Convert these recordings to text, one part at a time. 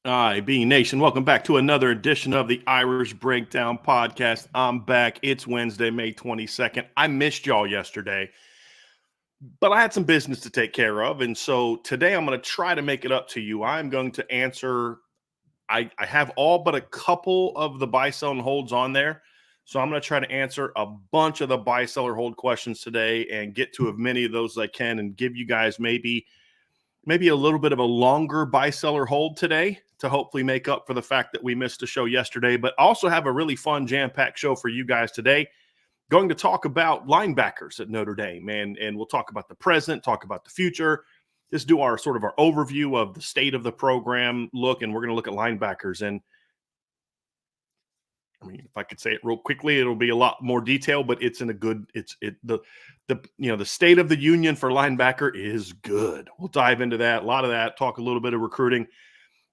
All right, Being Nation, welcome back to another edition of the Irish Breakdown Podcast. I'm back. It's Wednesday, May 22nd. I missed y'all yesterday, but I had some business to take care of, and so today I'm going to try to make it up to you. I'm going to answer – I have all but a couple of the buy, sell, and holds on there, so I'm going to try to answer a bunch of the buy, sell, or hold questions today and get to as many of those as I can and give you guys maybe a little bit of a longer buy, sell, or hold today to hopefully make up for the fact that we missed a show yesterday, but also have a really fun jam-packed show for you guys today. Going to talk about linebackers at Notre Dame, and we'll talk about the present, talk about the future, just do our sort of our overview of the state of the program look, and we're going to look at linebackers. And I mean, if I could say it real quickly, it'll be a lot more detail, but it's in a good, the state of the union for linebacker is good. We'll dive into that, a lot of that, talk a little bit of recruiting.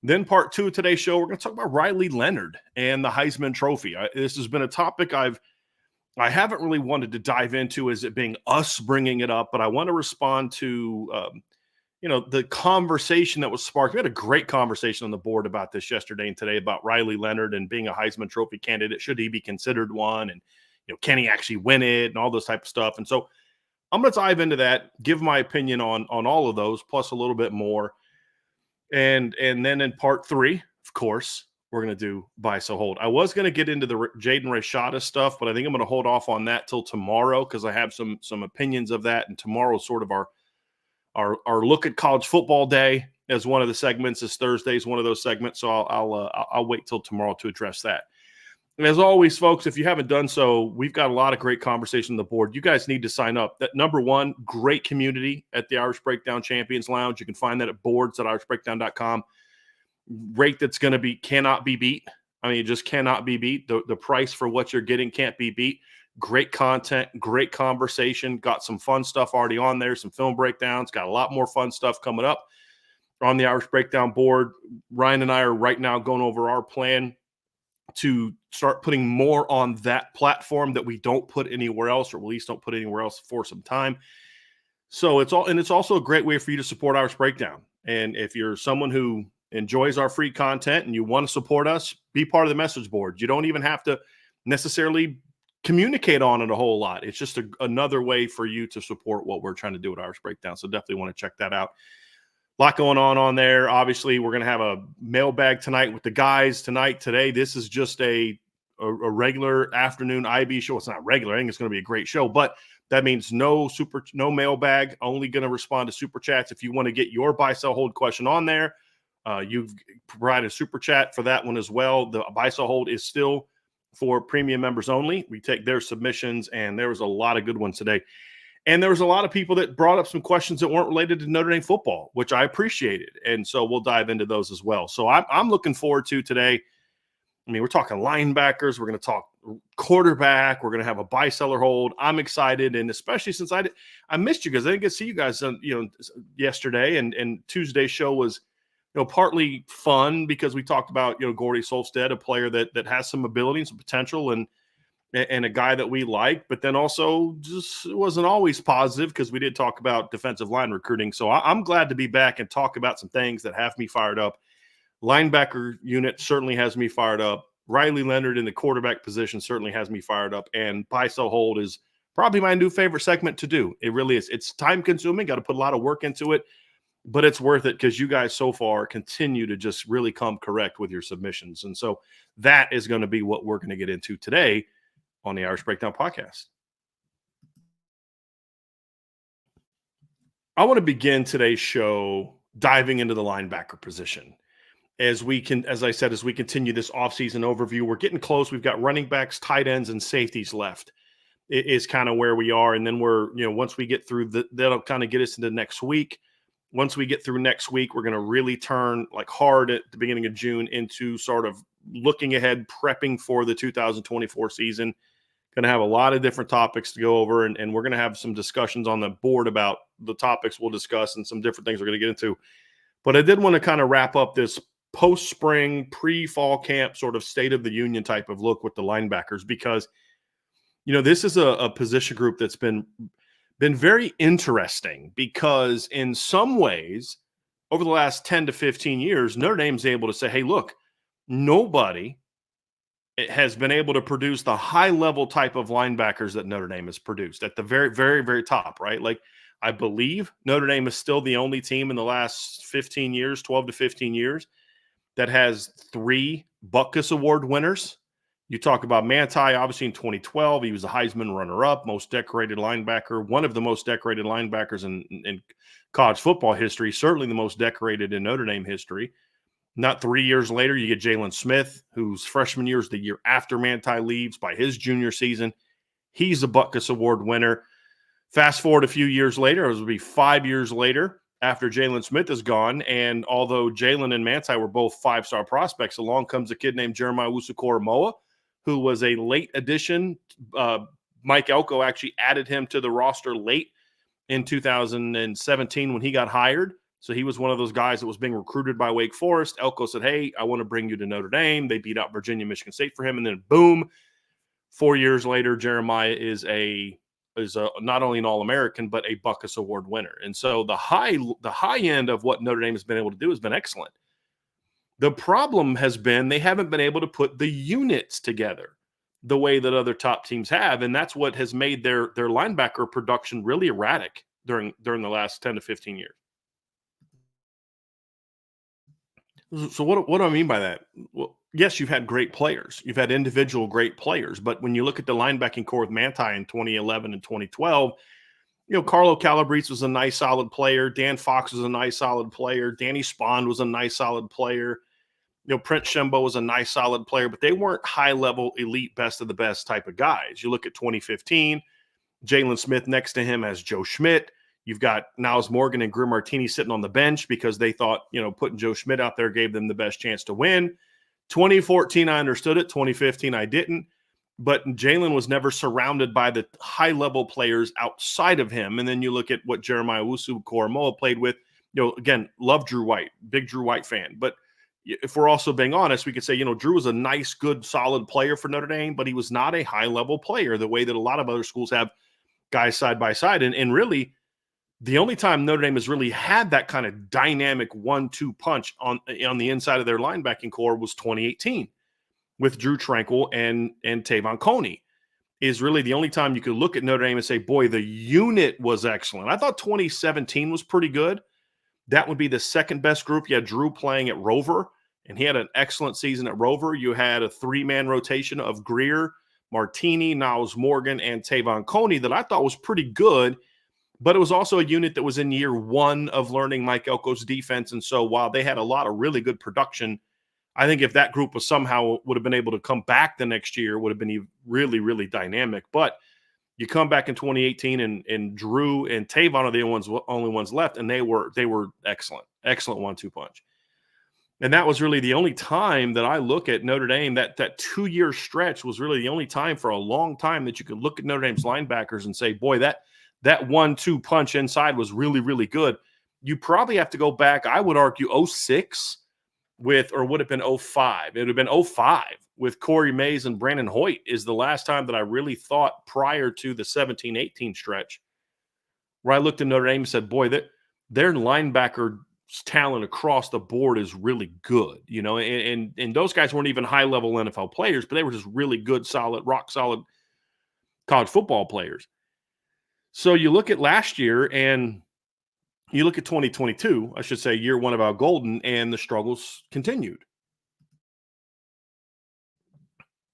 Then part two of today's show, we're going to talk about Riley Leonard and the Heisman Trophy. This has been a topic I haven't really wanted to dive into as it being us bringing it up, but I want to respond to, the conversation that was sparked. We had a great conversation on the board about this yesterday and today about Riley Leonard and being a Heisman Trophy candidate. Should he be considered one? And, can he actually win it and all those type of stuff? And so I'm going to dive into that, give my opinion on all of those, plus a little bit more. And then in part three, of course, we're going to do buy, sell, hold. I was going to get into the Jaden Rashada stuff, but I think I'm going to hold off on that till tomorrow because I have some opinions of that. And tomorrow is sort of our look at college football day as one of the segments. As Thursday is one of those segments, so I'll wait till tomorrow to address that. And as always, folks, if you haven't done so, we've got a lot of great conversation on the board. You guys need to sign up. That number one, great community at the Irish Breakdown Champions Lounge. You can find that at boards.irishbreakdown.com. Rate that's going to cannot be beat. I mean, it just cannot be beat. The price for what you're getting can't be beat. Great content, great conversation. Got some fun stuff already on there, some film breakdowns. Got a lot more fun stuff coming up on the Irish Breakdown board. Ryan and I are right now going over our plan to start putting more on that platform that we don't put anywhere else, or at least don't put anywhere else for some time. So it's also a great way for you to support Irish Breakdown. And if you're someone who enjoys our free content and you want to support us, be part of the message board. You don't even have to necessarily communicate on it a whole lot. It's just another way for you to support what we're trying to do at Irish Breakdown. So definitely want to check that out. A lot going on there. Obviously, we're going to have a mailbag tonight with the guys today. This is just a regular afternoon IB show. It's not regular. I think it's going to be a great show, but that means no mailbag, only going to respond to super chats. If you want to get your buy, sell, hold question on there, you've provided a super chat for that one as well. The buy, sell, hold is still for premium members only. We take their submissions, and there was a lot of good ones today. And there was a lot of people that brought up some questions that weren't related to Notre Dame football, which I appreciated. And so we'll dive into those as well. So I'm looking forward to today. I mean, we're talking linebackers. We're going to talk quarterback. We're going to have a buy, sell, or hold. I'm excited, and especially since I missed you guys. I didn't get to see you guys, yesterday. And Tuesday's show was, partly fun because we talked about, Gordy Solstead, a player that has some ability and some potential, and a guy that we like, but then also just wasn't always positive because we did talk about defensive line recruiting. So I'm glad to be back and talk about some things that have me fired up. Linebacker unit certainly has me fired up. Riley Leonard in the quarterback position certainly has me fired up. And buy, sell, hold is probably my new favorite segment to do. It really is. It's time consuming. Got to put a lot of work into it, but it's worth it because you guys so far continue to just really come correct with your submissions. And so that is going to be what we're going to get into today on the Irish Breakdown podcast. I want to begin today's show diving into the linebacker position. As we continue this offseason overview, we're getting close. We've got running backs, tight ends, and safeties left. It is kind of where we are. And then once we get through that'll kind of get us into next week. Once we get through next week, we're going to really turn hard at the beginning of June into sort of looking ahead, prepping for the 2024 season. Going to have a lot of different topics to go over, and we're going to have some discussions on the board about the topics we'll discuss and some different things we're going to get into. But I did want to kind of wrap up this post-spring, pre-fall camp sort of state of the union type of look with the linebackers, because this is a position group that's been very interesting, because in some ways over the last 10 to 15 years, Notre Dame's able to say, hey, look, nobody has been able to produce the high level type of linebackers that Notre Dame has produced at the very, very, very top, right? Like, I believe Notre Dame is still the only team in the last 15 years, 12 to 15 years, that has 3 Butkus Award winners. You talk about Manti, obviously in 2012, he was a Heisman runner-up, most decorated linebacker, one of the most decorated linebackers in college football history, certainly the most decorated in Notre Dame history. Not 3 years later, you get Jalen Smith, whose freshman year is the year after Manti leaves. By his junior season, he's a Butkus Award winner. Fast forward a few years later, it would be 5 years later after Jalen Smith is gone, and although Jalen and Manti were both 5-star prospects, along comes a kid named Jeremiah Owusu-Koramoah, who was a late addition. Mike Elko actually added him to the roster late in 2017 when he got hired. So he was one of those guys that was being recruited by Wake Forest. Elko said, hey, I want to bring you to Notre Dame. They beat out Virginia, Michigan State for him. And then boom, 4 years later, Jeremiah is not only an All-American, but a Butkus Award winner. And so the high end of what Notre Dame has been able to do has been excellent. The problem has been they haven't been able to put the units together the way that other top teams have. And that's what has made their linebacker production really erratic during the last 10 to 15 years. So what do I mean by that? Well, yes, you've had great players. You've had individual great players. But when you look at the linebacking core with Manti in 2011 and 2012, Carlo Calabrese was a nice, solid player. Dan Fox was a nice, solid player. Danny Spond was a nice, solid player. Prince Shembo was a nice, solid player, but they weren't high-level, elite, best of the best type of guys. You look at 2015, Jalen Smith next to him as Joe Schmidt. You've got Niles Morgan and Greer Martini sitting on the bench because they thought, putting Joe Schmidt out there gave them the best chance to win. 2014, I understood it. 2015, I didn't. But Jalen was never surrounded by the high-level players outside of him. And then you look at what Jeremiah Owusu-Koramoah played with. Again, love Drew White, big Drew White fan. But if we're also being honest, we could say, Drew was a nice, good, solid player for Notre Dame, but he was not a high-level player the way that a lot of other schools have guys side by side. And really, the only time Notre Dame has really had that kind of dynamic 1-2 punch on the inside of their linebacking core was 2018 with Drew Tranquil and Tavon Coney. Is really the only time you could look at Notre Dame and say, boy, the unit was excellent. I thought 2017 was pretty good. That would be the second best group. You had Drew playing at Rover, and he had an excellent season at Rover. You had a 3-man rotation of Greer, Martini, Niles Morgan, and Tavon Coney that I thought was pretty good. But it was also a unit that was in year 1 of learning Mike Elko's defense. And so while they had a lot of really good production, I think if that group was somehow would have been able to come back the next year, would have been really, really dynamic. But you come back in 2018 and Drew and Tavon are the only ones left, and they were excellent 1-2 punch. And that was really the only time that I look at Notre Dame, that 2-year stretch was really the only time for a long time that you could look at Notre Dame's linebackers and say, boy, that 1-2 punch inside was really, really good. You probably have to go back, I would argue, 06 or would have been 05. It would have been 05 with Corey Mays and Brandon Hoyt is the last time that I really thought prior to the 17-18 stretch where I looked at Notre Dame and said, boy, their linebacker talent across the board is really good, and those guys weren't even high-level NFL players, but they were just really good, solid, rock-solid college football players. So you look at last year and you look at 2022, I should say, year 1 of Al Golden, and the struggles continued.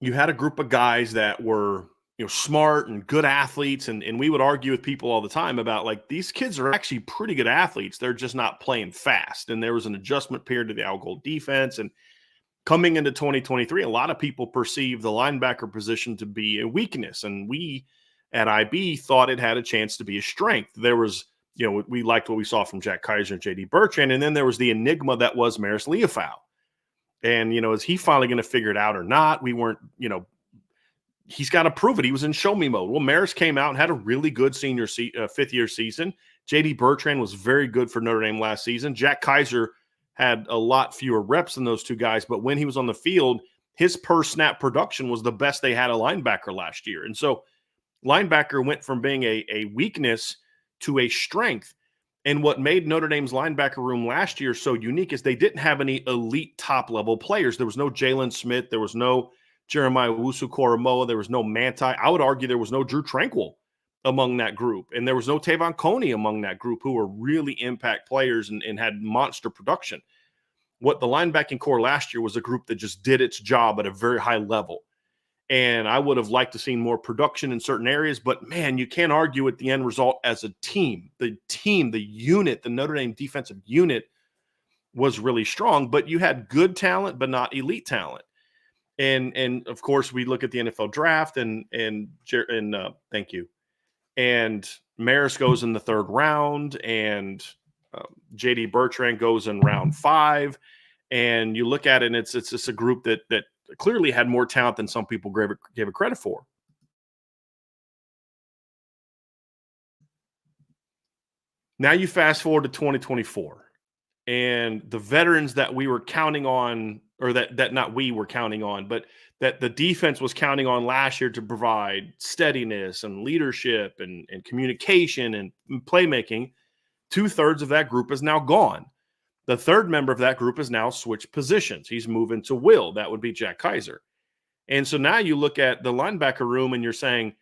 You had a group of guys that were, smart and good athletes, and we would argue with people all the time about, like, these kids are actually pretty good athletes. They're just not playing fast. And there was an adjustment period to the Al Gold defense. And coming into 2023, a lot of people perceive the linebacker position to be a weakness. And we at IB thought it had a chance to be a strength. There was, we liked what we saw from Jack Kaiser and J.D. Bertrand. And then there was the enigma that was Maris Leofau. And, is he finally going to figure it out or not? We weren't, he's got to prove it. He was in show me mode. Well, Maris came out and had a really good fifth-year season. J.D. Bertrand was very good for Notre Dame last season. Jack Kaiser had a lot fewer reps than those two guys, but when he was on the field, his per snap production was the best they had a linebacker last year. And so linebacker went from being a weakness to a strength. And what made Notre Dame's linebacker room last year so unique is they didn't have any elite top level players. There was no Jalen Smith. There was no Jeremiah Owusu-Koramoah. There was no Manti. I would argue there was no Drew Tranquil among that group. And there was no Tavon Coney among that group who were really impact players and had monster production. What the linebacking core last year was a group that just did its job at a very high level. And I would have liked to see more production in certain areas, but man, you can't argue with the end result as a team. The unit, the Notre Dame defensive unit was really strong, but you had good talent, but not elite talent. And of course, we look at the NFL draft and thank you. And Maris goes in the third round, and J.D. Bertrand goes in round 5. And you look at it, and it's just a group that clearly had more talent than some people gave it credit for. Now you fast forward to 2024, and the veterans that we were counting on, or that not we were counting on, but that the defense was counting on last year to provide steadiness and leadership and communication and playmaking, 2/3 of that group is now gone. The third member of that group has now switched positions. He's moving to Will. That would be Jack Kaiser. And so now you look at the linebacker room and you're saying,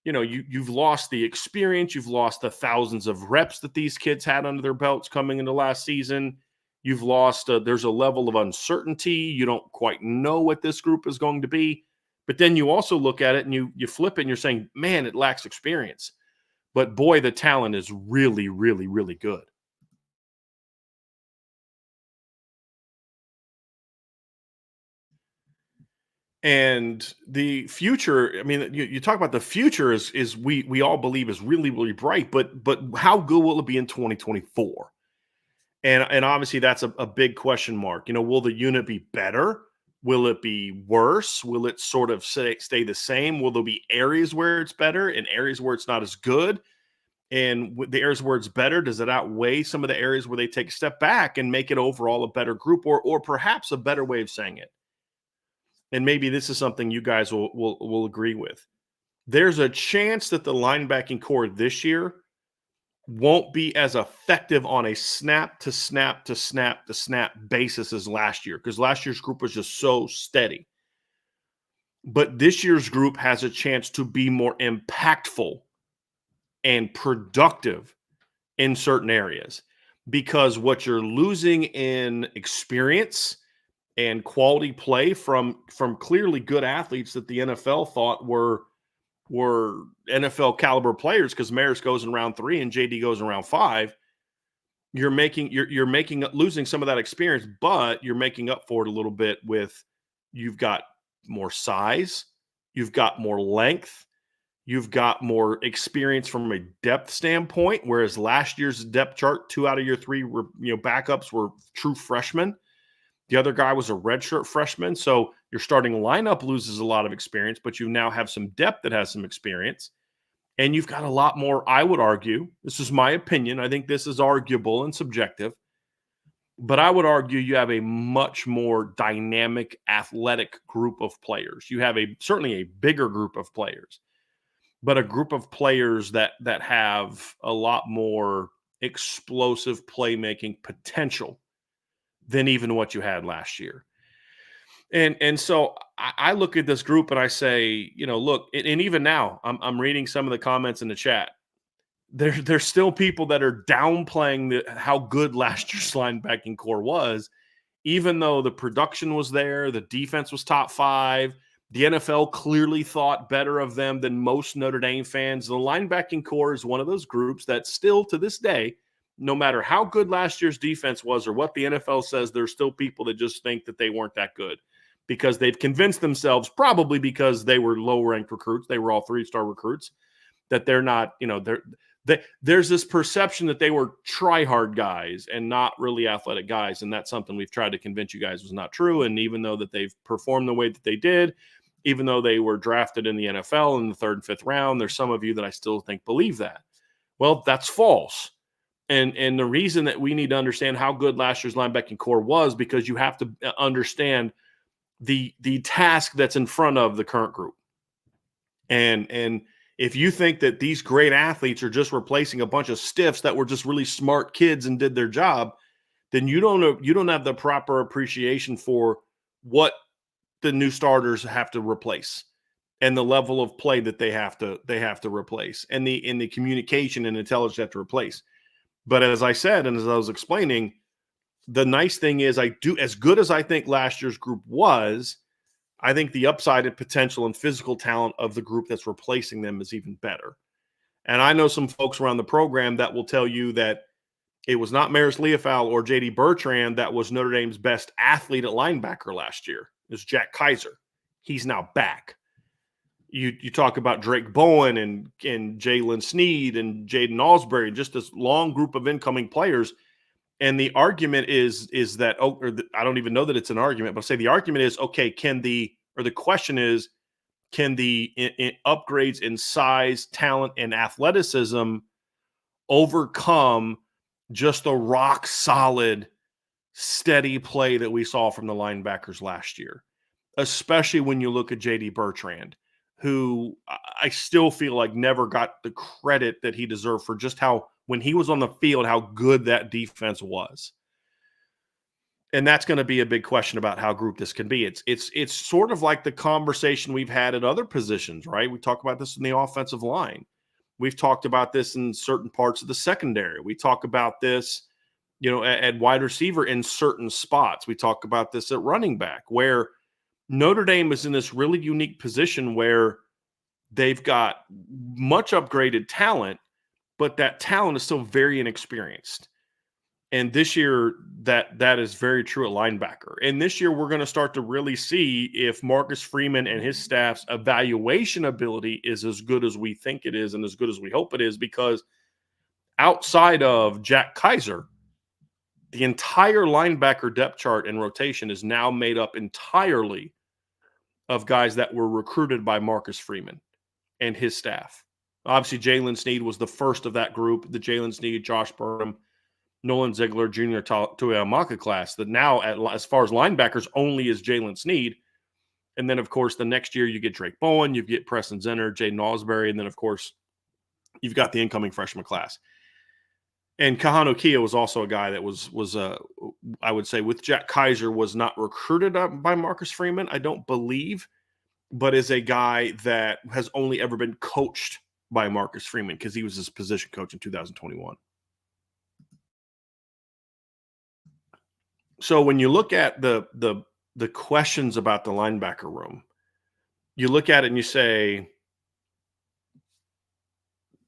you've lost the experience. You've lost the thousands of reps that these kids had under their belts coming into last season. You've lost, there's a level of uncertainty. You don't quite know what this group is going to be. But then you also look at it and you flip it and you're saying, man, it lacks experience. But boy, the talent is really, really, really good. And the future, I mean, you talk about the future is we all believe is really, really bright, but how good will it be in 2024? And obviously that's a big question mark. Will the unit be better? Will it be worse? Will it sort of stay the same? Will there be areas where it's better and areas where it's not as good? And the areas where it's better, does it outweigh some of the areas where they take a step back and make it overall a better group, or perhaps a better way of saying it? And maybe this is something you guys will agree with. There's a chance that the linebacking core this year won't be as effective on a snap to snap to snap to snap basis as last year, because last year's group was just so steady. But this year's group has a chance to be more impactful and productive in certain areas, because what you're losing in experience and quality play from clearly good athletes that the NFL thought were NFL caliber players, because Maris goes in round 3 and JD goes in round 5. You're losing some of that experience, but you're making up for it a little bit with, you've got more size, you've got more length, you've got more experience from a depth standpoint, whereas last year's depth chart, 2 out of your 3 were, backups were true freshmen. The other guy was a redshirt freshman. So your starting lineup loses a lot of experience, but you now have some depth that has some experience. And you've got a lot more, I would argue, this is my opinion, I think this is arguable and subjective, but I would argue you have a much more dynamic, athletic group of players. You have certainly a bigger group of players, but a group of players that have a lot more explosive playmaking potential than even what you had last year. And so I look at this group and I say, look, and even now I'm reading some of the comments in the chat. There's still people that are downplaying how good last year's linebacking core was, even though the production was there, the defense was top 5. The NFL clearly thought better of them than most Notre Dame fans. The linebacking core is one of those groups that still to this day, no matter how good last year's defense was or what the NFL says, there's still people that just think that they weren't that good, because they've convinced themselves, probably because they were low-ranked recruits, they were all 3-star recruits, that they're not, there's this perception that they were try-hard guys and not really athletic guys, and that's something we've tried to convince you guys was not true. And even though that they've performed the way that they did, even though they were drafted in the NFL in the 3rd and 5th round, there's some of you that I still think believe that. Well, that's false. And the reason that we need to understand how good last year's linebacking core was, because you have to understand the task that's in front of the current group. And if you think that these great athletes are just replacing a bunch of stiffs that were just really smart kids and did their job, then you don't have the proper appreciation for what the new starters have to replace, and the level of play that they have to replace, and the communication and intelligence they have to replace. But as I said, and as I was explaining, the nice thing is, I do, as good as I think last year's group was, I think the upside and potential and physical talent of the group that's replacing them is even better. And I know some folks around the program that will tell you that it was not Maris Leofau or J.D. Bertrand that was Notre Dame's best athlete at linebacker last year. It was Jack Kaiser. He's now back. You talk about Drake Bowen and Jalen Sneed and Jaden Alsbury, just this long group of incoming players. And the argument is that, I don't even know that it's an argument, but I'll say the argument is, okay, the question is, can the upgrades in size, talent, and athleticism overcome just the rock solid, steady play that we saw from the linebackers last year? Especially when you look at J.D. Bertrand, who I still feel like never got the credit that he deserved for just how, when he was on the field, how good that defense was. And that's going to be a big question about how group this can be. It's sort of like the conversation we've had at other positions, right? We talk about this in the offensive line. We've talked about this in certain parts of the secondary. We talk about this, at wide receiver in certain spots. We talk about this at running back, where Notre Dame is in this really unique position where they've got much upgraded talent, but that talent is still very inexperienced. And this year, that is very true at linebacker. And this year, we're going to start to really see if Marcus Freeman and his staff's evaluation ability is as good as we think it is and as good as we hope it is, because outside of Jack Kaiser, the entire linebacker depth chart and rotation is now made up entirely of guys that were recruited by Marcus Freeman and his staff. Obviously, Jalen Sneed was the first of that group, the Jalen Sneed, Josh Burnham, Nolan Ziegler, Junior Tuiamaka class, that now, as far as linebackers, only is Jalen Sneed. And then, of course, the next year you get Drake Bowen, you get Preston Zenner, Jaden Alsbury, and then, of course, you've got the incoming freshman class. And Kahano Kia was also a guy that was I would say, with Jack Kaiser, was not recruited by Marcus Freeman, I don't believe, but is a guy that has only ever been coached by Marcus Freeman because he was his position coach in 2021. So when you look at the questions about the linebacker room, you look at it and you say,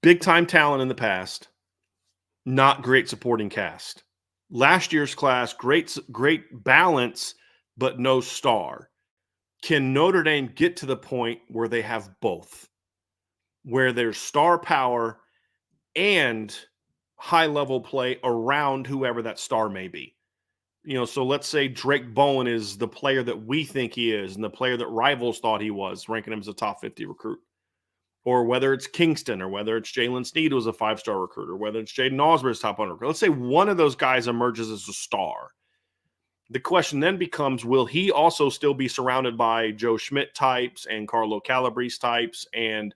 big time talent in the past, not great supporting cast. Last year's class, great balance, but no star. Can Notre Dame get to the point where they have both, where there's star power and high level play around whoever that star may be? So let's say Drake Bowen is the player that we think he is and the player that rivals thought he was, ranking him as a top 50 recruit. Or whether it's Kingston, or whether it's Jalen Sneed, who was a 5-star recruiter, whether it's Jaden Alsbury's top 100 recruit. Let's say one of those guys emerges as a star. The question then becomes, will he also still be surrounded by Joe Schmidt types and Carlo Calabrese types and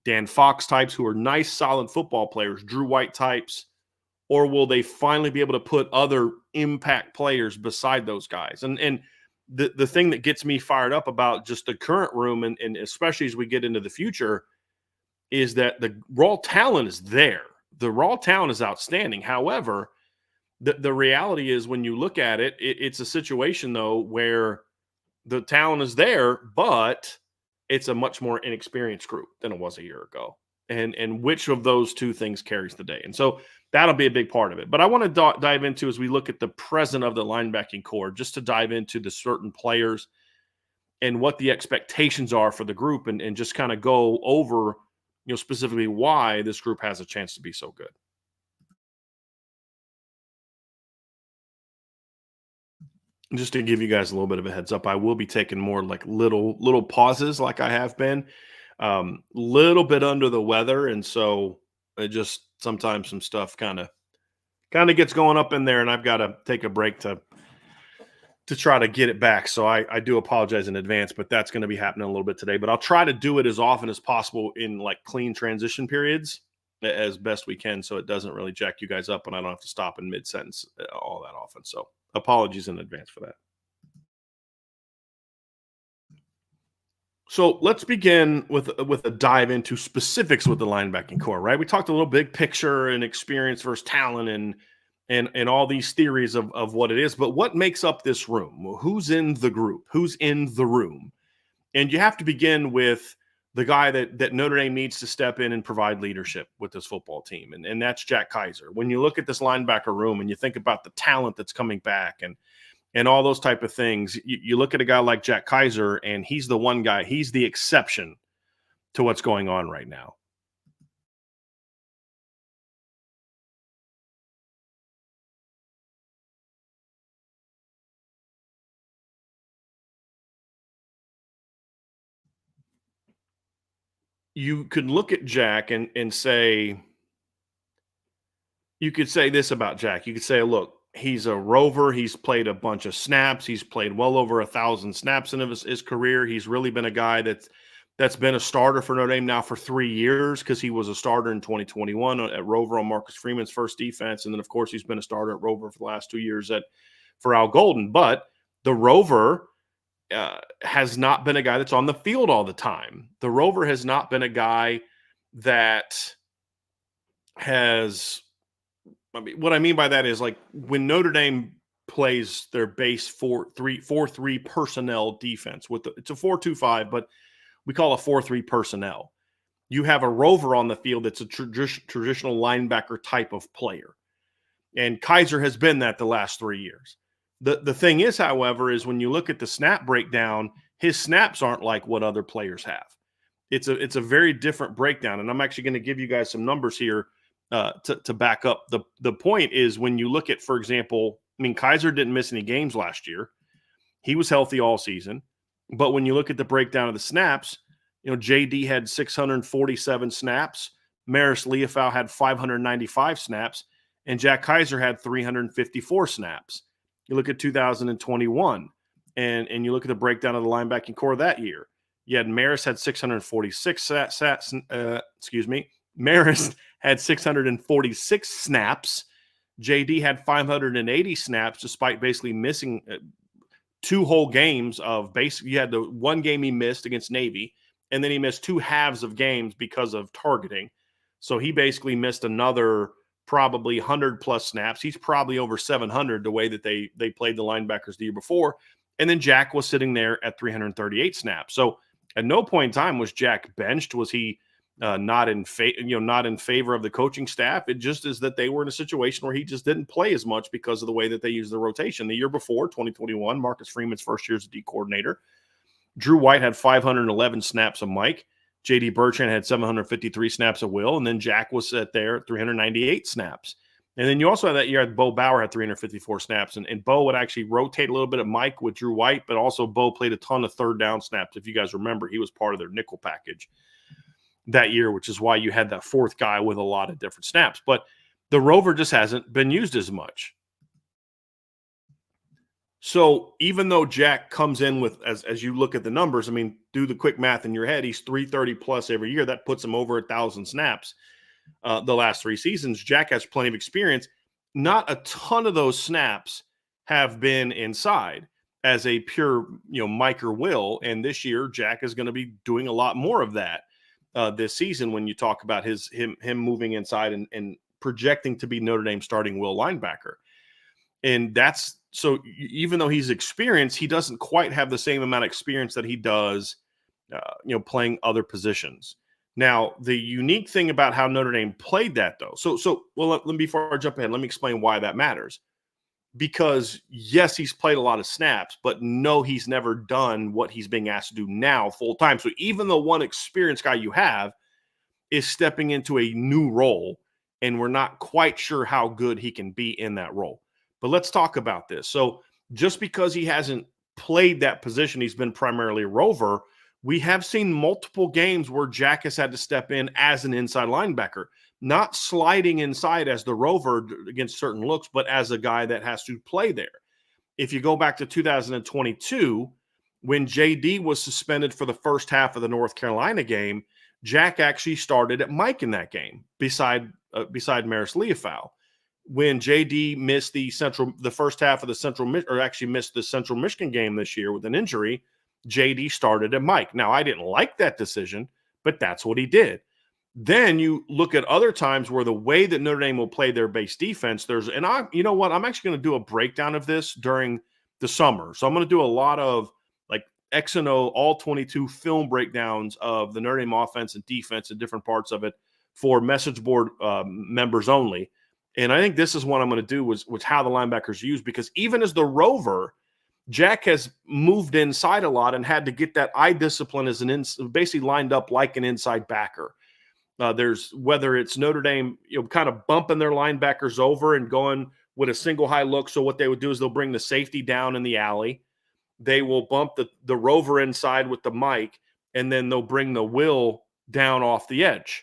Dan Fox types, who are nice, solid football players, Drew White types? Or will they finally be able to put other impact players beside those guys? And the thing that gets me fired up about just the current room, and especially as we get into the future, is that the raw talent is there. The raw talent is outstanding. However, the reality is, when you look at it, it's a situation, though, where the talent is there, but it's a much more inexperienced group than it was a year ago. And which of those two things carries the day? And so that'll be a big part of it. But I want to dive into, as we look at the present of the linebacking core, just to dive into the certain players and what the expectations are for the group, and just kind of go over, specifically why this group has a chance to be so good. Just to give you guys a little bit of a heads up, I will be taking more like little pauses, like I have been. Little bit under the weather, and so it just sometimes some stuff kind of kind of gets going up in there, and I've got to take a break to try to get it back. So I do apologize in advance, but that's going to be happening a little bit today. But I'll try to do it as often as possible in like clean transition periods as best we can, so it doesn't really jack you guys up and I don't have to stop in mid sentence all that often. So apologies in advance for that. So let's begin with a dive into specifics with the linebacking core, right? We talked a little big picture and experience versus talent and all these theories of what it is, but what makes up this room? Well, who's in the group? Who's in the room? And you have to begin with the guy that Notre Dame needs to step in and provide leadership with this football team, and that's Jack Kaiser. When you look at this linebacker room and you think about the talent that's coming back and all those type of things, you look at a guy like Jack Kaiser, and he's the one guy, he's the exception to what's going on right now. You could look at Jack and say, you could say this about Jack. You could say, look, he's a rover. He's played a bunch of snaps. He's played well over 1,000 snaps in his career. He's really been a guy that's been a starter for Notre Dame now for 3 years, because he was a starter in 2021 at Rover on Marcus Freeman's first defense. And then, of course, he's been a starter at Rover for the last 2 years for Al Golden. But the Rover has not been a guy that's on the field all the time. The Rover has not been a guy that has – I mean, what I mean by that is, like, when Notre Dame plays their base 4-3 personnel defense it's a 4-2-5, but we call a 4-3 personnel. You have a rover on the field that's a traditional linebacker type of player, and Kaiser has been that the last 3 years. The thing is, however, is when you look at the snap breakdown, his snaps aren't like what other players have. It's a very different breakdown, and I'm actually going to give you guys some numbers here to back up the point. Is when you look at, for example, I mean, Kaiser didn't miss any games last year. He was healthy all season. But when you look at the breakdown of the snaps, JD had 647 snaps, Maris Leofau had 595 snaps, and Jack Kaiser had 354 snaps. You look at 2021, and you look at the breakdown of the linebacking core that year. You had Maris had 646 Maris had 646 snaps. JD had 580 snaps, despite basically missing 2 whole games of basically. You had the one game he missed against Navy, and then he missed 2 halves of games because of targeting. So he basically missed another probably 100-plus snaps. He's probably over 700 the way that they played the linebackers the year before. And then Jack was sitting there at 338 snaps. So at no point in time was Jack benched. Was he not in favor of the coaching staff? It just is that they were in a situation where he just didn't play as much because of the way that they use the rotation. The year before, 2021, Marcus Freeman's first year as a D coordinator, Drew White had 511 snaps of Mike. J.D. Bertrand had 753 snaps of Will, and then Jack was set there at 398 snaps. And then you also had that year, Bo Bauer had 354 snaps, and Bo would actually rotate a little bit of Mike with Drew White, but also Bo played a ton of third down snaps. If you guys remember, he was part of their nickel package that year, which is why you had that fourth guy with a lot of different snaps. But the rover just hasn't been used as much. So even though Jack comes in with, as you look at the numbers, I mean, do the quick math in your head, he's 330 plus every year. That puts him over 1,000 snaps the last 3 seasons. Jack has plenty of experience. Not a ton of those snaps have been inside as a pure, Mike or Will. And this year, Jack is going to be doing a lot more of that this season when you talk about him moving inside and projecting to be Notre Dame starting Will linebacker. And that's, so even though he's experienced, he doesn't quite have the same amount of experience that he does, playing other positions. Now, the unique thing about how Notre Dame played that, though, let me, before I jump ahead, let me explain why that matters. Because yes, he's played a lot of snaps, but no, he's never done what he's being asked to do now full time. So even the one experienced guy you have is stepping into a new role, and we're not quite sure how good he can be in that role. But let's talk about this. So just because he hasn't played that position, he's been primarily rover. We have seen multiple games where Jack has had to step in as an inside linebacker. not sliding inside as the rover against certain looks, but as a guy that has to play there. If you go back to 2022, when JD was suspended for the first half of the North Carolina game, Jack actually started at Mike in that game beside Maris Leofau. When JD missed the first half of the missed the Central Michigan game this year with an injury, JD started at Mike. Now, I didn't like that decision, but that's what he did. Then you look at other times where the way that Notre Dame will play their base defense, you know what? I'm actually going to do a breakdown of this during the summer. So I'm going to do a lot of like X and O, all 22 film breakdowns of the Notre Dame offense and defense and different parts of it for message board members only. And I think this is what I'm going to do was how the linebackers use, because even as the rover, Jack has moved inside a lot and had to get that eye discipline as basically lined up like an inside backer. There's whether it's Notre Dame, kind of bumping their linebackers over and going with a single high look. So what they would do is they'll bring the safety down in the alley. They will bump the rover inside with the mic, and then they'll bring the will down off the edge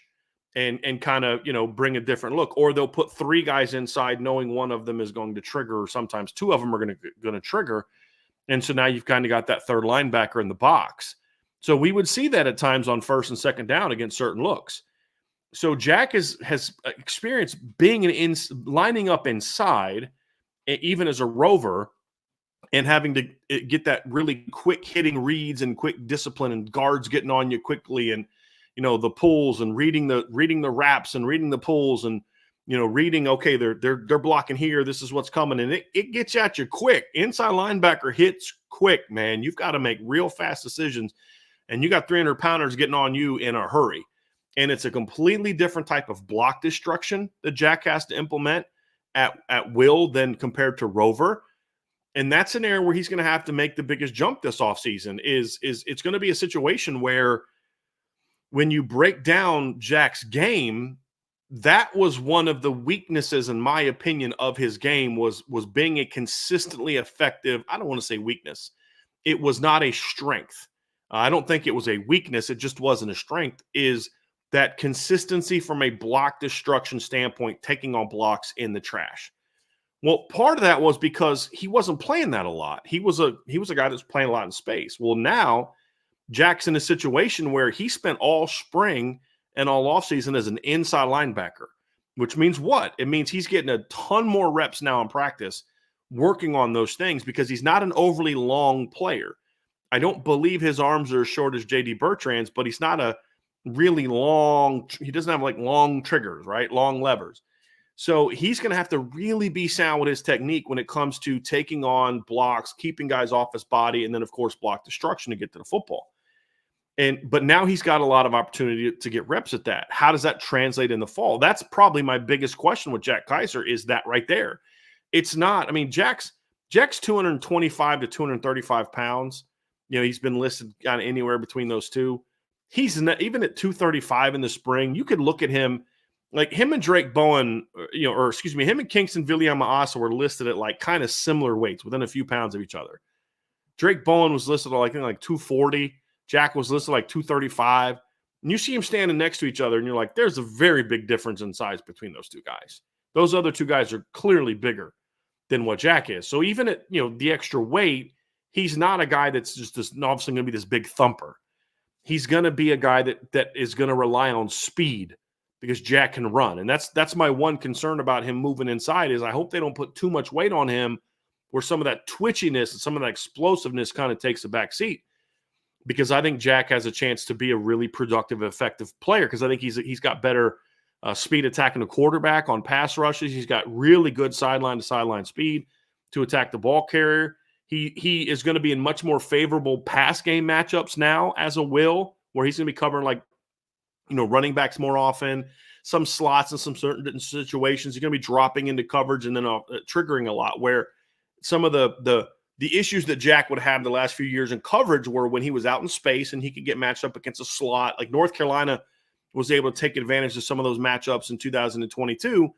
and kind of, bring a different look. Or they'll put three guys inside knowing one of them is going to trigger, or sometimes two of them are going to trigger. And so now you've kind of got that third linebacker in the box. So we would see that at times on first and second down against certain looks. So Jack has experienced being lining up inside, even as a rover, and having to get that really quick hitting reads and quick discipline, and guards getting on you quickly, and the pulls, and reading the wraps and reading the pulls, and reading, okay, they're blocking here, this is what's coming, and it gets at you quick. Inside linebacker hits quick, man. You've got to make real fast decisions, and you got 300-pounders getting on you in a hurry. And it's a completely different type of block destruction that Jack has to implement at will than compared to rover. And that's an area where he's going to have to make the biggest jump this offseason. Is it's going to be a situation where when you break down Jack's game, that was one of the weaknesses, in my opinion, of his game was being a consistently effective. I don't want to say weakness. It was not a strength. I don't think it was a weakness. It just wasn't a strength. Is that consistency from a block destruction standpoint, taking on blocks in the trash. Well, part of that was because he wasn't playing that a lot. He was a guy that's playing a lot in space. Well, now Jack's in a situation where he spent all spring and all offseason as an inside linebacker, which means what? It means he's getting a ton more reps now in practice working on those things, because he's not an overly long player. I don't believe his arms are as short as J.D. Bertrand's, but he's not a really long. He doesn't have like long triggers, right? Long levers. So he's going to have to really be sound with his technique when it comes to taking on blocks, keeping guys off his body, and then, of course, block destruction to get to the football. But now he's got a lot of opportunity to get reps at that. How does that translate in the fall? That's probably my biggest question with Jack Kaiser, is that right there. It's not. I mean, Jack's 225 to 235 pounds. He's been listed kind of anywhere between those two. He's not, even at 235 in the spring, you could look at him like him and Drake Bowen, him and Kingston Viliama-Asa were listed at like kind of similar weights, within a few pounds of each other. Drake Bowen was listed at like 240. Jack was listed like 235. And you see him standing next to each other, and you're like, there's a very big difference in size between those two guys. Those other two guys are clearly bigger than what Jack is. So even at the extra weight, he's not a guy that's just obviously going to be this big thumper. He's going to be a guy that is going to rely on speed, because Jack can run. And that's my one concern about him moving inside, is I hope they don't put too much weight on him where some of that twitchiness and some of that explosiveness kind of takes a back seat, because I think Jack has a chance to be a really productive, effective player, because I think he's got better speed attacking the quarterback on pass rushes. He's got really good sideline-to-sideline speed to attack the ball carrier. He is going to be in much more favorable pass game matchups now as a will, where he's going to be covering running backs more often, some slots in some certain situations. He's going to be dropping into coverage and then triggering a lot, where some of the issues that Jack would have the last few years in coverage were when he was out in space and he could get matched up against a slot. Like North Carolina was able to take advantage of some of those matchups in 2022,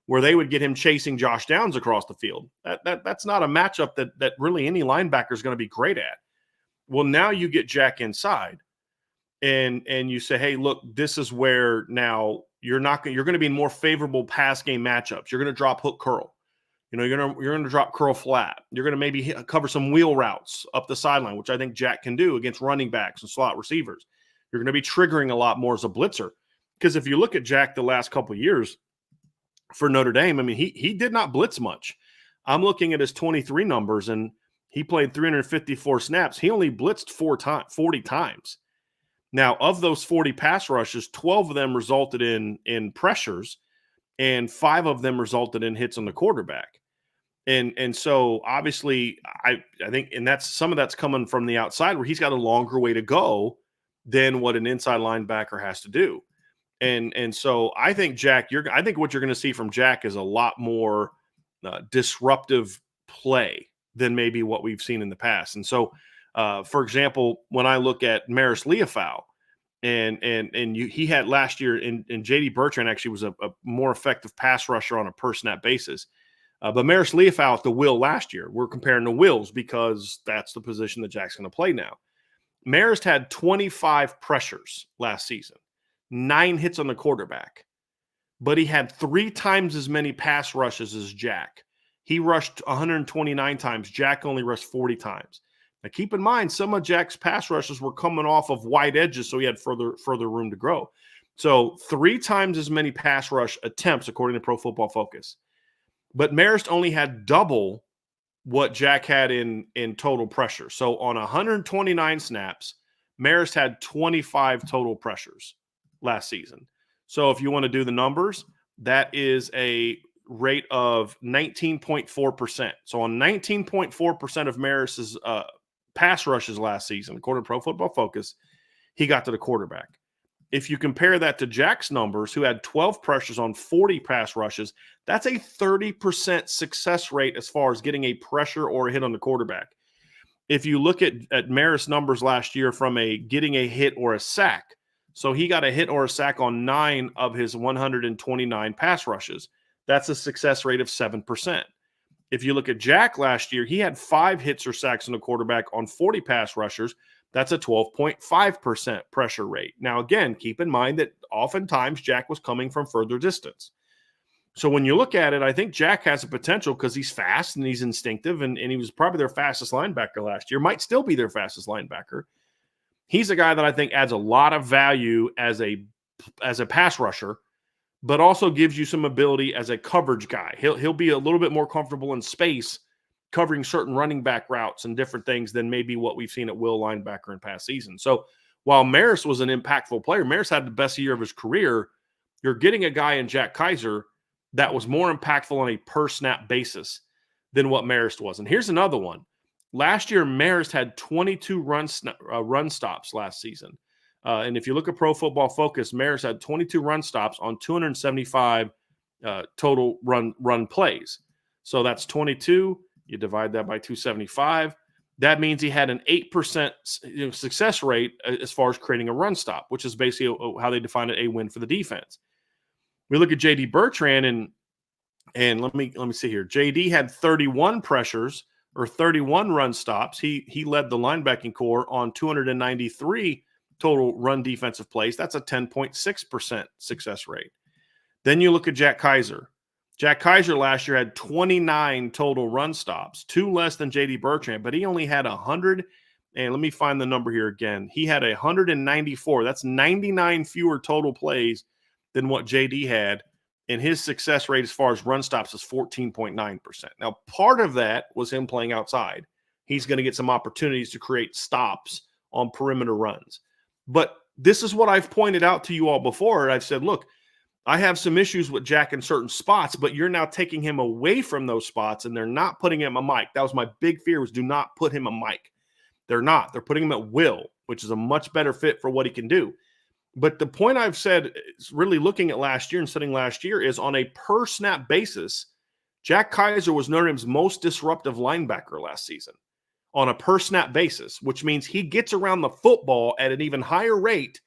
where they would get him chasing Josh Downs across the field. That's not a matchup that really any linebacker is going to be great at. Well, now you get Jack inside. and you say, hey, look, this is where now you're going to be in more favorable pass game matchups. You're going to drop hook curl. You're going to drop curl flat. You're going to maybe cover some wheel routes up the sideline, which I think Jack can do against running backs and slot receivers. You're going to be triggering a lot more as a blitzer. Because if you look at Jack the last couple of years for Notre Dame, I mean, he did not blitz much. I'm looking at his 23 numbers, and he played 354 snaps. He only blitzed 40 times. Now, of those 40 pass rushes, 12 of them resulted in pressures, and 5 of them resulted in hits on the quarterback. And so obviously I think, and that's some of that's coming from the outside where he's got a longer way to go than what an inside linebacker has to do. And so I think I think what you're going to see from Jack is a lot more disruptive play than maybe what we've seen in the past. And so, for example, when I look at Maris Leofau, he had last year, and JD Bertrand actually was a more effective pass rusher on a per snap basis. But Maris Leofau at the will last year, we're comparing to wills because that's the position that Jack's going to play now. Maris had 25 pressures last season, 9 hits on the quarterback, but he had 3 times as many pass rushes as Jack. He rushed 129 times. Jack only rushed 40 times. Now, keep in mind, some of Jack's pass rushes were coming off of wide edges, so he had further room to grow. So 3 times as many pass rush attempts, according to Pro Football Focus. But Marist only had double what Jack had in total pressure. So on 129 snaps, Marist had 25 total pressures last season. So if you want to do the numbers, that is a rate of 19.4%. So on 19.4% of Marist's pass rushes last season, according to Pro Football Focus, he got to the quarterback. If you compare that to Jack's numbers, who had 12 pressures on 40 pass rushes, that's a 30% success rate as far as getting a pressure or a hit on the quarterback. If you look at Marist's numbers last year from getting a hit or a sack, so he got a hit or a sack on 9 of his 129 pass rushes. That's a success rate of 7%. If you look at Jack last year, he had 5 hits or sacks on the quarterback on 40 pass rushers. That's a 12.5% pressure rate. Now, again, keep in mind that oftentimes Jack was coming from further distance. So when you look at it, I think Jack has a potential because he's fast and he's instinctive, and he was probably their fastest linebacker last year, might still be their fastest linebacker. He's a guy that I think adds a lot of value as a pass rusher, but also gives you some ability as a coverage guy. He'll be a little bit more comfortable in space covering certain running back routes and different things than maybe what we've seen at will linebacker in past seasons. So while Maris was an impactful player, Maris had the best year of his career. You're getting a guy in Jack Kaiser that was more impactful on a per snap basis than what Marist was. And here's another one. Last year, Marist had 22 run stops last season. And if you look at Pro Football Focus, Marist had 22 run stops on 275 total run plays. So that's 22. You divide that by 275. That means he had an 8% success rate as far as creating a run stop, which is basically how they define it, a win for the defense. We look at JD Bertrand, and let me see here. JD had 31 pressures or 31 run stops. He led the linebacking core on 293 total run defensive plays. That's a 10.6% success rate. Then you look at Jack Kaiser. Jack Kaiser last year had 29 total run stops, 2 less than JD Bertrand, but he only had 100. And let me find the number here again. He had 194. That's 99 fewer total plays than what JD had. And his success rate as far as run stops is 14.9%. Now, part of that was him playing outside. He's going to get some opportunities to create stops on perimeter runs. But this is what I've pointed out to you all before. I've said, look, I have some issues with Jack in certain spots, but you're now taking him away from those spots, and they're not putting him a mic. That was my big fear, was do not put him a mic. They're not. They're putting him at will, which is a much better fit for what he can do. But the point I've said is really looking at last year and studying last year is on a per snap basis, Jack Kaiser was Notre Dame's most disruptive linebacker last season on a per snap basis, which means he gets around the football at an even higher rate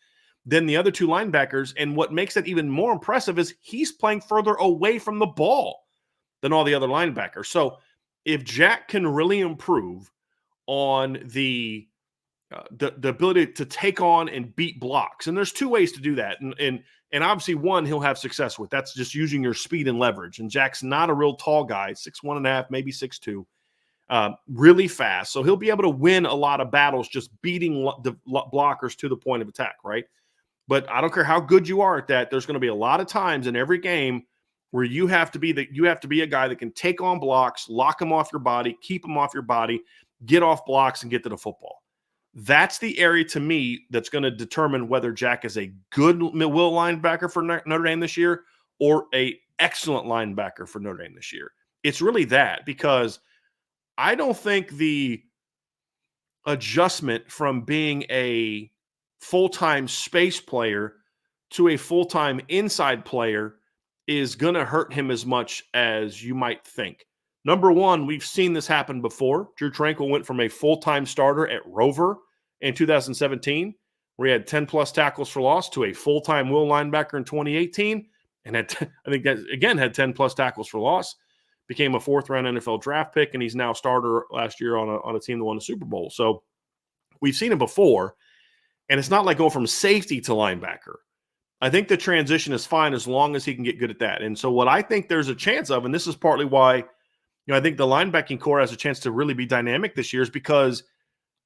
than the other 2 linebackers. And what makes it even more impressive is he's playing further away from the ball than all the other linebackers. So if Jack can really improve on the the ability to take on and beat blocks. And there's two ways to do that. And obviously one he'll have success with. That's just using your speed and leverage. And Jack's not a real tall guy, 6'1.5", maybe 6'2", really fast. So he'll be able to win a lot of battles just beating the blockers to the point of attack, right? But I don't care how good you are at that. There's going to be a lot of times in every game where you have to be a guy that can take on blocks, lock them off your body, keep them off your body, get off blocks, and get to the football. That's the area to me that's going to determine whether Jack is a good will linebacker for Notre Dame this year or a excellent linebacker for Notre Dame this year. It's really that, because I don't think the adjustment from being a full-time space player to a full-time inside player is going to hurt him as much as you might think. Number one, we've seen this happen before. Drew Tranquill went from a full-time starter at Rover in 2017, where he had 10-plus tackles for loss, to a full-time will linebacker in 2018, and I think that, again, had 10-plus tackles for loss, became a fourth-round NFL draft pick, and he's now a starter last year on a team that won the Super Bowl. So we've seen him before, and it's not like going from safety to linebacker. I think the transition is fine as long as he can get good at that. And so what I think there's a chance of, and this is partly why I think the linebacking core has a chance to really be dynamic this year, is because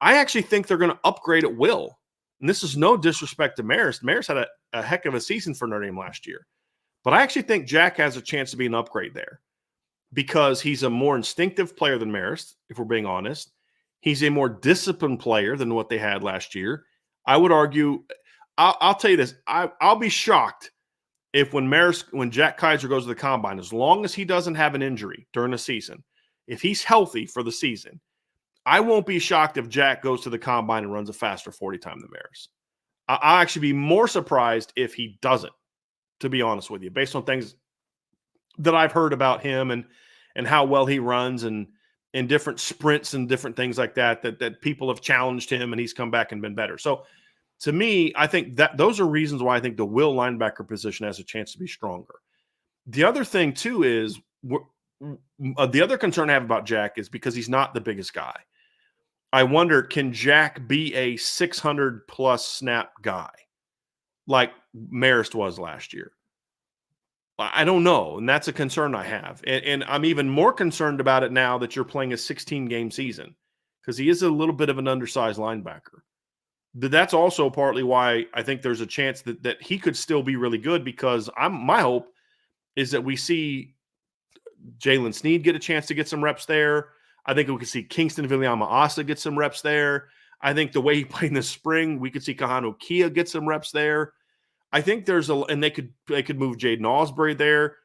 I actually think they're going to upgrade at will. And this is no disrespect to Marist. Marist had a heck of a season for Notre Dame last year. But I actually think Jack has a chance to be an upgrade there, because he's a more instinctive player than Marist, if we're being honest. He's a more disciplined player than what they had last year. I would argue, I'll tell you this, I'll be shocked if when Jack Kaiser goes to the combine, as long as he doesn't have an injury during the season, if he's healthy for the season, I won't be shocked if Jack goes to the combine and runs a faster 40 time than Marist. I'll actually be more surprised if he doesn't, to be honest with you, based on things that I've heard about him and how well he runs and different sprints and different things like that people have challenged him and he's come back and been better. So to me, I think that those are reasons why I think the will linebacker position has a chance to be stronger. The other thing too is the other concern I have about Jack is because he's not the biggest guy. I wonder, can Jack be a 600-plus snap guy like Marist was last year? I don't know, and that's a concern I have. And I'm even more concerned about it now that you're playing a 16-game season, because he is a little bit of an undersized linebacker. But that's also partly why I think there's a chance that he could still be really good, because my hope is that we see Jalen Sneed get a chance to get some reps there. I think we could see Kingston Viliama-Asa get some reps there. I think the way he played in the spring, we could see Kahanu Kia get some reps there. I think and they could move Jaden Osbury there.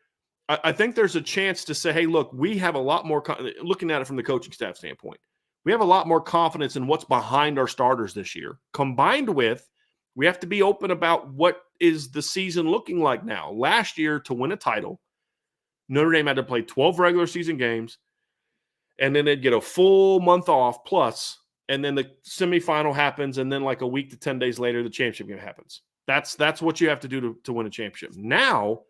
I think there's a chance to say, hey, look, we have a lot more, looking at it from the coaching staff standpoint, we have a lot more confidence in what's behind our starters this year, combined with we have to be open about what is the season looking like now. Last year, to win a title, Notre Dame had to play 12 regular season games, and then they'd get a full month off plus, and then the semifinal happens, and then like a week to 10 days later, the championship game happens. That's what you have to do to win a championship. Now,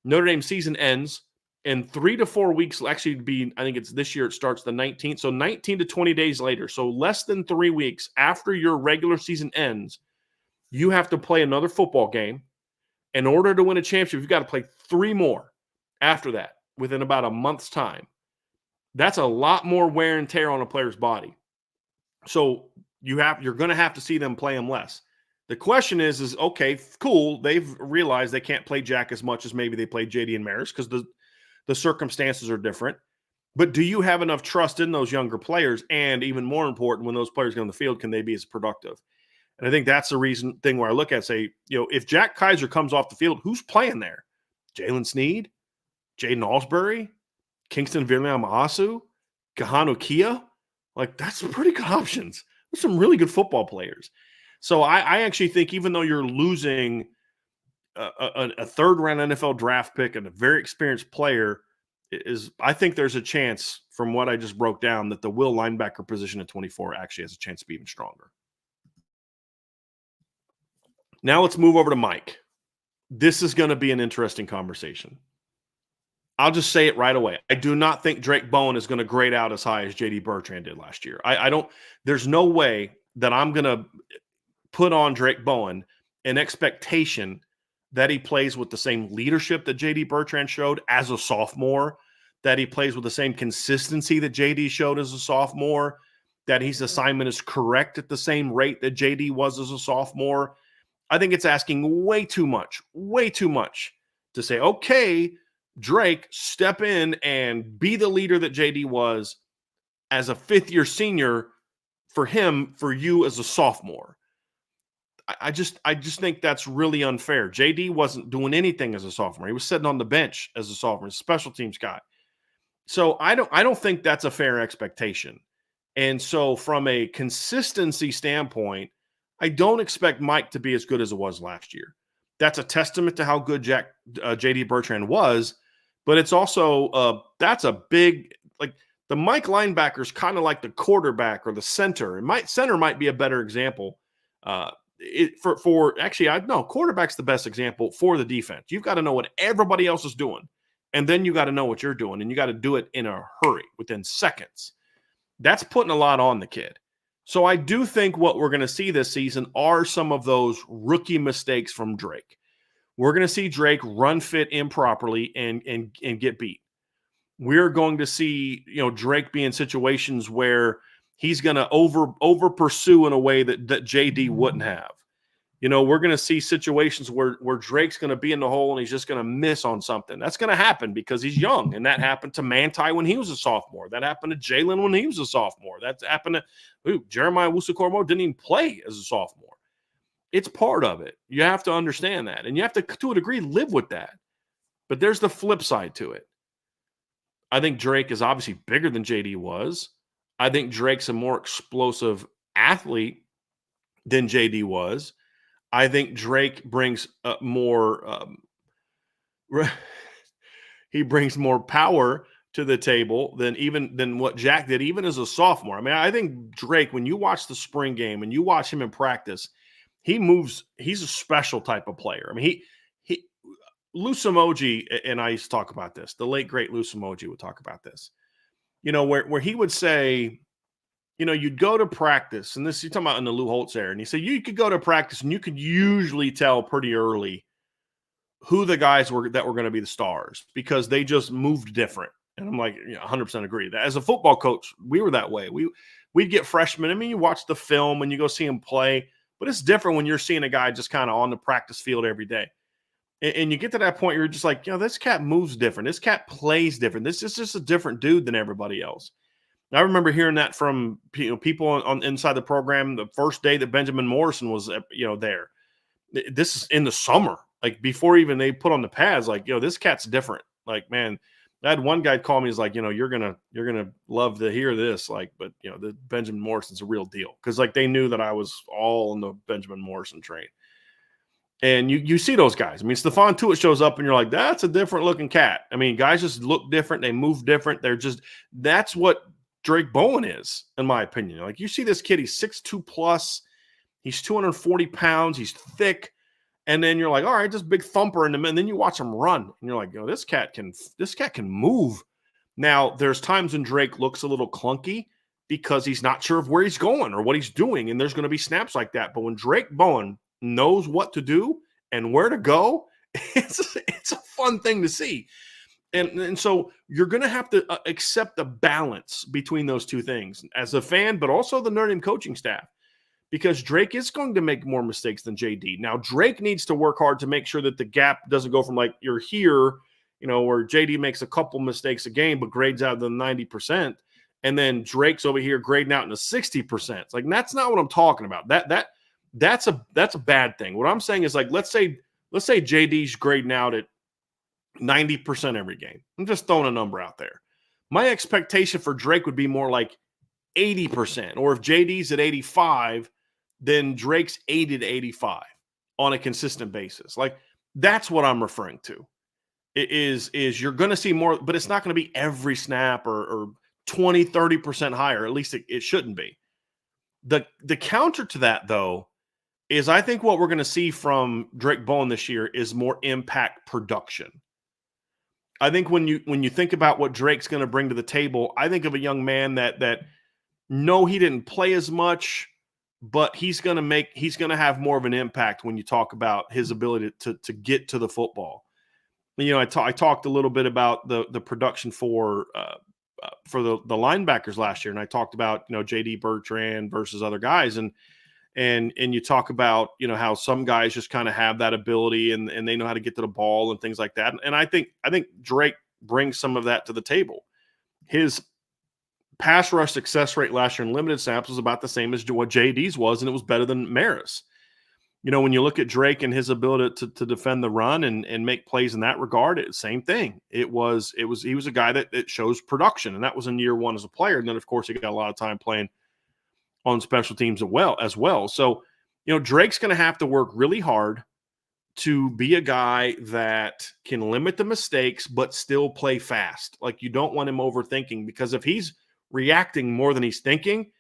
Notre Dame season ends in 3 to 4 weeks. Actually, I think it's this year, it starts the 19th. So 19 to 20 days later. So less than 3 weeks after your regular season ends, you have to play another football game. In order to win a championship, you've got to play 3 more after that within about a month's time. That's a lot more wear and tear on a player's body. So you're going to have to see them play him less. The question is okay, cool. They've realized they can't play Jack as much as maybe they played JD and Marist because the circumstances are different. But do you have enough trust in those younger players? And even more important, when those players get on the field, can they be as productive? And I think that's the thing where I look at, say, if Jack Kaiser comes off the field, who's playing there? Jalen Sneed, Jaden Osbury, Kingston Viliama-Asu, Kahanu Kia? Like, that's some pretty good options. There's some really good football players. So I actually think, even though you're losing a third-round NFL draft pick and a very experienced player, I think there's a chance, from what I just broke down, that the will linebacker position at 24 actually has a chance to be even stronger. Now let's move over to Mike. This is going to be an interesting conversation. I'll just say it right away. I do not think Drake Bowen is going to grade out as high as J.D. Bertrand did last year. I don't. There's no way that I'm going to put on Drake Bowen an expectation that he plays with the same leadership that JD Bertrand showed as a sophomore, that he plays with the same consistency that JD showed as a sophomore, that his assignment is correct at the same rate that JD was as a sophomore. I think it's asking way too much to say, okay, Drake, step in and be the leader that JD was as a fifth-year senior for you as a sophomore. I just think that's really unfair. JD wasn't doing anything as a sophomore. He was sitting on the bench as a sophomore, a special teams guy. So I don't think that's a fair expectation. And so from a consistency standpoint, I don't expect Mike to be as good as it was last year. That's a testament to how good JD Bertrand was, but it's also that's a big, like, the Mike linebacker is kind of like the quarterback or the center. Center might be a better example. Quarterback's the best example for the defense. You've got to know what everybody else is doing, and then you got to know what you're doing, and you got to do it in a hurry, within seconds. That's putting a lot on the kid. So I do think what we're going to see this season are some of those rookie mistakes from Drake. We're going to see Drake run fit improperly and get beat. We're going to see, Drake be in situations where he's going to over pursue in a way that JD wouldn't have. We're going to see situations where Drake's going to be in the hole and he's just going to miss on something. That's going to happen because he's young, and that happened to Manti when he was a sophomore. That happened to Jalen when he was a sophomore. That's happened to Jeremiah Wusu-Kormo didn't even play as a sophomore. It's part of it. You have to understand that, and you have to a degree, live with that. But there's the flip side to it. I think Drake is obviously bigger than JD was. I think Drake's a more explosive athlete than JD was. I think Drake brings more he brings more power to the table than what Jack did, even as a sophomore. I mean, I think Drake, when you watch the spring game and you watch him in practice, he moves. He's a special type of player. I mean, Loose Emoji and I used to talk about this. The late great Loose Emoji would talk about this. Where he would say, you'd go to practice, and this you're talking about in the Lou Holtz era, and he said you could go to practice and you could usually tell pretty early who the guys were that were going to be the stars because they just moved different. And I'm like, 100% agree. As a football coach, we were that way. We'd get freshmen. I mean, you watch the film and you go see them play, but it's different when you're seeing a guy just kind of on the practice field every day. And you get to that point, you're just like, this cat moves different. This cat plays different. This is just a different dude than everybody else. I remember hearing that from people on inside the program the first day that Benjamin Morrison was there. This is in the summer, like before even they put on the pads. Like, this cat's different. Like, man, I had one guy call me. He's like, you're gonna love to hear this. Like, but the Benjamin Morrison's a real deal because like they knew that I was all on the Benjamin Morrison train. And you see those guys. I mean, Stephon Tuitt shows up and you're like, that's a different looking cat. I mean, guys just look different. They move different. That's what Drake Bowen is, in my opinion. Like, you see this kid, he's 6'2 plus, he's 240 pounds, he's thick, and then you're like, all right, just big thumper in the middle. And then you watch him run, and you're like, this cat can move. Now, there's times when Drake looks a little clunky because he's not sure of where he's going or what he's doing, and there's going to be snaps like that. But when Drake Bowen knows what to do and where to go, it's a fun thing to see. And so you're going to have to accept the balance between those two things as a fan, but also the Notre Dame coaching staff, because Drake is going to make more mistakes than JD. Now, Drake needs to work hard to make sure that the gap doesn't go from like you're here, where JD makes a couple mistakes a game, but grades out the 90%. And then Drake's over here grading out in the 60%. It's like, that's not what I'm talking about. That's a bad thing. What I'm saying is, like, let's say JD's grading out at 90% every game. I'm just throwing a number out there. My expectation for Drake would be more like 80%. Or if JD's at 85, then Drake's 80 to 85 on a consistent basis. Like, that's what I'm referring to. It is you're going to see more, but it's not going to be every snap or 20, 30% higher. At least it shouldn't be. The counter to that, though, is I think what we're going to see from Drake Bowen this year is more impact production. I think when you think about what Drake's going to bring to the table, I think of a young man that no, he didn't play as much, but he's going to have more of an impact when you talk about his ability to get to the football. I talked a little bit about the production for the linebackers last year, and I talked about JD Bertrand versus other guys, and you talk about how some guys just kind of have that ability and they know how to get to the ball and things like that. And I think Drake brings some of that to the table. His pass rush success rate last year in limited snaps was about the same as what JD's was, and it was better than Maris. When you look at Drake and his ability to defend the run and make plays in that regard, same thing. He was a guy that shows production, and that was in year one as a player. And then of course he got a lot of time playing on special teams as well. So, Drake's going to have to work really hard to be a guy that can limit the mistakes but still play fast. Like, you don't want him overthinking, because if he's reacting more than he's thinking,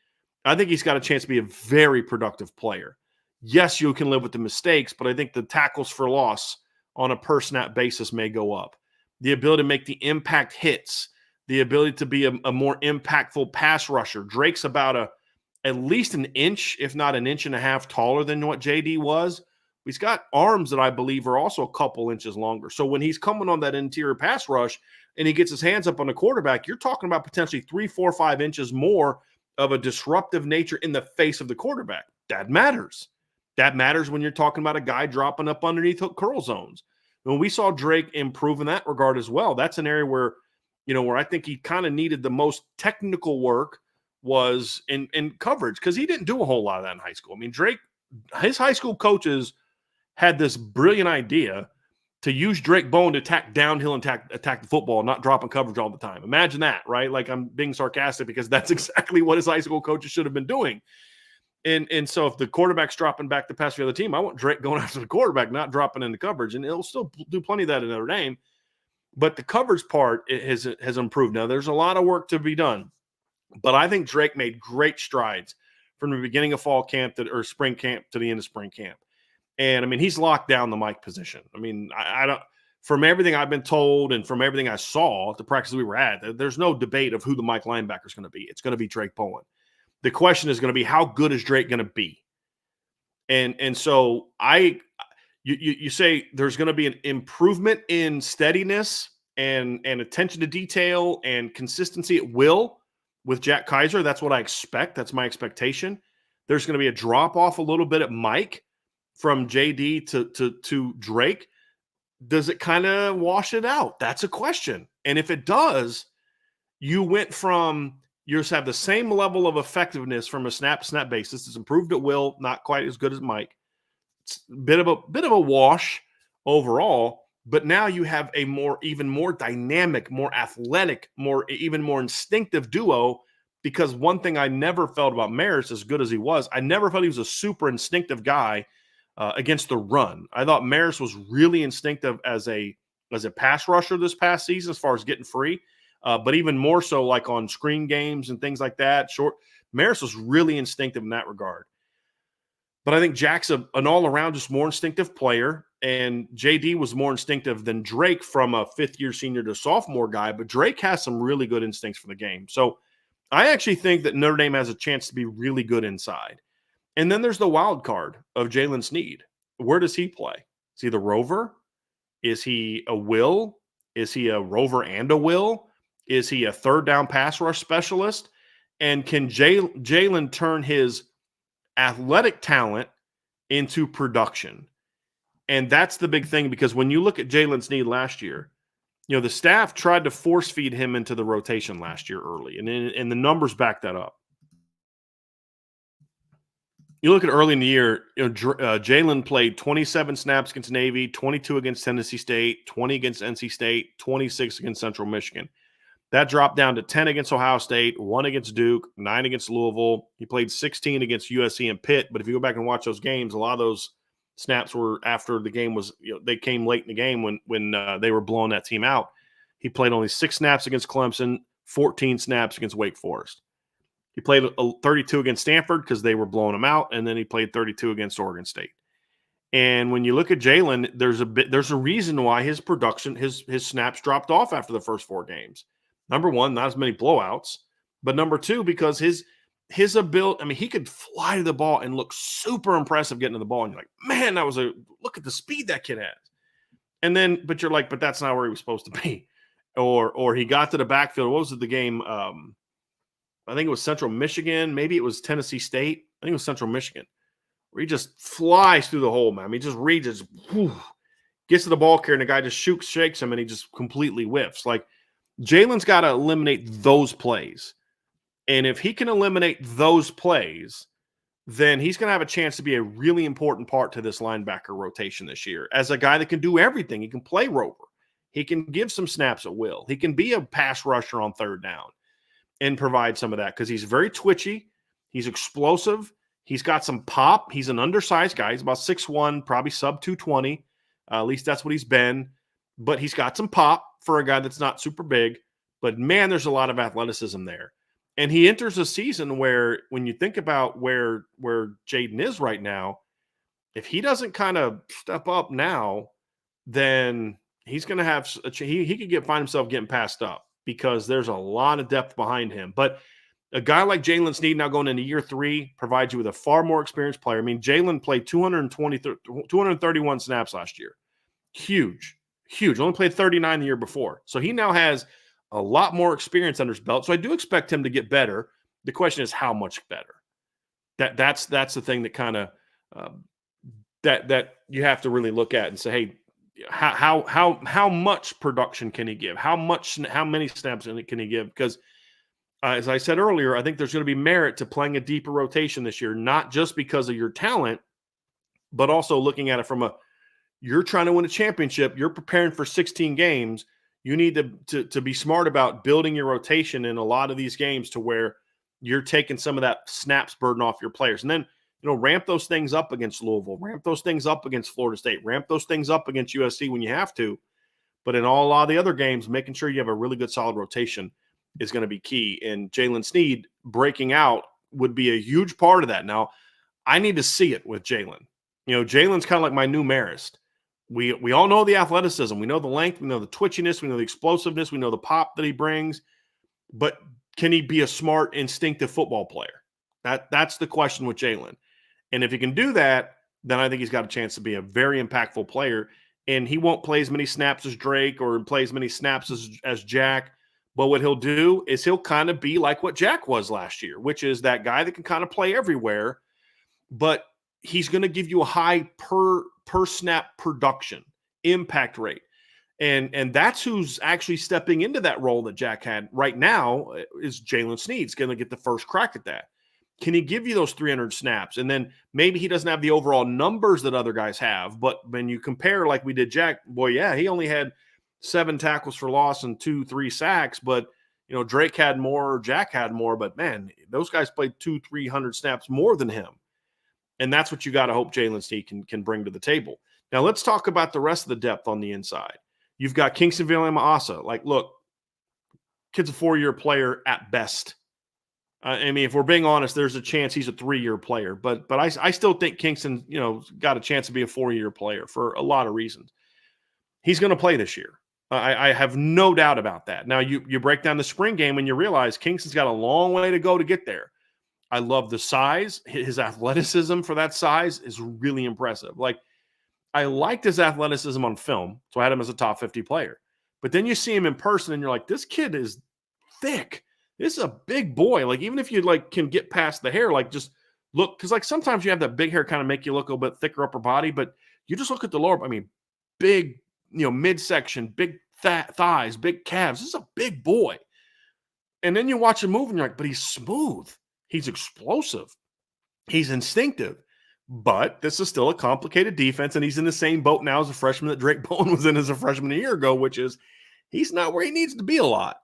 I think he's got a chance to be a very productive player. Yes, you can live with the mistakes, but I think the tackles for loss on a per snap basis may go up. The ability to make the impact hits, the ability to be a more impactful pass rusher. Drake's about at least an inch, if not an inch and a half taller than what JD was. He's got arms that I believe are also a couple inches longer. So when he's coming on that interior pass rush and he gets his hands up on the quarterback, you're talking about potentially 3, 4, 5 inches more of a disruptive nature in the face of the quarterback. That matters. That matters when you're talking about a guy dropping up underneath curl zones. When we saw Drake improve in that regard as well, that's an area where I think he kind of needed the most technical work was in coverage, because he didn't do a whole lot of that in high school. I mean, Drake, his high school coaches had this brilliant idea to use Drake Bowen to attack downhill and attack the football, not dropping coverage all the time. Imagine that, right? Like, I'm being sarcastic because that's exactly what his high school coaches should have been doing. And so if the quarterback's dropping back to pass the other team, I want Drake going after the quarterback, not dropping into coverage. And he'll still do plenty of that in Notre Dame. But the coverage part has improved. Now, there's a lot of work to be done. But I think Drake made great strides from the beginning of fall camp or spring camp to the end of spring camp. And, I mean, he's locked down the Mike position. I mean, I don't – from everything I've been told and from everything I saw at the practice we were at, there's no debate of who the Mike linebacker is going to be. It's going to be Drake Bowen. The question is going to be, how good is Drake going to be? And so you say there's going to be an improvement in steadiness and attention to detail and consistency. It will with Jack Kaiser. That's what I expect. That's my expectation. There's going to be a drop off a little bit at Mike from JD to Drake. Does it kind of wash it out? That's a question. And if it does, you went from – you just have the same level of effectiveness from a snap basis. It's improved at will, not quite as good as Mike. It's a bit of a wash overall, but now you have a even more dynamic, more athletic, even more instinctive duo. Because one thing I never felt about Maris, as good as he was, I never felt he was a super instinctive guy against the run. I thought Maris was really instinctive as a pass rusher this past season, as far as getting free. But even more so, like on screen games and things like that. Maris was really instinctive in that regard. But I think Jack's an all-around just more instinctive player, and JD was more instinctive than Drake from a fifth-year senior to sophomore guy. But Drake has some really good instincts for the game. So I actually think that Notre Dame has a chance to be really good inside. And then there's the wild card of Jalen Sneed. Where does he play? Is he the rover? Is he a will? Is he a rover and a will? Is he a third down pass rush specialist? And can Jalen turn his athletic talent into production? And that's the big thing, because when you look at Jalen Sneed last year, the staff tried to force feed him into the rotation last year early, and the numbers back that up. You look at early in the year, Jalen played 27 snaps against Navy, 22 against Tennessee State, 20 against NC State, 26 against Central Michigan. That dropped down to 10 against Ohio State, 1 against Duke, 9 against Louisville. He played 16 against USC and Pitt. But if you go back and watch those games, a lot of those snaps were after the game was, they came late in the game when they were blowing that team out. He played only 6 snaps against Clemson, 14 snaps against Wake Forest. He played 32 against Stanford because they were blowing him out, and then he played 32 against Oregon State. And when you look at Jalen, there's a reason why his production, his snaps dropped off after the first 4 games. Number one, not as many blowouts, but number two, because his ability, I mean, he could fly to the ball and look super impressive getting to the ball. And you're like, man, look at the speed that kid has. And then, but you're like, but that's not where he was supposed to be. Or he got to the backfield. What was it, the game? I think it was Central Michigan. Maybe it was Tennessee State. I think it was Central Michigan, where he just flies through the hole, man. I mean, he just reads it, gets to the ball carrier, and the guy just shakes him, and he just completely whiffs. Like, Jalen's got to eliminate those plays. And if he can eliminate those plays, then he's going to have a chance to be a really important part to this linebacker rotation this year. As a guy that can do everything, he can play rover. He can give some snaps at will. He can be a pass rusher on third down and provide some of that because he's very twitchy. He's explosive. He's got some pop. He's an undersized guy. He's about 6'1", probably sub 220. At least that's what he's been. But he's got some pop for a guy that's not super big. But, man, there's a lot of athleticism there. And he enters a season where, when you think about where Jaden is right now, if he doesn't kind of step up now, then he's going to have he could find himself getting passed up because there's a lot of depth behind him. But a guy like Jalen Sneed now going into year 3 provides you with a far more experienced player. I mean, Jalen played 231 snaps last year. Huge. Only played 39 the year before. So he now has a lot more experience under his belt. So I do expect him to get better. The question is how much better. That's the thing that kind of that you have to really look at and say, hey, how much production can he give? How many snaps can he give? Because as I said earlier, I think there's going to be merit to playing a deeper rotation this year, not just because of your talent, but also looking at it from you're trying to win a championship. You're preparing for 16 games. You need to be smart about building your rotation in a lot of these games to where you're taking some of that snaps burden off your players. And then, ramp those things up against Louisville, ramp those things up against Florida State, ramp those things up against USC when you have to. But in a lot of the other games, making sure you have a really good solid rotation is going to be key. And Jalen Sneed breaking out would be a huge part of that. Now, I need to see it with Jalen. Jalen's kind of like my new Marist. We all know the athleticism. We know the length. We know the twitchiness. We know the explosiveness. We know the pop that he brings. But can he be a smart, instinctive football player? That's the question with Jalen. And if he can do that, then I think he's got a chance to be a very impactful player. And he won't play as many snaps as Drake or play as many snaps as Jack. But what he'll do is he'll kind of be like what Jack was last year, which is that guy that can kind of play everywhere. But he's going to give you a high per snap production, impact rate. And that's who's actually stepping into that role that Jack had right now is Jalen Sneed's going to get the first crack at that. Can he give you those 300 snaps? And then maybe he doesn't have the overall numbers that other guys have, but when you compare like we did Jack, boy, yeah, he only had 7 tackles for loss and 2-3 sacks, but Drake had more, Jack had more, but man, those guys played 200-300 snaps more than him. And that's what you got to hope Jalen Sneed can bring to the table. Now let's talk about the rest of the depth on the inside. You've got Kingston Villamasa. Like, look, kid's a 4-year player at best. I mean, if we're being honest, there's a chance he's a 3-year player. But I still think Kingston, got a chance to be a 4-year player for a lot of reasons. He's going to play this year. I have no doubt about that. Now, you break down the spring game and you realize Kingston's got a long way to go to get there. I love the size. His athleticism for that size is really impressive. Like, I liked his athleticism on film, so I had him as a top 50 player. But then you see him in person and you're like, this kid is thick. This is a big boy. Like, even if you can get past the hair, just look, because sometimes you have that big hair kind of make you look a little bit thicker upper body, but you just look at the lower, big, midsection, big thighs, big calves. This is a big boy. And then you watch him move and you're like, but he's smooth. He's explosive. He's instinctive. But this is still a complicated defense, and he's in the same boat now as a freshman that Drake Bowen was in as a freshman a year ago, which is he's not where he needs to be a lot.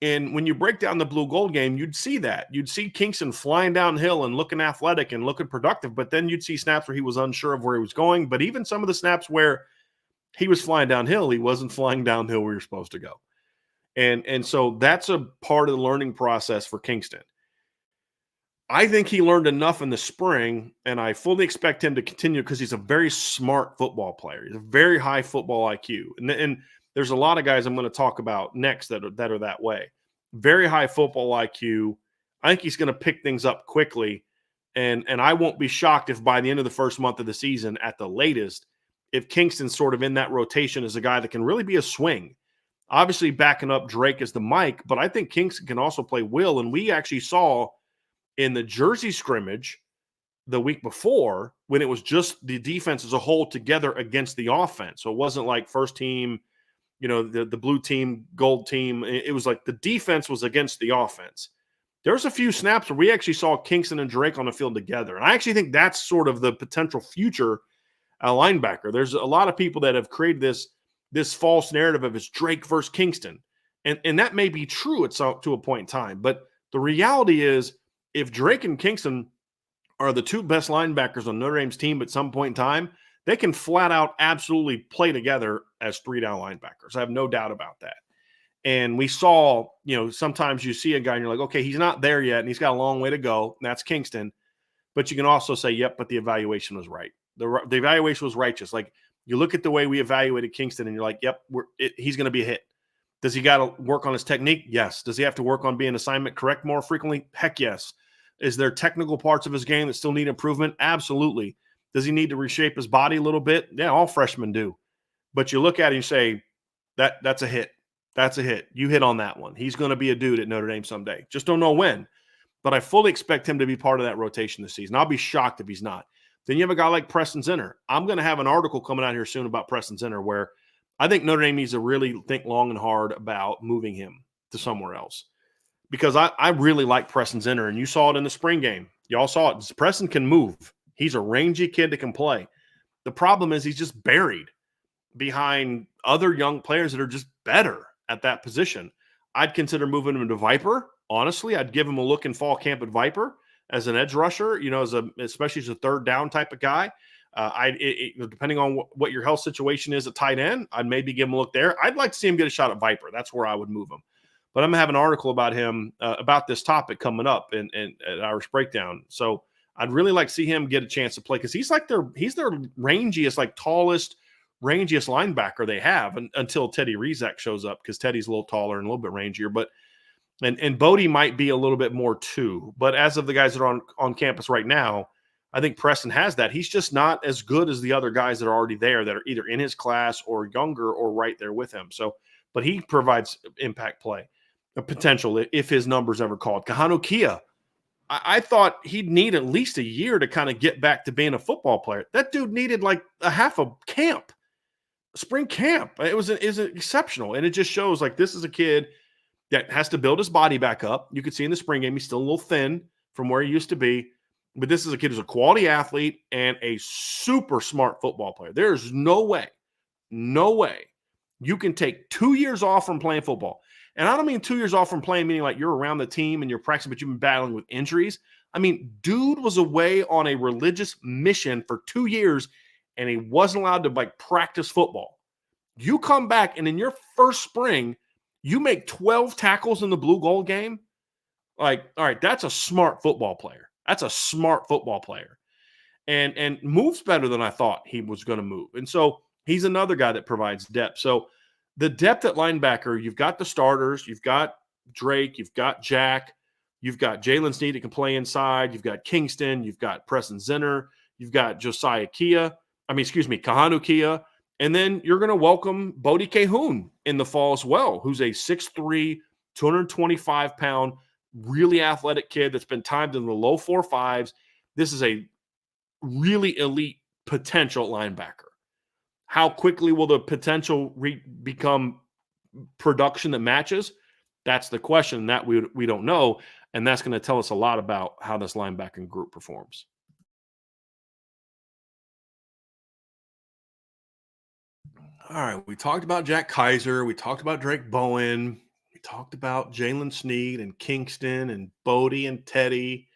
And when you break down the blue gold game, you'd see that. You'd see Kingston flying downhill and looking athletic and looking productive, but then you'd see snaps where he was unsure of where he was going. But even some of the snaps where he was flying downhill, he wasn't flying downhill where you're supposed to go. And so that's a part of the learning process for Kingston. I think he learned enough in the spring, and I fully expect him to continue because he's a very smart football player. He's a very high football IQ. And there's a lot of guys I'm going to talk about next that are that way. Very high football IQ, I think he's going to pick things up quickly. And I won't be shocked if by the end of the first month of the season, at the latest, if Kingston's sort of in that rotation as a guy that can really be a swing. Obviously, backing up Drake as the Mike, but I think Kingston can also play Will. And we actually saw in the Jersey scrimmage the week before when it was just the defense as a whole together against the offense. So it wasn't like first team, the blue team, gold team. It was like the defense was against the offense. There's a few snaps where we actually saw Kingston and Drake on the field together. And I actually think that's sort of the potential future linebacker. There's a lot of people that have created this false narrative of it's Drake versus Kingston. And that may be true to a point in time. But the reality is if Drake and Kingston are the two best linebackers on Notre Dame's team at some point in time, they can flat out absolutely play together as 3-down linebackers. I have no doubt about that. And we saw, sometimes you see a guy and you're like, okay, he's not there yet and he's got a long way to go. And that's Kingston. But you can also say, yep, but the evaluation was right. The evaluation was righteous. Like you look at the way we evaluated Kingston and you're like, yep, he's going to be a hit. Does he got to work on his technique? Yes. Does he have to work on being assignment correct more frequently? Heck yes. Is there technical parts of his game that still need improvement? Absolutely. Does he need to reshape his body a little bit? Yeah, all freshmen do. But you look at it and you say, that's a hit. That's a hit. You hit on that one. He's going to be a dude at Notre Dame someday. Just don't know when. But I fully expect him to be part of that rotation this season. I'll be shocked if he's not. Then you have a guy like Preston Zinner. I'm going to have an article coming out here soon about Preston Zinner where I think Notre Dame needs to really think long and hard about moving him to somewhere else. Because I really like Preston Zinner, and you saw it in the spring game. Y'all saw it. Preston can move. He's a rangy kid that can play. The problem is he's just buried behind other young players that are just better at that position. I'd consider moving him to Viper. Honestly, I'd give him a look in fall camp at Viper as an edge rusher, especially as a third down type of guy. Depending on what your health situation is at tight end, I'd maybe give him a look there. I'd like to see him get a shot at Viper. That's where I would move him. But I'm going to have an article about him, about this topic coming up in Irish Breakdown. So I'd really like to see him get a chance to play because he's their rangiest, like tallest, rangiest linebacker they have until Teddy Rizak shows up because Teddy's a little taller and a little bit rangier. But and Bodie might be a little bit more too. But as of the guys that are on campus right now, I think Preston has that. He's just not as good as the other guys that are already there that are either in his class or younger or right there with him. So, but he provides impact play. A potential if his number's ever called. Kahanu Kia, I thought he'd need at least a year to kind of get back to being a football player. That dude needed like a half a camp, spring camp. It was exceptional, and it just shows like this is a kid that has to build his body back up. You could see in the spring game he's still a little thin from where he used to be, but this is a kid who's a quality athlete and a super smart football player. There's no way you can take 2 years off from playing football. And I don't mean 2 years off from playing, meaning like you're around the team and you're practicing, but you've been battling with injuries. I mean, dude was away on a religious mission for 2 years and he wasn't allowed to like practice football. You come back and in your first spring, you make 12 tackles in the blue gold game. Like, all right, that's a smart football player. That's a smart football player. And moves better than I thought he was going to move. And so he's another guy that provides depth. So the depth at linebacker, you've got the starters, you've got Drake, you've got Jack, you've got Jalen Snead that can play inside, you've got Kingston, you've got Preston Zinner, you've got Kahanu Kia, and then you're going to welcome Bodie Cahoon in the fall as well, who's a 6'3", 225-pound, really athletic kid that's been timed in the low 4.5s. This is a really elite potential linebacker. How quickly will the potential become production that matches? That's the question that we don't know, and that's going to tell us a lot about how this linebacking group performs. All right, we talked about Jack Kaiser. We talked about Drake Bowen. We talked about Jalen Snead and Kingston and Bodie and Teddy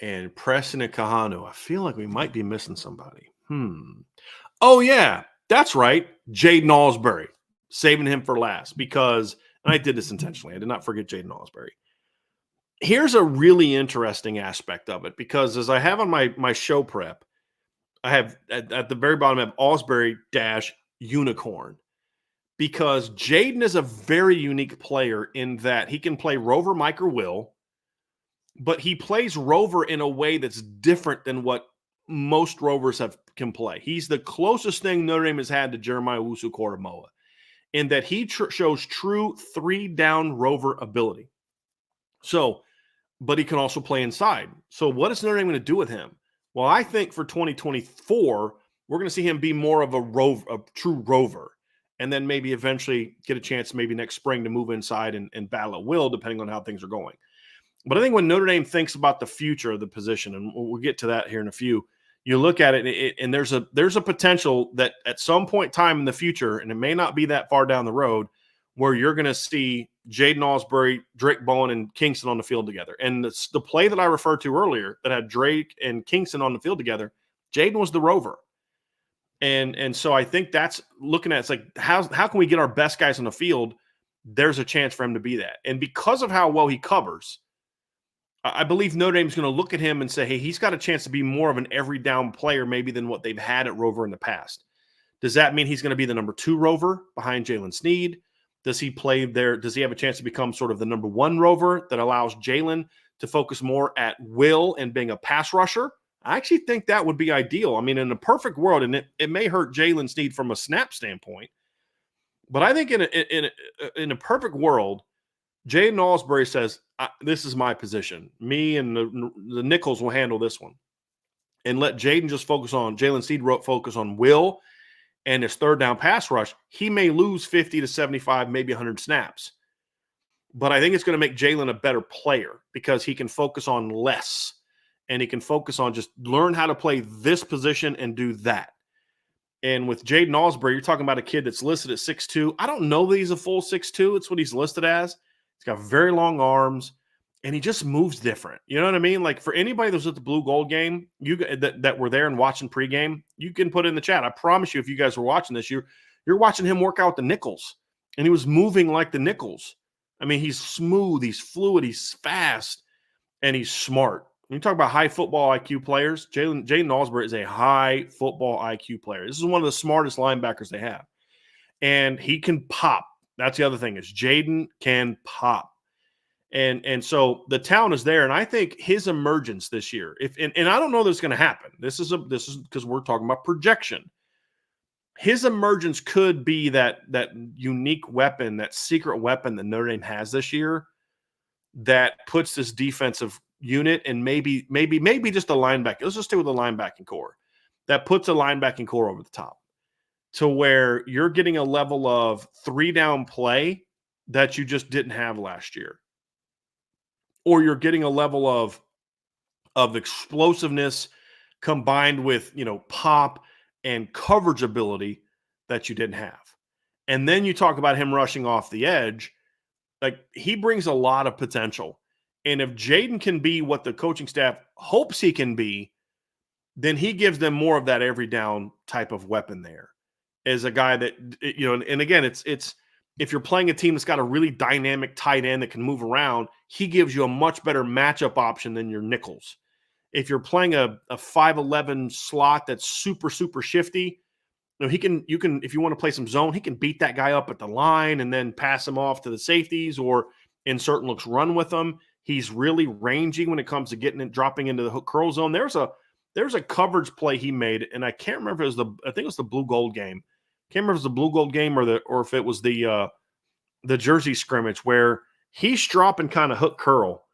and Preston and Kahanu. I feel like we might be missing somebody. Oh, yeah. That's right. Jaden Alsbury, saving him for last because I did this intentionally. I did not forget Jaden Alsbury. Here's a really interesting aspect of it because as I have on my show prep, I have at the very bottom, I have Alsbury - unicorn because Jaden is a very unique player in that he can play Rover, Mike, or Will. but he plays rover in a way that's different than what most rovers can play. He's the closest thing Notre Dame has had to Jeremiah Owusu-Koramoah in that he shows true 3-down rover ability. So, but he can also play inside. So what is Notre Dame going to do with him? Well, I think for 2024, we're going to see him be more of a true rover, and then maybe eventually get a chance maybe next spring to move inside and battle at will, depending on how things are going. But I think when Notre Dame thinks about the future of the position, and we'll get to that here in a few, you look at it, and there's a potential that at some point in time in the future, and it may not be that far down the road, where you're going to see Jaden Ausberry, Drake Bowen, and Kingston on the field together. And the play that I referred to earlier that had Drake and Kingston on the field together, Jaden was the rover. And so I think that's looking at, it's like, how can we get our best guys on the field? There's a chance for him to be that. And because of how well he covers, I believe Notre Dame's going to look at him and say, hey, he's got a chance to be more of an every down player maybe than what they've had at rover in the past. Does that mean he's going to be the number 2 rover behind Jalen Sneed? Does he play there? Does he have a chance to become sort of the number 1 rover that allows Jalen to focus more at will and being a pass rusher? I actually think that would be ideal. I mean, in a perfect world, and it may hurt Jalen Sneed from a snap standpoint, but I think in a perfect world, Jaden Ausberry says, this is my position. Me and the nickels will handle this one. And let Jaden just Jalen Sneed focus on will and his 3rd down pass rush. He may lose 50 to 75, maybe 100 snaps. But I think it's going to make Jalen a better player because he can focus on less. And he can focus on just learn how to play this position and do that. And with Jaden Ausberry, you're talking about a kid that's listed at 6'2". I don't know that he's a full 6'2". It's what he's listed as. He's got very long arms, and he just moves different. You know what I mean? Like, for anybody that was at the Blue Gold game, that were there and watching pregame, you can put it in the chat. I promise you, if you guys were watching this, you're watching him work out the nickels, and he was moving like the nickels. I mean, he's smooth, he's fluid, he's fast, and he's smart. When you talk about high football IQ players, Jaden Ausberry is a high football IQ player. This is one of the smartest linebackers they have. And he can pop. That's the other thing, is Jaden can pop. And so the talent is there. And I think his emergence this year, and I don't know that it's going to happen. This is because we're talking about projection. His emergence could be that unique weapon, that secret weapon that Notre Dame has this year that puts this defensive unit and maybe just a linebacker. Let's just stay with the linebacking core. That puts a linebacking core over the top to where you're getting a level of 3-down play that you just didn't have last year. Or you're getting a level of explosiveness combined with, pop and coverage ability that you didn't have. And then you talk about him rushing off the edge. Like, he brings a lot of potential. And if Jaden can be what the coaching staff hopes he can be, then he gives them more of that every down type of weapon there as a guy that, and again, it's if you're playing a team that's got a really dynamic tight end that can move around, he gives you a much better matchup option than your nickels. If you're playing a 5'11" slot that's super, super shifty, you can, if you want to play some zone, he can beat that guy up at the line and then pass him off to the safeties or in certain looks run with them. He's really rangy when it comes to dropping into the hook curl zone. There's a coverage play he made, and I can't remember if I think it was the Blue Gold game. Can't remember if it was the Blue Gold game or if it was the Jersey scrimmage where he's dropping kind of hook curl,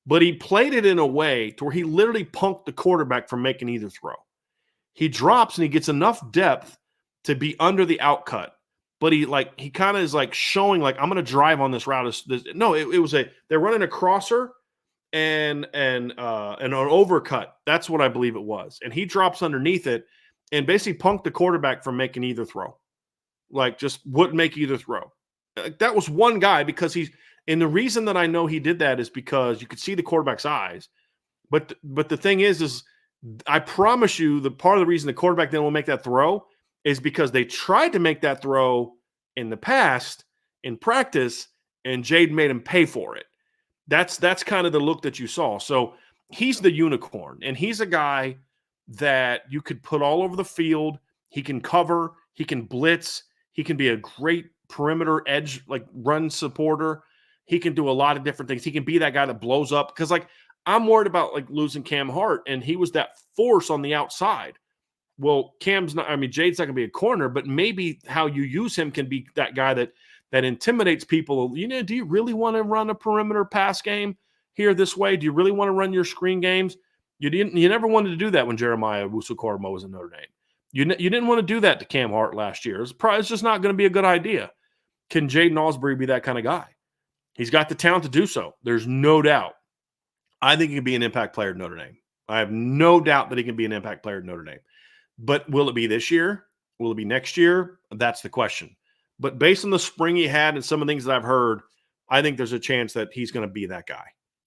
but he played it in a way to where he literally punked the quarterback from making either throw. He drops and he gets enough depth to be under the outcut, but he kind of is like showing like, I'm going to drive on this route. They're running a crosser and an overcut. That's what I believe it was. And he drops underneath it and basically punked the quarterback from making either throw. Like, just wouldn't make either throw. That was one guy because and the reason that I know he did that is because you could see the quarterback's eyes. But the thing is I promise you the part of the reason the quarterback then will make that throw is because they tried to make that throw in the past in practice and Jade made him pay for it. That's kind of the look that you saw. So he's the unicorn, and he's a guy that you could put all over the field. He can cover, he can blitz, he can be a great perimeter edge, like run supporter. He can do a lot of different things. He can be that guy that blows up. Because I'm worried about like losing Cam Hart, and he was that force on the outside. Well, Cam's not, I mean, Jade's not going to be a corner, but maybe how you use him can be that guy that intimidates people. Do you really want to run a perimeter pass game here this way? Do you really want to run your screen games? You never wanted to do that when Jeremiah Wusu-Koramoah was in Notre Dame. You didn't want to do that to Cam Hart last year. It's just not going to be a good idea. Can Jaden Osbury be that kind of guy? He's got the talent to do so. There's no doubt. I think he can be an impact player at Notre Dame. I have no doubt that he can be an impact player at Notre Dame. But will it be this year? Will it be next year? That's the question. But based on the spring he had and some of the things that I've heard, I think there's a chance that he's going to be that guy.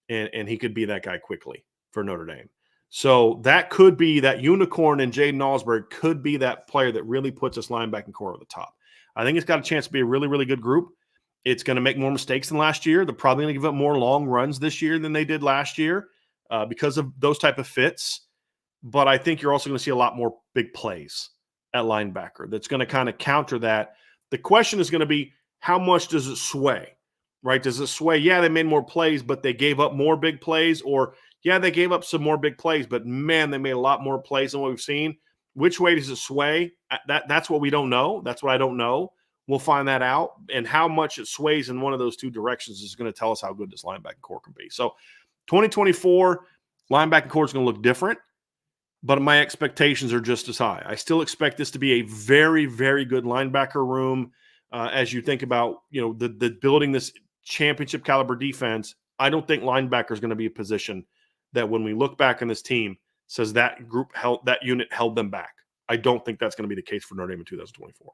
And he could be that guy quickly for Notre Dame. So that could be that unicorn, and Jaden Osbury could be that player that really puts this linebacking core over the top. I think it's got a chance to be a really, really good group. It's going to make more mistakes than last year. They're probably going to give up more long runs this year than they did last year because of those type of fits. But I think you're also going to see a lot more big plays at linebacker. That's going to kind of counter that. The question is going to be, how much does it sway, right? Does it sway? Yeah, they made more plays, but they gave up more big plays. Or, yeah, they gave up some more big plays, but, man, they made a lot more plays than what we've seen. Which way does it sway? That's what we don't know. That's what I don't know. We'll find that out. And how much it sways in one of those two directions is going to tell us how good this linebacking core can be. So 2024, linebacking core is going to look different. But my expectations are just as high. I still expect this to be a very, very good linebacker room as you think about, the building this championship caliber defense. I don't think linebacker is going to be a position that when we look back on this team says that unit held them back. I don't think that's going to be the case for Notre Dame in 2024.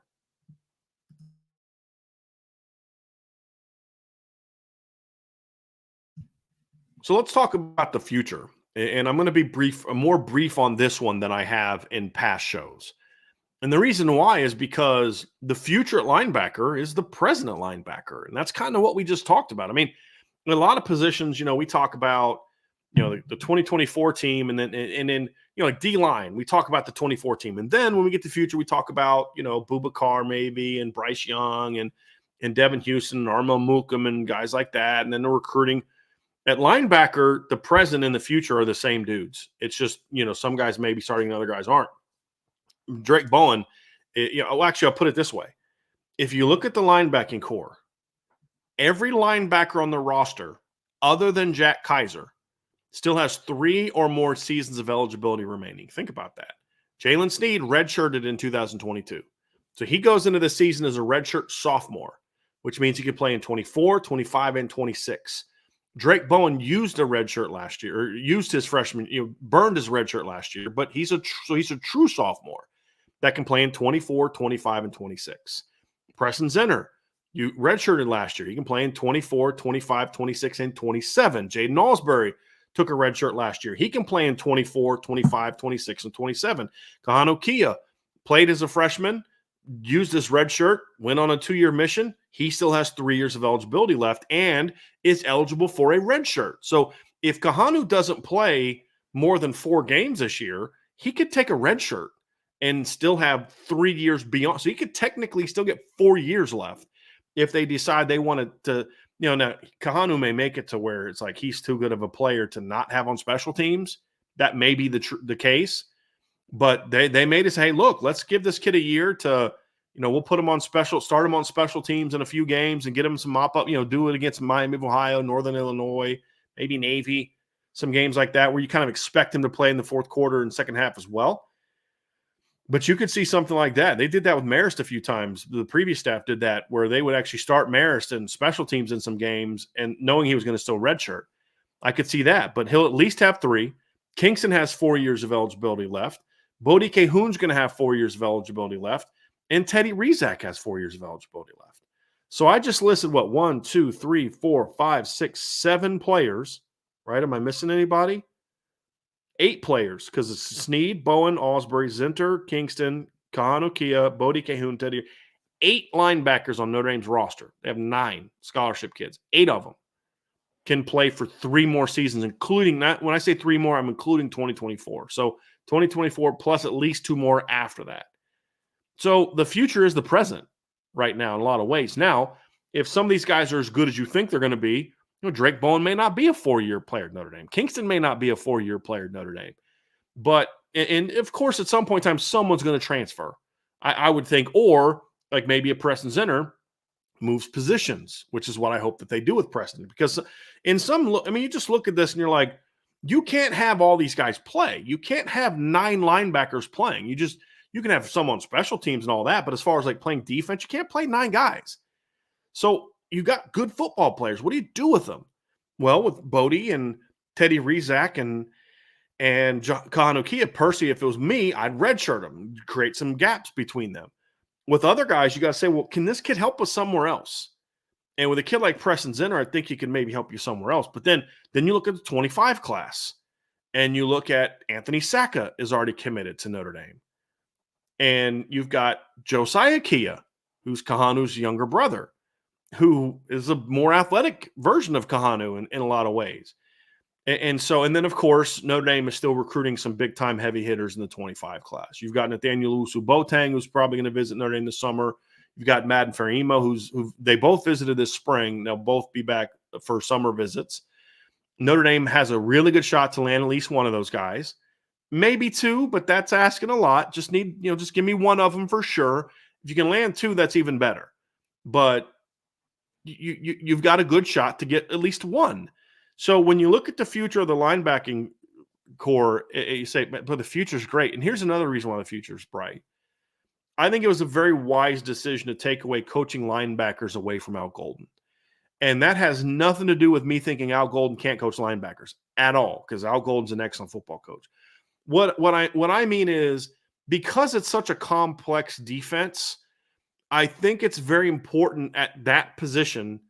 So let's talk about the future. And I'm going to be more brief on this one than I have in past shows. And the reason why is because the future at linebacker is the present at linebacker. And that's kind of what we just talked about. I mean, in a lot of positions, we talk about, the 2024 team and then like D-line, we talk about the 24 team. And then when we get to the future, we talk about, Boubacar maybe and Bryce Young and Devin Houston and Armel Mukam and guys like that. And then the recruiting. At linebacker, the present and the future are the same dudes. It's just, some guys may be starting and other guys aren't. Drake Bowen, actually, I'll put it this way. If you look at the linebacking core, every linebacker on the roster, other than Jack Kaiser, still has 3 or more seasons of eligibility remaining. Think about that. Jalen Sneed redshirted in 2022. So he goes into the season as a redshirt sophomore, which means he could play in 24, 25, and 26. Drake Bowen used a red shirt last year, or used his freshman, burned his red shirt last year, but he's a true sophomore that can play in 24, 25, and 26. Preston Zinner, you redshirted last year. He can play in 24, 25, 26, and 27. Jaden Osbury took a red shirt last year. He can play in 24, 25, 26, and 27. Kahano Kia played as a freshman, used his red shirt, went on a 2-year mission. He still has 3 years of eligibility left and is eligible for a red shirt. So if Kahanu doesn't play more than 4 games this year, he could take a red shirt and still have 3 years beyond. So he could technically still get 4 years left if they decide they wanted to. Now Kahanu may make it to where it's like he's too good of a player to not have on special teams. That may be the case. But they made us say, hey, look, let's give this kid a year to, we'll put him on start him on special teams in a few games and get him some mop-up, do it against Miami of Ohio, Northern Illinois, maybe Navy, some games like that where you kind of expect him to play in the fourth quarter and second half as well. But you could see something like that. They did that with Marist a few times. The previous staff did that where they would actually start Marist and special teams in some games and knowing he was going to still redshirt. I could see that, but he'll at least have 3. Kingston has 4 years of eligibility left. Bodie Cahoon's going to have 4 years of eligibility left, and Teddy Rizak has 4 years of eligibility left. So I just listed 1, 2, 3, 4, 5, 6, 7 players, right? Am I missing anybody? 8 players because it's Sneed, Bowen, Osbury, Zinter, Kingston, Kahano Kia, Bodie Cahoon, Teddy. 8 linebackers on Notre Dame's roster. They have 9 scholarship kids. 8 of them can play for 3 more seasons, including that. When I say 3 more, I'm including 2024. So 2024 plus at least 2 more after that. So the future is the present right now in a lot of ways. Now, if some of these guys are as good as you think they're going to be, Drake Bowen may not be a 4-year player at Notre Dame. Kingston may not be a 4-year player at Notre Dame. But, and of course, at some point in time, someone's going to transfer, I would think, or like maybe a Preston Zinner moves positions, which is what I hope that they do with Preston. Because in some, you just look at this and you're like, you can't have all these guys play. You can't have 9 linebackers playing. You can have some on special teams and all that, but as far as like playing defense, you can't play 9 guys. So you got good football players. What do you do with them? Well, with Bodie and Teddy Rizak and Kahanokia, Percy, if it was me, I'd redshirt them, create some gaps between them. With other guys, you got to say, well, can this kid help us somewhere else? And with a kid like Preston Zinner, I think he can maybe help you somewhere else. But then you look at the 25 class, and you look at Anthony Sacca is already committed to Notre Dame. And you've got Josiah Kia, who's Kahanu's younger brother, who is a more athletic version of Kahanu in a lot of ways. And then, of course, Notre Dame is still recruiting some big-time heavy hitters in the 25 class. You've got Nathaniel Usu-Boateng, who's probably going to visit Notre Dame this summer. You've got Madden Ferimo, who they both visited this spring. They'll both be back for summer visits. Notre Dame has a really good shot to land at least one of those guys. Maybe 2, but that's asking a lot. Just give me one of them for sure. If you can land 2, that's even better. But you've got a good shot to get at least 1. So when you look at the future of the linebacking core, you say, but the future's great. And here's another reason why the future's bright. I think it was a very wise decision to take away coaching linebackers away from Al Golden. And that has nothing to do with me thinking Al Golden can't coach linebackers at all, because Al Golden's an excellent football coach. What I mean is, because it's such a complex defense, I think it's very important at that position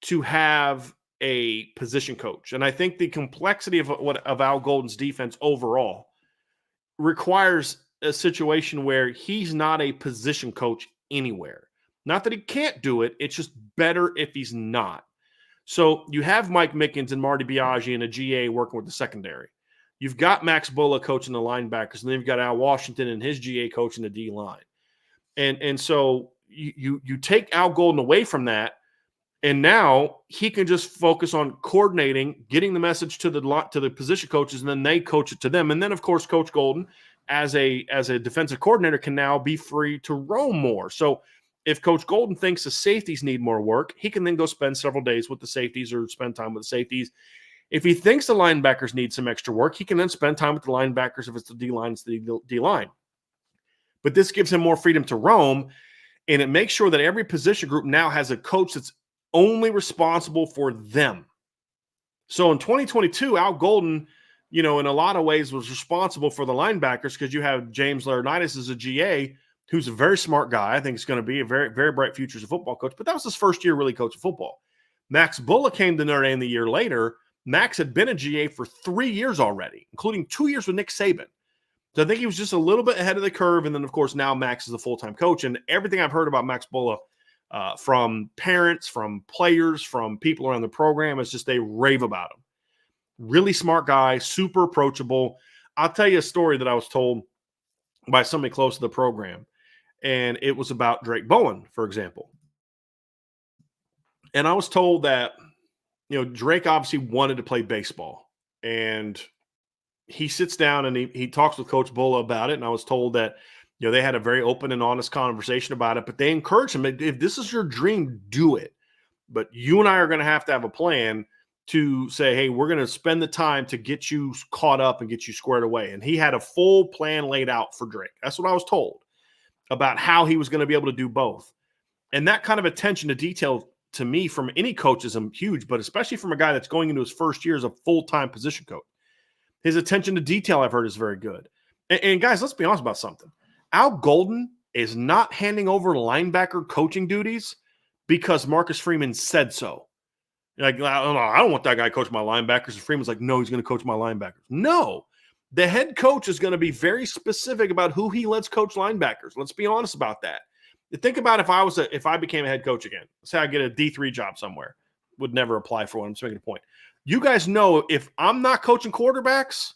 to have a position coach. And I think the complexity of Al Golden's defense overall requires a situation where he's not a position coach anywhere. Not that he can't do it. It's just better if he's not. So you have Mike Mickens and Marty Biaggi and a GA working with the secondary. You've got Max Bulla coaching the linebackers, and then you've got Al Washington and his GA coaching the D line. And so you take Al Golden away from that, and now he can just focus on coordinating, getting the message to the position coaches, and then they coach it to them. And then, of course, Coach Golden, as a defensive coordinator, can now be free to roam more. So if Coach Golden thinks the safeties need more work, he can then go spend several days with the safeties or spend time with the safeties. If he thinks the linebackers need some extra work, he can then spend time with the linebackers. If it's the D-line, it's the D-line. But this gives him more freedom to roam, and it makes sure that every position group now has a coach that's only responsible for them. So in 2022, Al Golden, in a lot of ways was responsible for the linebackers, because you have James Laurinaitis as a GA, who's a very smart guy. I think he's going to be a very, very bright future as a football coach, but that was his first year really coaching football. Max Bulla came to Notre Dame the year later. Max had been a GA for 3 years already, including 2 years with Nick Saban. So I think he was just a little bit ahead of the curve. And then, of course, now Max is a full-time coach. And everything I've heard about Max Bulla from parents, from players, from people around the program, is just they rave about him. Really smart guy, super approachable. I'll tell you a story that I was told by somebody close to the program, and it was about Drake Bowen, for example. And I was told that, Drake obviously wanted to play baseball, and he sits down and he talks with Coach Bulla about it. And I was told that, they had a very open and honest conversation about it, but they encouraged him, if this is your dream, do it. But you and I are going to have a plan to say, hey, we're going to spend the time to get you caught up and get you squared away. And he had a full plan laid out for Drake. That's what I was told about how he was going to be able to do both. And that kind of attention to detail, to me, from any coach is huge, but especially from a guy that's going into his first year as a full-time position coach. His attention to detail, I've heard, is very good. And guys, let's be honest about something. Al Golden is not handing over linebacker coaching duties because Marcus Freeman said so. Like, I don't want that guy coaching my linebackers. And Freeman's like, no, he's going to coach my linebackers. No, the head coach is going to be very specific about who he lets coach linebackers. Let's be honest about that. Think about if I became a head coach again. Say I get a D3 job somewhere. Would never apply for one. I'm just making a point. You guys know, if I'm not coaching quarterbacks,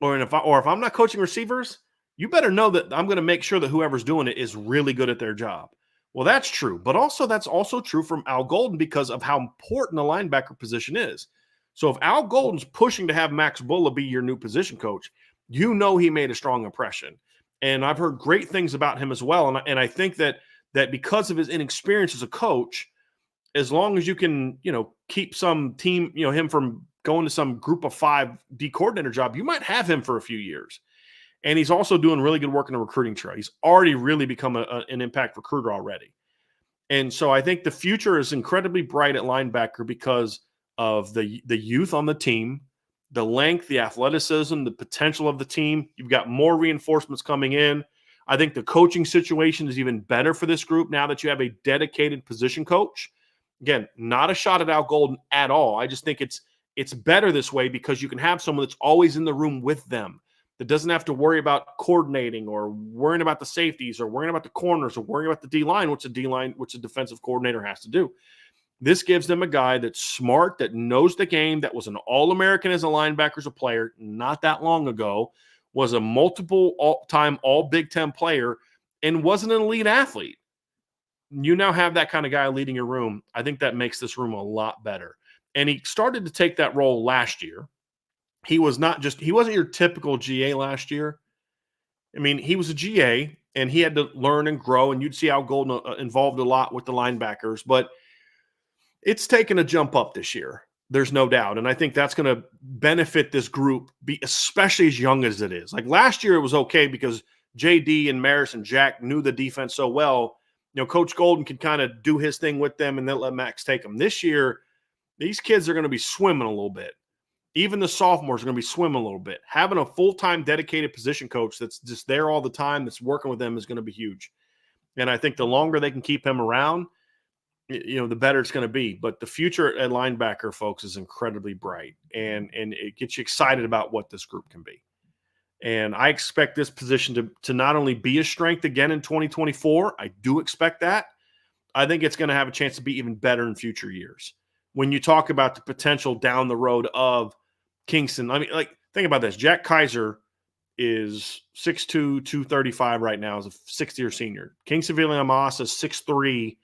or if I'm not coaching receivers, you better know that I'm going to make sure that whoever's doing it is really good at their job. Well, that's true, but also that's also true from Al Golden because of how important the linebacker position is. So if Al Golden's pushing to have Max Bulla be your new position coach, you know he made a strong impression. And I've heard great things about him as well. And I think that because of his inexperience as a coach, as long as you can, keep some team, him from going to some group of 5 D coordinator job, you might have him for a few years. And he's also doing really good work in the recruiting trail. He's already really become an impact recruiter already. And so I think the future is incredibly bright at linebacker because of the youth on the team, the length, the athleticism, the potential of the team. You've got more reinforcements coming in. I think the coaching situation is even better for this group now that you have a dedicated position coach. Again, not a shot at Al Golden at all. I just think it's better this way because you can have someone that's always in the room with them, that doesn't have to worry about coordinating or worrying about the safeties or worrying about the corners or worrying about the D-line, which a defensive coordinator has to do. This gives them a guy that's smart, that knows the game, that was an All-American as a linebacker, as a player not that long ago, was a multiple all-time All-Big Ten player, and was an elite athlete. You now have that kind of guy leading your room. I think that makes this room a lot better. And he started to take that role last year. He wasn't your typical GA last year. I mean, he was a GA and he had to learn and grow, and you'd see Al Golden involved a lot with the linebackers, but it's taken a jump up this year. There's no doubt. And I think that's going to benefit this group, especially as young as it is. Like last year, it was okay because JD and Maris and Jack knew the defense so well. Coach Golden can kind of do his thing with them and then let Max take them. This year, these kids are going to be swimming a little bit. Even the sophomores are going to be swimming a little bit. Having a full-time dedicated position coach that's just there all the time, that's working with them, is going to be huge. And I think the longer they can keep him around, the better it's going to be. But the future at linebacker, folks, is incredibly bright. And it gets you excited about what this group can be. And I expect this position to not only be a strength again in 2024, I do expect that. I think it's going to have a chance to be even better in future years. When you talk about the potential down the road of Kingston, I mean, think about this. Jack Kaiser is 6'2", 235 right now as a sixth-year senior. Kingston Villamasa is 6'3",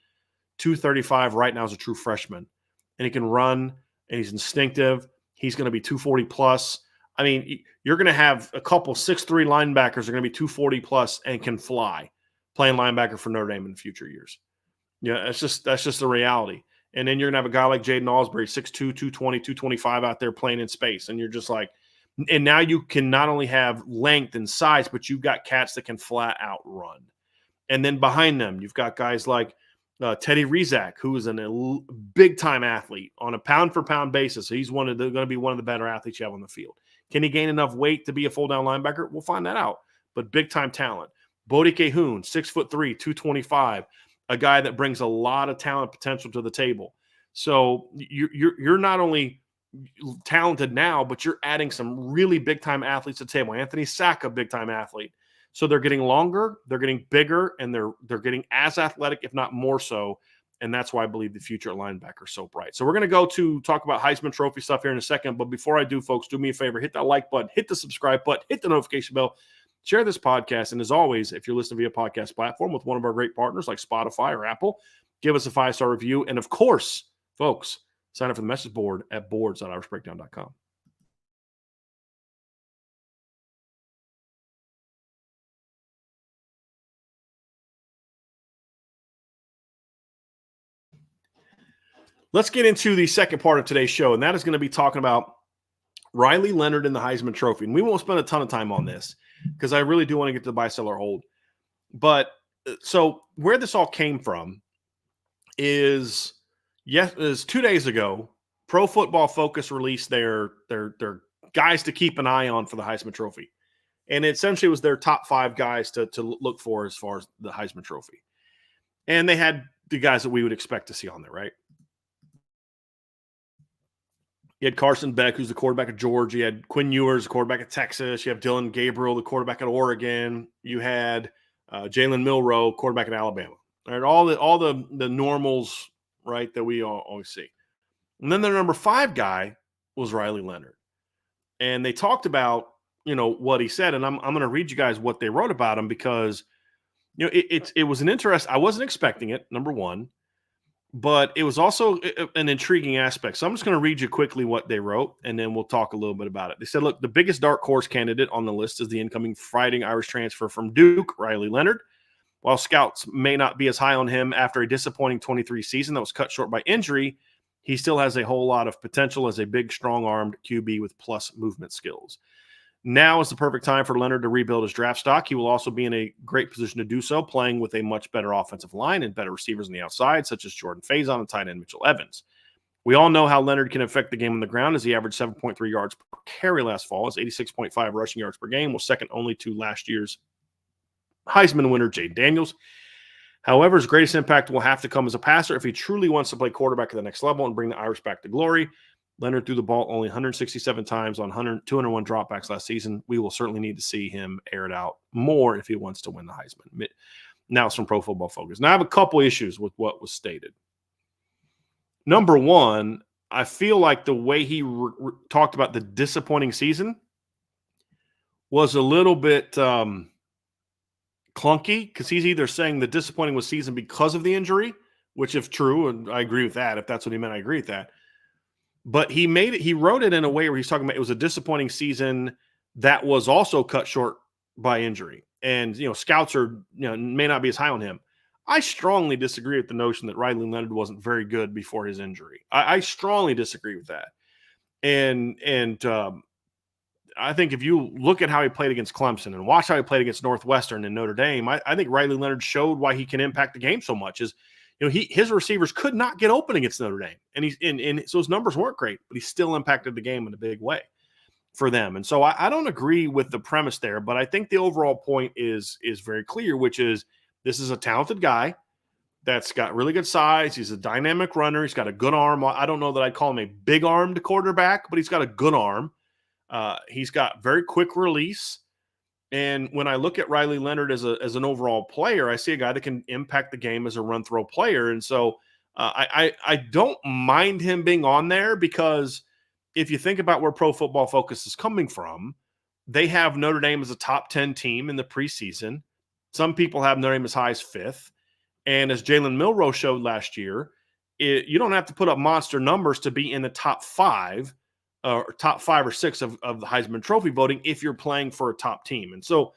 235 right now as a true freshman. And he can run, and he's instinctive. He's going to be 240 plus. I mean, you're going to have a couple 6'3" linebackers are going to be 240 plus and can fly, playing linebacker for Notre Dame in future years. Yeah, that's just the reality. And then you're going to have a guy like Jaden Alsbury, 6'2", 220, 225 out there playing in space. And you're just like, and now you can not only have length and size, but you've got cats that can flat out run. And then behind them, you've got guys like Teddy Rizak, who is a big-time athlete on a pound-for-pound basis. So he's going to be one of the better athletes you have on the field. Can he gain enough weight to be a full-down linebacker? We'll find that out. But big-time talent. Bodie Cahoon, 6'3", 225, a guy that brings a lot of talent potential to the table. So you're not only talented now, but you're adding some really big-time athletes to the table. Anthony Sacca, big-time athlete. So they're getting longer, they're getting bigger, and they're getting as athletic, if not more so. And that's why I believe the future at linebacker is so bright. So we're going to go to talk about Heisman Trophy stuff here in a second. But before I do, folks, do me a favor. Hit that like button. Hit the subscribe button. Hit the notification bell. Share this podcast. And as always, if you're listening via podcast platform with one of our great partners like Spotify or Apple, give us a 5-star review. And, of course, folks, sign up for the message board at boards.irishbreakdown.com. Let's get into the second part of today's show, and that is going to be talking about Riley Leonard and the Heisman Trophy. And we won't spend a ton of time on this because I really do want to get to the buy-seller hold. But so where this all came from is 2 days ago, Pro Football Focus released their guys to keep an eye on for the Heisman Trophy. And it essentially was their top 5 guys to look for as far as the Heisman Trophy. And they had the guys that we would expect to see on there, right? You had Carson Beck, who's the quarterback of Georgia. You had Quinn Ewers, the quarterback of Texas. You have Dylan Gabriel, the quarterback at Oregon. You had Jalen Milroe, quarterback at Alabama. All right, all the normals, right, that we always see. And then their number 5 guy was Riley Leonard. And they talked about, what he said. And I'm going to read you guys what they wrote about him because It was an interest. I wasn't expecting it, number one, but it was also an intriguing aspect. So I'm just going to read you quickly what they wrote, and then we'll talk a little bit about it. They said, look, the biggest dark horse candidate on the list is the incoming Fighting Irish transfer from Duke, Riley Leonard. While scouts may not be as high on him after a disappointing 23 season that was cut short by injury, he still has a whole lot of potential as a big, strong-armed QB with plus movement skills. Now is the perfect time for Leonard to rebuild his draft stock. He will also be in a great position to do so, playing with a much better offensive line and better receivers on the outside, such as Jordan Faison and tight end Mitchell Evans. We all know how Leonard can affect the game on the ground, as he averaged 7.3 yards per carry last fall. His 86.5 rushing yards per game was second only to last year's Heisman winner Jayden Daniels. However, his greatest impact will have to come as a passer if he truly wants to play quarterback at the next level and bring the Irish back to glory. Leonard threw the ball only 167 times on 201 dropbacks last season. We will certainly need to see him air it out more if he wants to win the Heisman. Now it's from Pro Football Focus. Now I have a couple issues with what was stated. Number one, I feel like the way he talked about the disappointing season was a little bit clunky, because he's either saying the disappointing was season because of the injury, which if true, and I agree with that, if that's what he meant, I agree with that. But he wrote it in a way where he's talking about it was a disappointing season that was also cut short by injury. And, scouts may not be as high on him. I strongly disagree with the notion that Riley Leonard wasn't very good before his injury. I strongly disagree with that. And I think if you look at how he played against Clemson and watch how he played against Northwestern and Notre Dame, I think Riley Leonard showed why he can impact the game so much. His receivers could not get open against Notre Dame, and so his numbers weren't great, but he still impacted the game in a big way for them. And so I don't agree with the premise there, but I think the overall point is very clear, which is this is a talented guy that's got really good size. He's a dynamic runner. He's got a good arm. I don't know that I'd call him a big-armed quarterback, but he's got a good arm. He's got very quick release. And when I look at Riley Leonard as an overall player, I see a guy that can impact the game as a run-throw player. And so I don't mind him being on there, because if you think about where Pro Football Focus is coming from, they have Notre Dame as a top 10 team in the preseason. Some people have Notre Dame as high as 5th. And as Jalen Milroe showed last year, you don't have to put up monster numbers to be in the top 5 or top 5 or 6 of the Heisman Trophy voting if you're playing for a top team. And so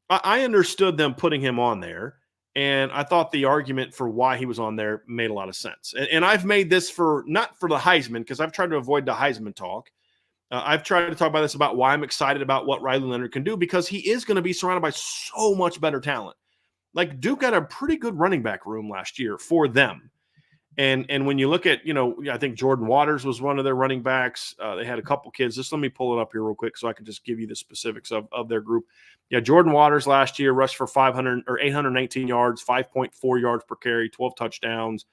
I understood them putting him on there, and I thought the argument for why he was on there made a lot of sense. And I've made this not for the Heisman, because I've tried to avoid the Heisman talk. I've tried to talk about this about why I'm excited about what Riley Leonard can do, because he is going to be surrounded by so much better talent. Like, Duke had a pretty good running back room last year for them. And when you look at, I think Jordan Waters was one of their running backs. They had a couple kids. Just let me pull it up here real quick so I can just give you the specifics of their group. Yeah, Jordan Waters last year rushed for 819 yards, 5.4 yards per carry, 12 touchdowns.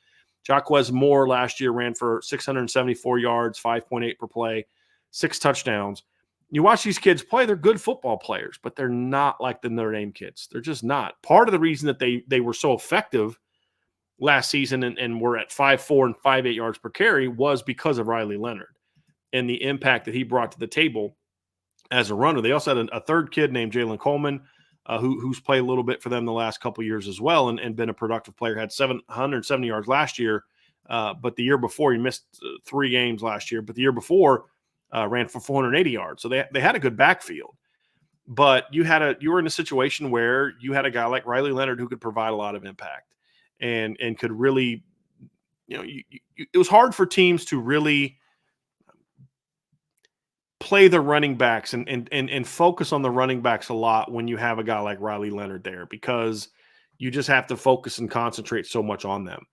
Jaquez Moore last year ran for 674 yards, 5.8 per play, 6 touchdowns. You watch these kids play, they're good football players, but they're not like the Notre Dame kids. They're just not. Part of the reason that they were so effective last season and were at 5.4 and 5.8 yards per carry was because of Riley Leonard and the impact that he brought to the table as a runner. They also had a third kid named Jalen Coleman, who's played a little bit for them the last couple of years as well and been a productive player. Had 770 yards last year, but the year before he missed 3 games last year. But the year before ran for 480 yards. So they had a good backfield. But you were in a situation where you had a guy like Riley Leonard who could provide a lot of impact. And could really, it was hard for teams to really play the running backs and focus on the running backs a lot when you have a guy like Riley Leonard there, because you just have to focus and concentrate so much on them.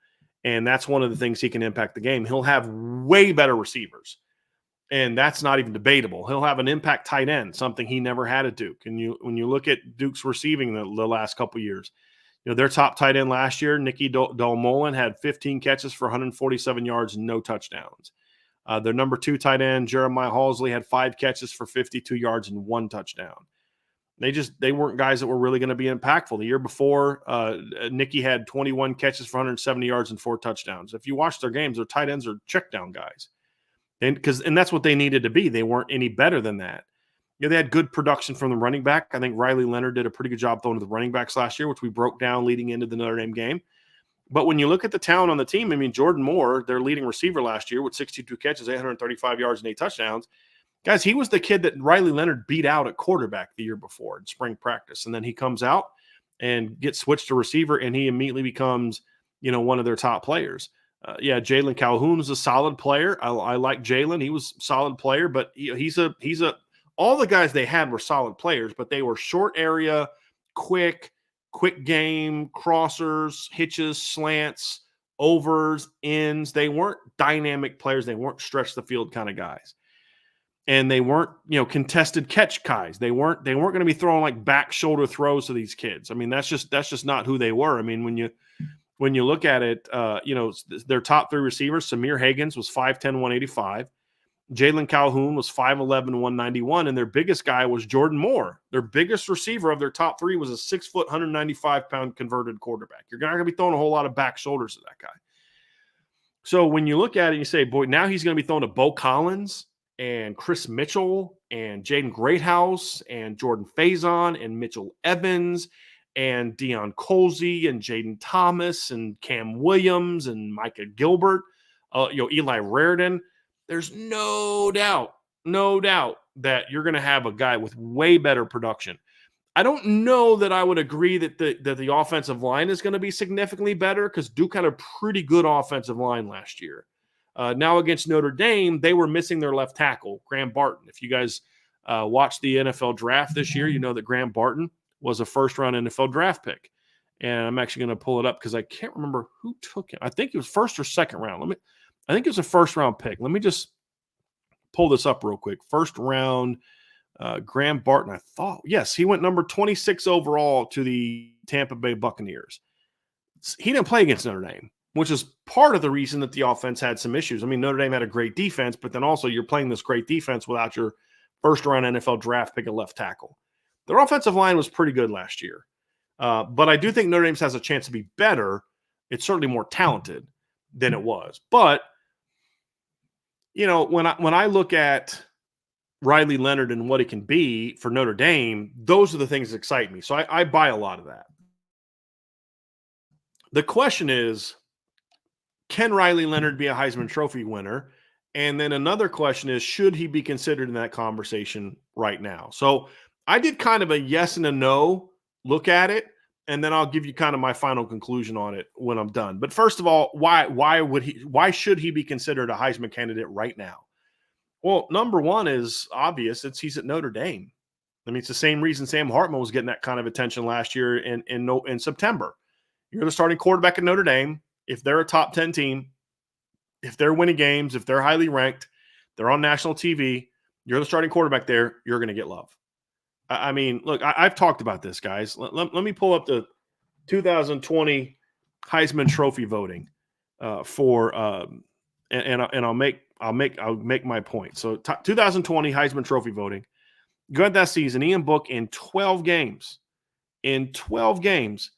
And that's one of the things he can impact the game. He'll have way better receivers, and that's not even debatable. He'll have an impact tight end, something he never had at Duke. And when you look at Duke's receiving the last couple of years, their top tight end last year, Nicky Dolmolen, had 15 catches for 147 yards and no touchdowns. Their number 2 tight end, Jeremiah Halsley, had 5 catches for 52 yards and 1 touchdown. They weren't guys that were really going to be impactful. The year before, Nicky had 21 catches for 170 yards and 4 touchdowns. If you watch their games, their tight ends are check down guys. And that's what they needed to be. They weren't any better than that. they had good production from the running back. I think Riley Leonard did a pretty good job throwing to the running backs last year, which we broke down leading into the Notre Dame game. But when you look at the talent on the team, I mean, Jordan Moore, their leading receiver last year with 62 catches, 835 yards, and 8 touchdowns. Guys, he was the kid that Riley Leonard beat out at quarterback the year before in spring practice. And then he comes out and gets switched to receiver, and he immediately becomes, one of their top players. Jalen Calhoun is a solid player. I like Jalen. He was a solid player, but he's a all the guys they had were solid players, but they were short area, quick game, crossers, hitches, slants, overs, ends. They weren't dynamic players. They weren't stretch the field kind of guys. And they weren't, contested catch guys. They weren't going to be throwing like back shoulder throws to these kids. I mean, that's just not who they were. I mean, when you look at it, their top 3 receivers, Samir Hagans was 5'10", 185. Jalen Calhoun was 5'11", 191, and their biggest guy was Jordan Moore. Their biggest receiver of their top 3 was a 6 foot, 195-pound converted quarterback. You're not going to be throwing a whole lot of back shoulders to that guy. So when you look at it, you say, boy, now he's going to be throwing to Bo Collins and Chris Mitchell and Jaden Greathouse and Jordan Faison and Mitchell Evans and Deion Colsey and Jaden Thomas and Cam Williams and Micah Gilbert, Eli Raridan. There's no doubt that you're going to have a guy with way better production. I don't know that I would agree that the offensive line is going to be significantly better because Duke had a pretty good offensive line last year. Now against Notre Dame, they were missing their left tackle, Graham Barton. If you guys watched the NFL draft this year, you know that Graham Barton was a first-round NFL draft pick. And I'm actually going to pull it up because I can't remember who took him. I think it was first or second round. I think it was a first-round pick. Let me just pull this up real quick. First round, Graham Barton, I thought. Yes, he went number 26 overall to the Tampa Bay Buccaneers. He didn't play against Notre Dame, which is part of the reason that the offense had some issues. I mean, Notre Dame had a great defense, but then also you're playing this great defense without your first-round NFL draft pick at left tackle. Their offensive line was pretty good last year. But I do think Notre Dame has a chance to be better. It's certainly more talented than it was. But when I look at Riley Leonard and what he can be for Notre Dame, those are the things that excite me. So I buy a lot of that. The question is, can Riley Leonard be a Heisman Trophy winner? And then another question is, should he be considered in that conversation right now? So I did kind of a yes and a no look at it, and then I'll give you kind of my final conclusion on it when I'm done. But first of all, why should he be considered a Heisman candidate right now? Well, number one is obvious. He's at Notre Dame. I mean, it's the same reason Sam Hartman was getting that kind of attention last year in September. You're the starting quarterback at Notre Dame. If they're a top 10 team, if they're winning games, if they're highly ranked, they're on national TV, you're the starting quarterback there, you're going to get love. I mean, look, I've talked about this, guys. Let me pull up the 2020 Heisman Trophy voting and I'll make my point. So 2020 Heisman Trophy voting. Go ahead that season. Ian Book in 12 games. In 12 games,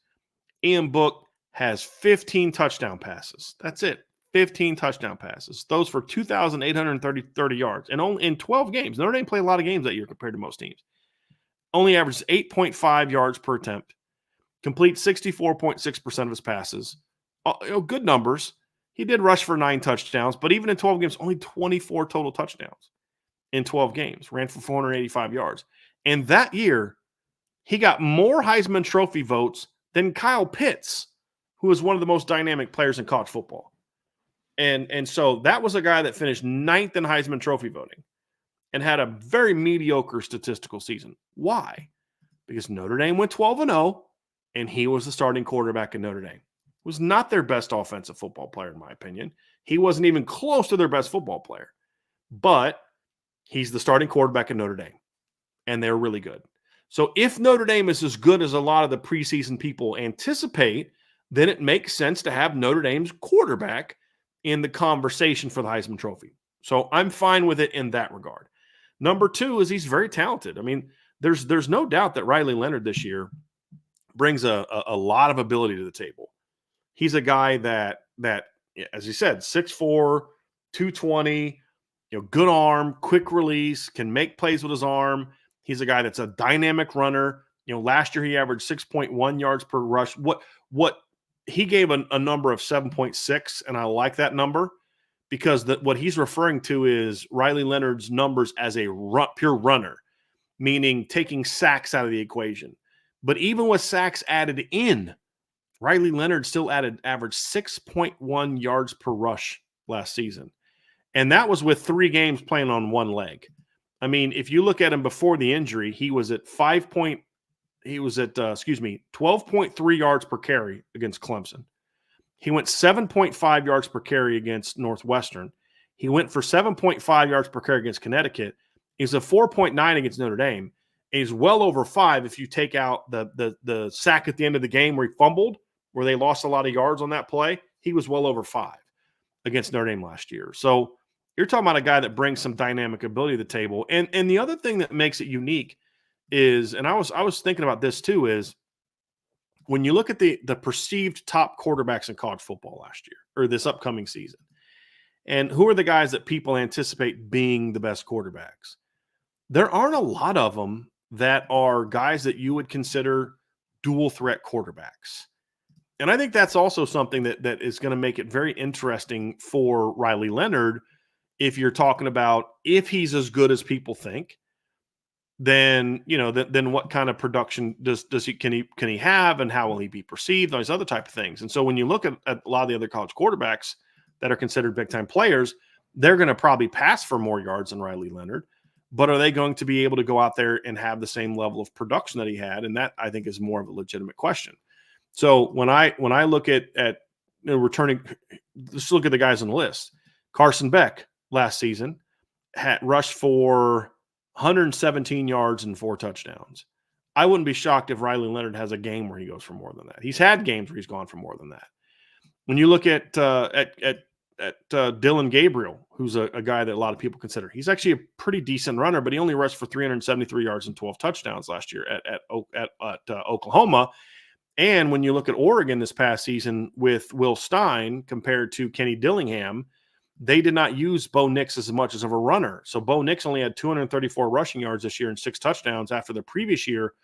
Ian Book has 15 touchdown passes. That's it. 15 touchdown passes. Those for 2,830 yards. And only in 12 games. Notre Dame played a lot of games that year compared to most teams. Only averages 8.5 yards per attempt. Complete 64.6% of his passes. Good numbers. He did rush for 9 touchdowns, but even in 12 games, only 24 total touchdowns in 12 games. Ran for 485 yards. And that year, he got more Heisman Trophy votes than Kyle Pitts, who is one of the most dynamic players in college football. And so that was a guy that finished 9th in Heisman Trophy voting and had a very mediocre statistical season. Why? Because Notre Dame went 12-0, and he was the starting quarterback at Notre Dame. Was not their best offensive football player, in my opinion. He wasn't even close to their best football player. But he's the starting quarterback at Notre Dame, and they're really good. So if Notre Dame is as good as a lot of the preseason people anticipate, then it makes sense to have Notre Dame's quarterback in the conversation for the Heisman Trophy. So I'm fine with it in that regard. Number two is he's very talented. I mean, there's no doubt that Riley Leonard this year brings a lot of ability to the table. He's a guy that as you said, 6'4", 220, good arm, quick release, can make plays with his arm. He's a guy that's a dynamic runner. Last year he averaged 6.1 yards per rush. What he gave a number of 7.6, and I like that number because what he's referring to is Riley Leonard's numbers as a pure runner, meaning taking sacks out of the equation. But even with sacks added in, Riley Leonard still averaged 6.1 yards per rush last season. And that was with 3 games playing on one leg. I mean, if you look at him before the injury, he was at 12.3 yards per carry against Clemson. He went 7.5 yards per carry against Northwestern. He went for 7.5 yards per carry against Connecticut. He's a 4.9 against Notre Dame. And he's well over 5 if you take out the sack at the end of the game where he fumbled, where they lost a lot of yards on that play. He was well over 5 against Notre Dame last year. So you're talking about a guy that brings some dynamic ability to the table. And the other thing that makes it unique is, and I was thinking about this too, is when you look at the perceived top quarterbacks in college football last year or this upcoming season, and who are the guys that people anticipate being the best quarterbacks? There aren't a lot of them that are guys that you would consider dual threat quarterbacks. And I think that's also something that is going to make it very interesting for Riley Leonard. If you're talking about if he's as good as people think, then then what kind of production can he have, and how will he be perceived, all these other type of things. And so when you look at a lot of the other college quarterbacks that are considered big time players, they're going to probably pass for more yards than Riley Leonard, but are they going to be able to go out there and have the same level of production that he had? And that, I think, is more of a legitimate question. So when I look at returning, let's look at the guys on the list. Carson Beck last season had rushed for 117 yards and 4 touchdowns. I wouldn't be shocked if Riley Leonard has a game where he goes for more than that. He's had games where he's gone for more than that. When you look at Dylan Gabriel, who's a guy that a lot of people consider, he's actually a pretty decent runner, but he only rushed for 373 yards and 12 touchdowns last year at Oklahoma. And when you look at Oregon this past season with Will Stein compared to Kenny Dillingham, they did not use Bo Nix as much as of a runner. So Bo Nix only had 234 rushing yards this year and 6 touchdowns. After the previous year,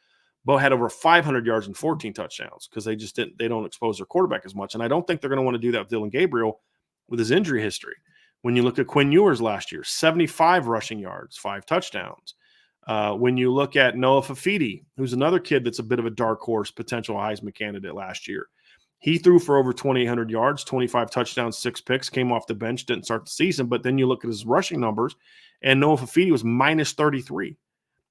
Bo had over 500 yards and 14 touchdowns because they don't expose their quarterback as much. And I don't think they're going to want to do that with Dylan Gabriel with his injury history. When you look at Quinn Ewers last year, 75 rushing yards, 5 touchdowns. When you look at Noah Fafiti, who's another kid that's a bit of a dark horse potential Heisman candidate last year, he threw for over 2,800 yards, 25 touchdowns, 6 picks, came off the bench, didn't start the season. But then you look at his rushing numbers, and Noah Fafiti was minus 33.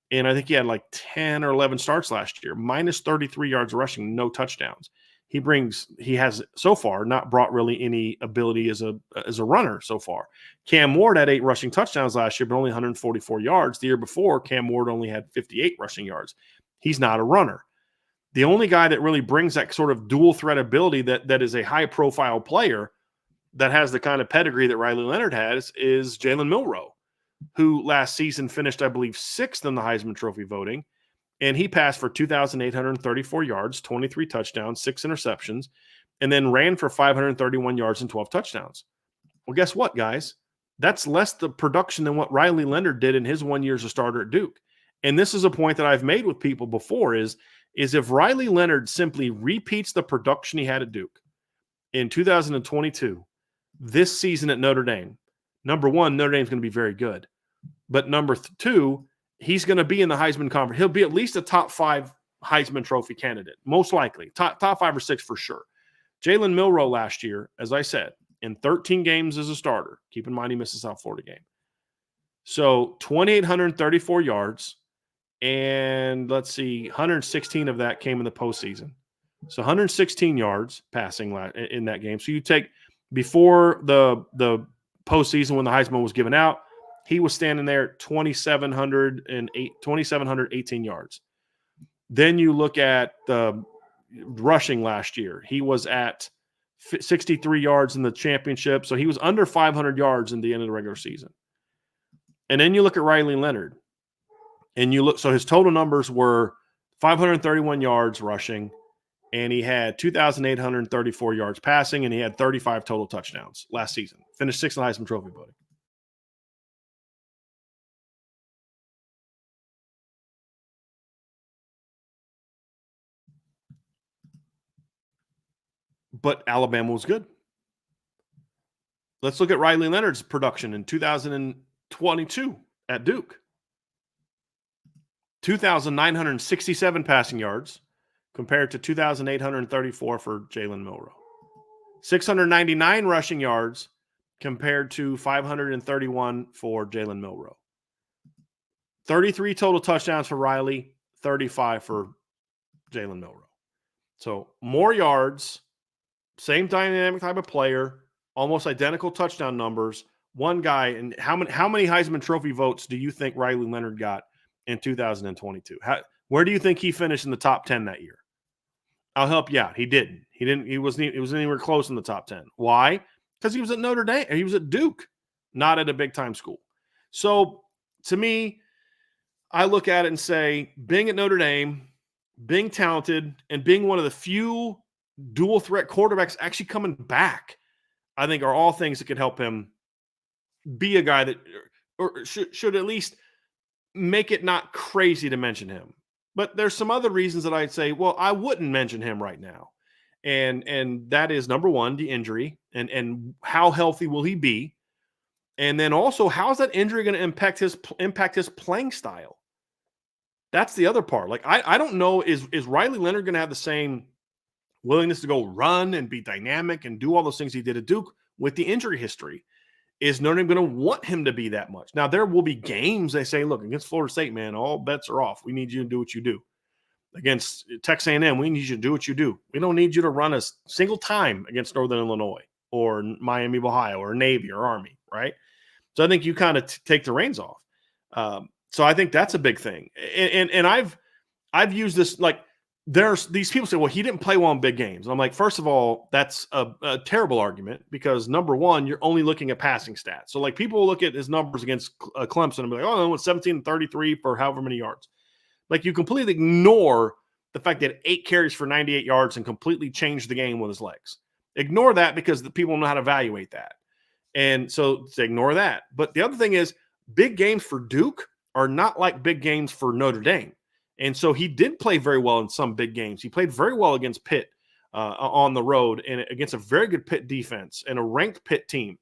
And I think he had like 10 or 11 starts last year, minus 33 yards rushing, no touchdowns. He has so far not brought really any ability as a runner so far. Cam Ward had 8 rushing touchdowns last year, but only 144 yards. The year before, Cam Ward only had 58 rushing yards. He's not a runner. The only guy that really brings that sort of dual threat ability that is a high profile player that has the kind of pedigree that Riley Leonard has is Jalen Milroe, who last season finished, I believe, 6th in the Heisman Trophy voting. And he passed for 2,834 yards, 23 touchdowns, 6 interceptions, and then ran for 531 yards and 12 touchdowns. Well, guess what, guys? That's less the production than what Riley Leonard did in his 1 year as a starter at Duke. And this is a point that I've made with people before is if Riley Leonard simply repeats the production he had at Duke in 2022, this season at Notre Dame, number one, Notre Dame's going to be very good. But number 2, he's going to be in the Heisman conference. He'll be at least a top 5 Heisman Trophy candidate, most likely. Top 5 or 6 for sure. Jalen Milroe last year, as I said, in 13 games as a starter. Keep in mind he missed the South Florida game. So 2,834 yards, and let's see, 116 of that came in the postseason. So 116 yards passing in that game. So you take before the postseason when the Heisman was given out, he was standing there at 2,718 yards. Then you look at the rushing last year. He was at 63 yards in the championship. So he was under 500 yards in the end of the regular season. And then you look at Riley Leonard. And so his total numbers were 531 yards rushing, and he had 2,834 yards passing, and he had 35 total touchdowns last season. Finished 6th in the Heisman Trophy voting. but Alabama was good. Let's look at Riley Leonard's production in 2022 at Duke. 2,967 passing yards compared to 2,834 for Jalen Milroe. 699 rushing yards compared to 531 for Jalen Milroe. 33 total touchdowns for Riley, 35 for Jalen Milroe. So more yards, same dynamic type of player, almost identical touchdown numbers. One guy, and how many Heisman Trophy votes do you think Riley Leonard got in 2022? Where do you think he finished in the top 10 that year? I'll help you out. He didn't. He wasn't anywhere close in the top 10. Why? Because he was at Notre Dame. He was at Duke, not at a big time school. So to me, I look at it and say, being at Notre Dame, being talented, and being one of the few dual threat quarterbacks actually coming back, I think are all things that could help him be a guy that or should at least make it not crazy to mention him. But there's some other reasons that I'd say, well, I wouldn't mention him right now. And that is, number one, the injury and how healthy will he be? And then also, how's that injury going to impact his playing style? That's the other part. Like, I don't know, is Riley Leonard going to have the same willingness to go run and be dynamic and do all those things he did at Duke with the injury history? Is Notre Dame going to want him to be that much? Now, there will be games they say, look, against Florida State, man, all bets are off. We need you to do what you do. Against Texas A&M, we need you to do what you do. We don't need you to run a single time against Northern Illinois or Miami of Ohio or Navy or Army, right? So I think you kind of take the reins off. So I think that's a big thing. And I've used this, like, there's these people say, well, he didn't play well in big games. And I'm like, first of all, that's a terrible argument because, number one, you're only looking at passing stats. So, like, people look at his numbers against Clemson and be like, oh, no, it's 17-33 for however many yards. Like, you completely ignore the fact that 8 carries for 98 yards and completely changed the game with his legs. Ignore that because the people know how to evaluate that. And so ignore that. But the other thing is, big games for Duke are not like big games for Notre Dame. And so he did play very well in some big games. He played very well against Pitt on the road and against a very good Pitt defense and a ranked Pitt team.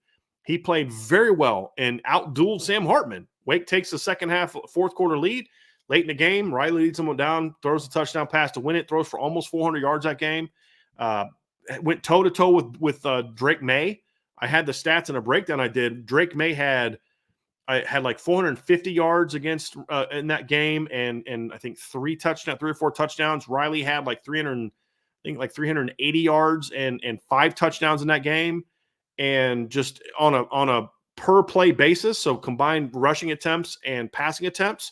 He played very well and outdueled Sam Hartman. Wake takes the second half, fourth quarter lead. Late in the game, Riley leads someone down, throws a touchdown pass to win it, throws for almost 400 yards that game. Went toe-to-toe with Drake May. I had the stats in a breakdown I did. Drake May had like 450 yards against in that game, and I think 3 or 4 touchdowns. Riley had like 380 yards and 5 touchdowns in that game, and just on a per play basis. So combined rushing attempts and passing attempts,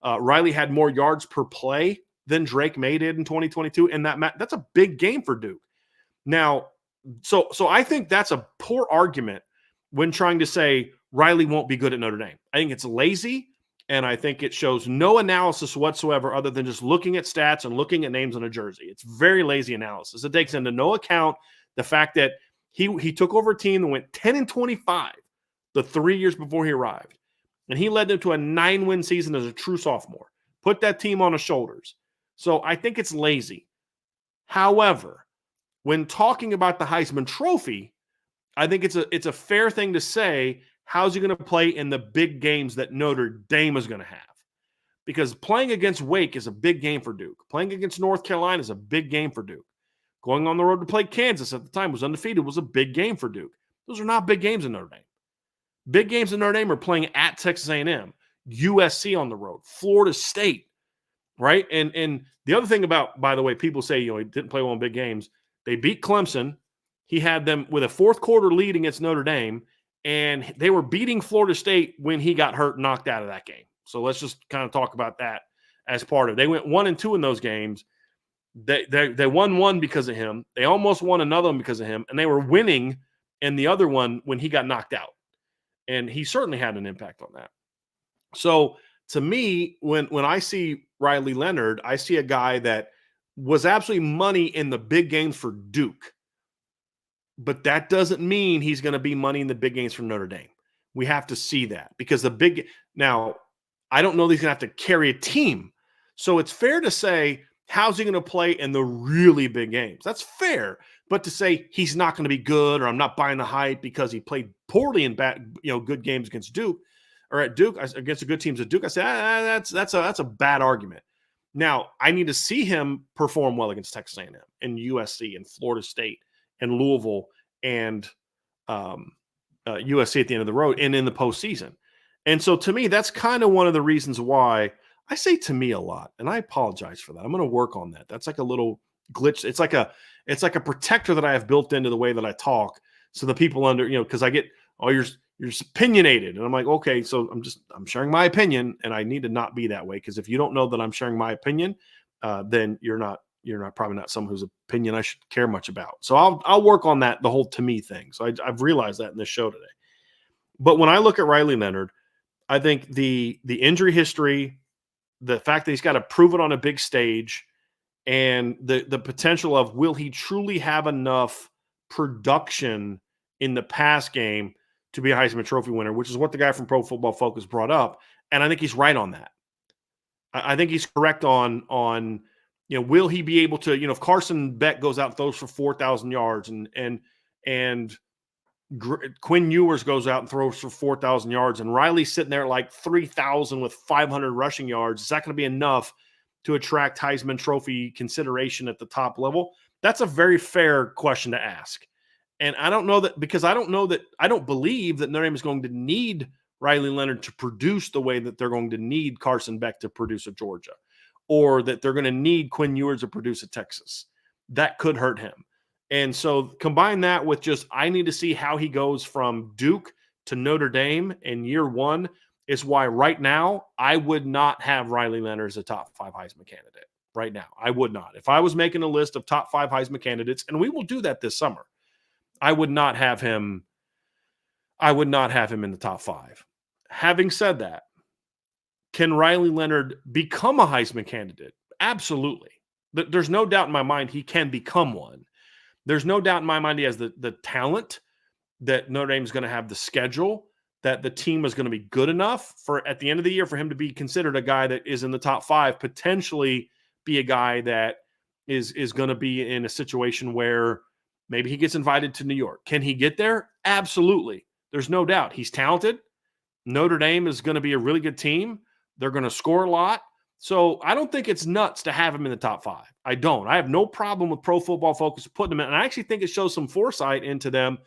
Riley had more yards per play than Drake May did in 2022, and that's a big game for Duke. Now, so I think that's a poor argument when trying to say Riley won't be good at Notre Dame. I think it's lazy, and I think it shows no analysis whatsoever other than just looking at stats and looking at names on a jersey. It's very lazy analysis. It takes into no account the fact that he took over a team that went 10-25 the 3 years before he arrived, and he led them to a 9-win season as a true sophomore. Put that team on his shoulders. So I think it's lazy. However, when talking about the Heisman Trophy, I think it's a fair thing to say, how's he going to play in the big games that Notre Dame is going to have? Because playing against Wake is a big game for Duke. Playing against North Carolina is a big game for Duke. Going on the road to play Kansas at the time was undefeated, was a big game for Duke. Those are not big games in Notre Dame. Big games in Notre Dame are playing at Texas A&M, USC on the road, Florida State, right? And the other thing about, by the way, people say, he didn't play well in big games. They beat Clemson. He had them with a fourth quarter lead against Notre Dame, and they were beating Florida State when he got hurt and knocked out of that game. So let's just kind of talk about that as part of it. They went 1-2 in those games. They won one because of him. They almost won another one because of him, and they were winning in the other one when he got knocked out. And he certainly had an impact on that. So to me, when I see Riley Leonard, I see a guy that was absolutely money in the big games for Duke. But that doesn't mean he's going to be money in the big games for Notre Dame. We have to see that because now, I don't know that he's going to have to carry a team. So it's fair to say How's he going to play in the really big games? That's fair. But to say he's not going to be good, or I'm not buying the hype because he played poorly in good games against Duke or at Duke against the good teams at Duke, I say that's a bad argument. Now I need to see him perform well against Texas A&M and USC and Florida State and Louisville and USC at the end of the road and in the postseason. And so to me, that's kind of one of the reasons why I say to me a lot, and I apologize for that. I'm going to work on that. That's like a little glitch. It's like a protector that I have built into the way that I talk, so the people because I get, oh, you're opinionated, and I'm like, okay, so I'm sharing my opinion, and I need to not be that way, because if you don't know that I'm sharing my opinion, then you're probably not someone whose opinion I should care much about. So I'll work on that, the whole to me thing. So I've realized that in this show today. But when I look at Riley Leonard, I think the injury history, the fact that he's got to prove it on a big stage, and the potential of, will he truly have enough production in the pass game to be a Heisman Trophy winner, which is what the guy from Pro Football Focus brought up. And I think he's right on that. I think he's correct on will he be able to, if Carson Beck goes out and throws for 4,000 yards and Quinn Ewers goes out and throws for 4,000 yards, and Riley's sitting there at like 3,000 with 500 rushing yards, is that going to be enough to attract Heisman Trophy consideration at the top level? That's a very fair question to ask. And I don't know that, because I don't believe that Notre Dame is going to need Riley Leonard to produce the way that they're going to need Carson Beck to produce at Georgia, or that they're going to need Quinn Ewers to produce at Texas. That could hurt him. And so combine that with just, I need to see how he goes from Duke to Notre Dame in year one, is why right now I would not have Riley Leonard as a top 5 Heisman candidate. Right now, I would not. If I was making a list of top 5 Heisman candidates, and we will do that this summer, I would not have him in the top 5. Having said that, can Riley Leonard become a Heisman candidate? Absolutely. There's no doubt in my mind he can become one. There's no doubt in my mind he has the talent, that Notre Dame is going to have the schedule, that the team is going to be good enough for, at the end of the year, for him to be considered a guy that is in the top 5, potentially be a guy that is going to be in a situation where maybe he gets invited to New York. Can he get there? Absolutely. There's no doubt. He's talented. Notre Dame is going to be a really good team. They're going to score a lot. So I don't think it's nuts to have him in the top 5. I don't. I have no problem with Pro Football Focus putting him in. And I actually think it shows some foresight into them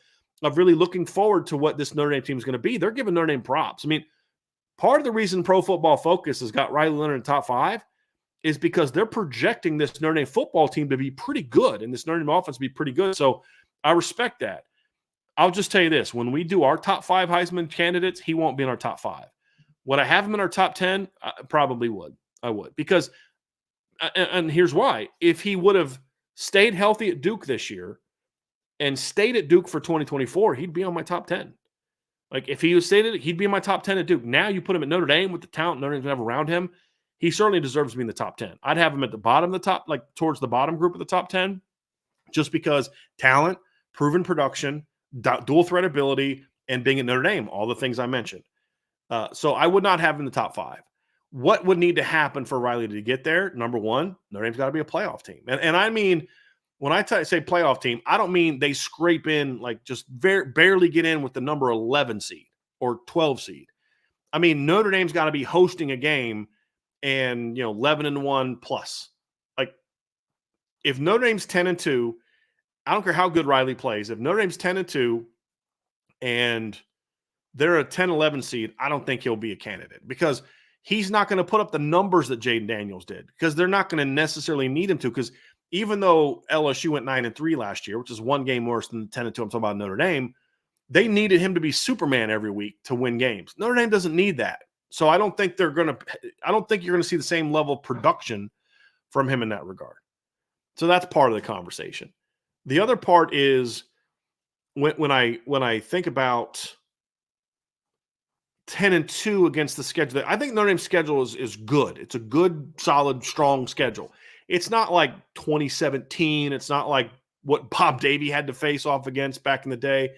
of really looking forward to what this Notre Dame team is going to be. They're giving Notre Dame props. I mean, part of the reason Pro Football Focus has got Riley Leonard in the top 5 is because they're projecting this Notre Dame football team to be pretty good and this Notre Dame offense to be pretty good. So I respect that. I'll just tell you this. When we do our top 5 Heisman candidates, he won't be in our top 5. Would I have him in our top 10? I probably would. I would. Because, and here's why. If he would have stayed healthy at Duke this year and stayed at Duke for 2024, he'd be on my top 10. Like, if he was stayed, he'd be in my top 10 at Duke. Now you put him at Notre Dame with the talent Notre Dame's have around him, he certainly deserves to be in the top 10. I'd have him at the bottom of the top, like towards the bottom group of the top 10, just because talent, proven production, dual threat ability, and being at Notre Dame, all the things I mentioned. So I would not have him in the top 5. What would need to happen for Riley to get there? Number one, Notre Dame's got to be a playoff team. And I mean, when I say playoff team, I don't mean they scrape in, like just barely get in with the number 11 seed or 12 seed. I mean, Notre Dame's got to be hosting a game and, 11-1 plus. Like, if Notre Dame's 10-2, I don't care how good Riley plays. If Notre Dame's 10-2 and they're a 10-11 seed, I don't think he'll be a candidate, because he's not going to put up the numbers that Jaden Daniels did, because they're not going to necessarily need him to. Because even though LSU went 9-3 last year, which is one game worse than 10-2, I'm talking about Notre Dame, they needed him to be Superman every week to win games. Notre Dame doesn't need that. So I don't think you're going to see the same level of production from him in that regard. So that's part of the conversation. The other part is when I think about 10-2 against the schedule, I think Notre Dame's schedule is good. It's a good, solid, strong schedule. It's not like 2017. It's not like what Bob Davie had to face off against back in the day.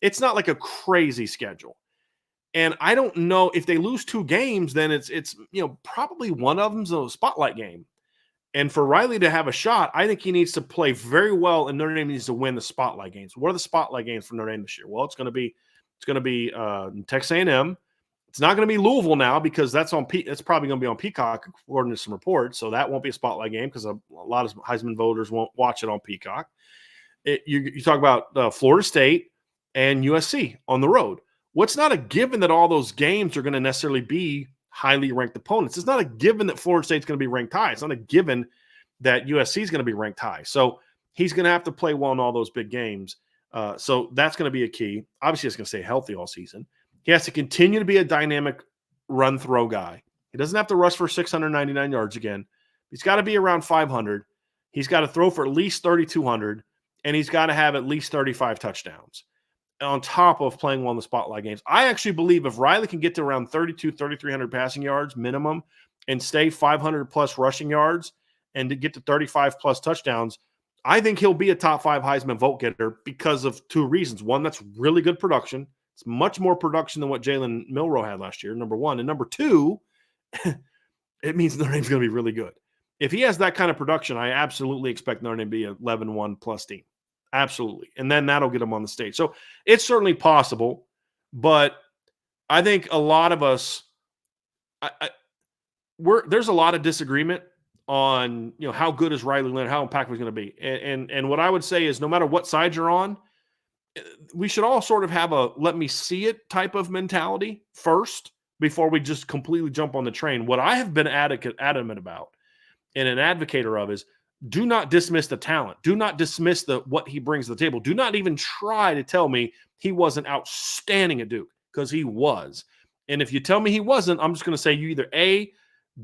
It's not like a crazy schedule. And I don't know if they lose 2 games, then it's probably one of them's a spotlight game. And for Riley to have a shot, I think he needs to play very well, and Notre Dame needs to win the spotlight games. What are the spotlight games for Notre Dame this year? Well, it's going to be Texas A&M. It's not going to be Louisville now because that's it's probably going to be on Peacock according to some reports. So that won't be a spotlight game because a lot of Heisman voters won't watch it on Peacock. You talk about Florida State and USC on the road. What's not a given that all those games are going to necessarily be highly ranked opponents. It's not a given that Florida State's going to be ranked high. It's not a given that USC is going to be ranked high. So he's going to have to play well in all those big games. So that's going to be a key. Obviously, he's going to stay healthy all season. He has to continue to be a dynamic run throw guy. He doesn't have to rush for 699 yards again. He's got to be around 500. He's got to throw for at least 3,200, and he's got to have at least 35 touchdowns on top of playing well in the spotlight games. I actually believe if Riley can get to around 3,300 passing yards minimum and stay 500 plus rushing yards and to get to 35 plus touchdowns, I think he'll be a top 5 Heisman vote getter because of 2 reasons. One, that's really good production. It's much more production than what Jalen Milroe had last year, number 1. And number 2, it means Notre Dame's going to be really good. If he has that kind of production, I absolutely expect Notre Dame to be an 11-1 plus team. Absolutely. And then that'll get him on the stage. So it's certainly possible, but I think a lot of us, there's a lot of disagreement on, how good is Riley Leonard, how impactful he's going to be. And what I would say is no matter what side you're on, we should all sort of have a let me see it type of mentality first before we just completely jump on the train. What I have been adamant about and an advocator of is do not dismiss the talent. Do not dismiss what he brings to the table. Do not even try to tell me he wasn't outstanding at Duke, because he was. And if you tell me he wasn't, I'm just going to say you either A,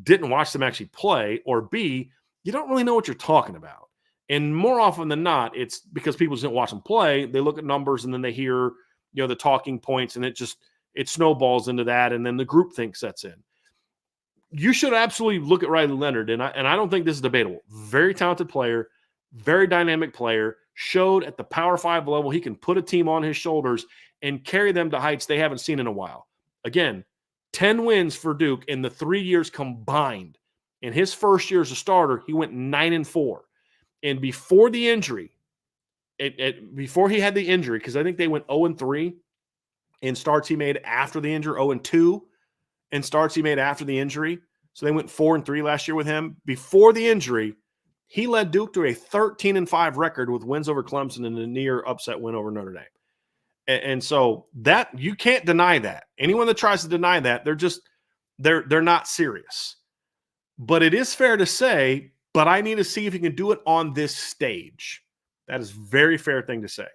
didn't watch them actually play, or B, you don't really know what you're talking about. And more often than not, it's because people just didn't watch them play. They look at numbers and then they hear, the talking points, and it snowballs into that, and then the groupthink sets in. You should absolutely look at Riley Leonard, and I don't think this is debatable. Very talented player, very dynamic player, showed at the Power 5 level he can put a team on his shoulders and carry them to heights they haven't seen in a while. Again, 10 wins for Duke in the 3 years combined. In his first year as a starter, he went 9-4. And before the injury, before he had the injury, because I think they went 0-3 in starts he made after the injury, 0-2 in starts he made after the injury. So they went 4-3 last year with him. Before the injury, he led Duke to a 13-5 record with wins over Clemson and a near upset win over Notre Dame. And so that you can't deny that. Anyone that tries to deny that, they're not serious. But it is fair to say, but I need to see if he can do it on this stage. That is a very fair thing to say.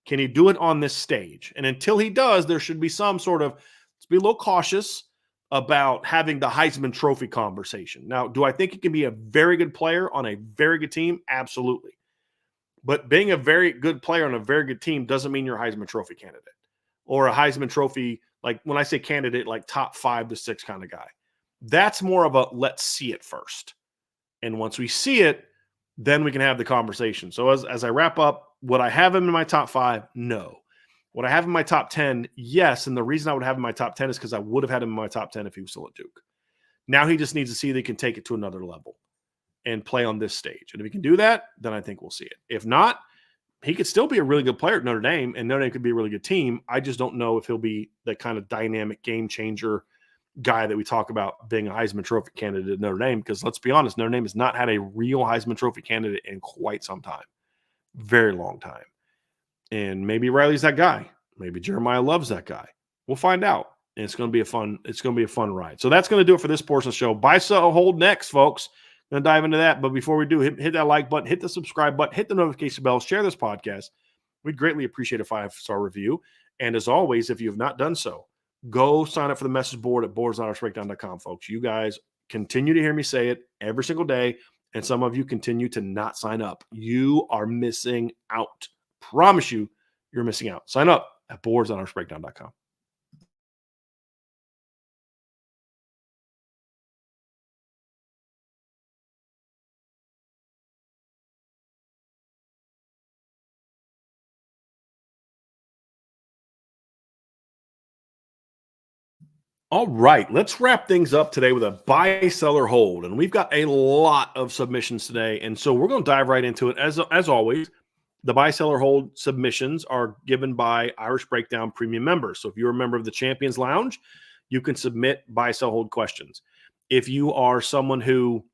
Can he do it on this stage? And until he does, there should be some sort of, let's be a little cautious about having the Heisman Trophy conversation. Now, do I think he can be a very good player on a very good team? Absolutely. But being a very good player on a very good team doesn't mean you're a Heisman Trophy candidate or a Heisman Trophy, like when I say candidate, like top 5 to 6 kind of guy. That's more of a let's see it first. And once we see it, then we can have the conversation. So as I wrap up, would I have him in my top 5? No. Would I have him in my top 10? Yes. And the reason I would have him in my top 10 is because I would have had him in my top 10 if he was still at Duke. Now he just needs to see that he can take it to another level and play on this stage. And if he can do that, then I think we'll see it. If not, he could still be a really good player at Notre Dame, and Notre Dame could be a really good team. I just don't know if he'll be that kind of dynamic game changer guy that we talk about being a Heisman Trophy candidate at Notre Dame, because let's be honest, Notre Dame has not had a real Heisman Trophy candidate in quite some time. Very long time. And maybe Riley's that guy. Maybe Jeremiah loves that guy. We'll find out. And it's going to be a fun ride. So that's going to do it for this portion of the show. Buy, sell, hold next, folks. Going to dive into that. But before we do, hit that like button, hit the subscribe button, hit the notification bell, share this podcast. We'd greatly appreciate a 5-star review. And as always, if you have not done so, go sign up for the message board at boards.oursbreakdown.com, folks. You guys continue to hear me say it every single day, and some of you continue to not sign up. You are missing out. Promise you, you're missing out. Sign up at boards.oursbreakdown.com. All right, let's wrap things up today with a buy, sell, or hold. And we've got a lot of submissions today. And so we're going to dive right into it. As always, the buy, sell, or hold submissions are given by Irish Breakdown Premium members. So if you're a member of the Champions Lounge, you can submit buy, sell, hold questions. If you are someone who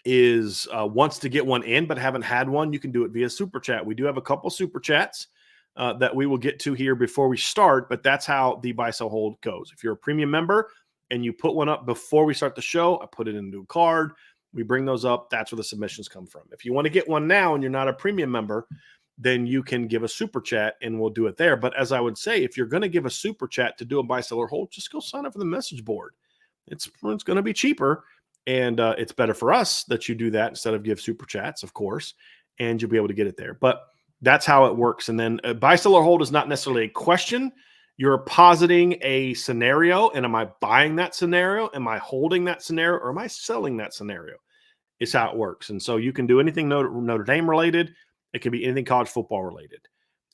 is wants to get one in but haven't had one, you can do it via super chat. We do have a couple super chats that we will get to here before we start, but that's how the buy sell hold goes. If you're a premium member and you put one up before we start the show, I put it into a card, we bring those up, that's where the submissions come from. If you want to get one now and you're not a premium member, then you can give a super chat and we'll do it there. But as I would say, if you're going to give a super chat to do a buy sell or hold, just go sign up for the message board. It's going to be cheaper. And it's better for us that you do that instead of give super chats, of course, and you'll be able to get it there. But that's how it works. And then buy, sell, or hold is not necessarily a question. You're positing a scenario. And am I buying that scenario? Am I holding that scenario? Or am I selling that scenario? Is how it works. And so you can do anything Notre Dame related. It can be anything college football related.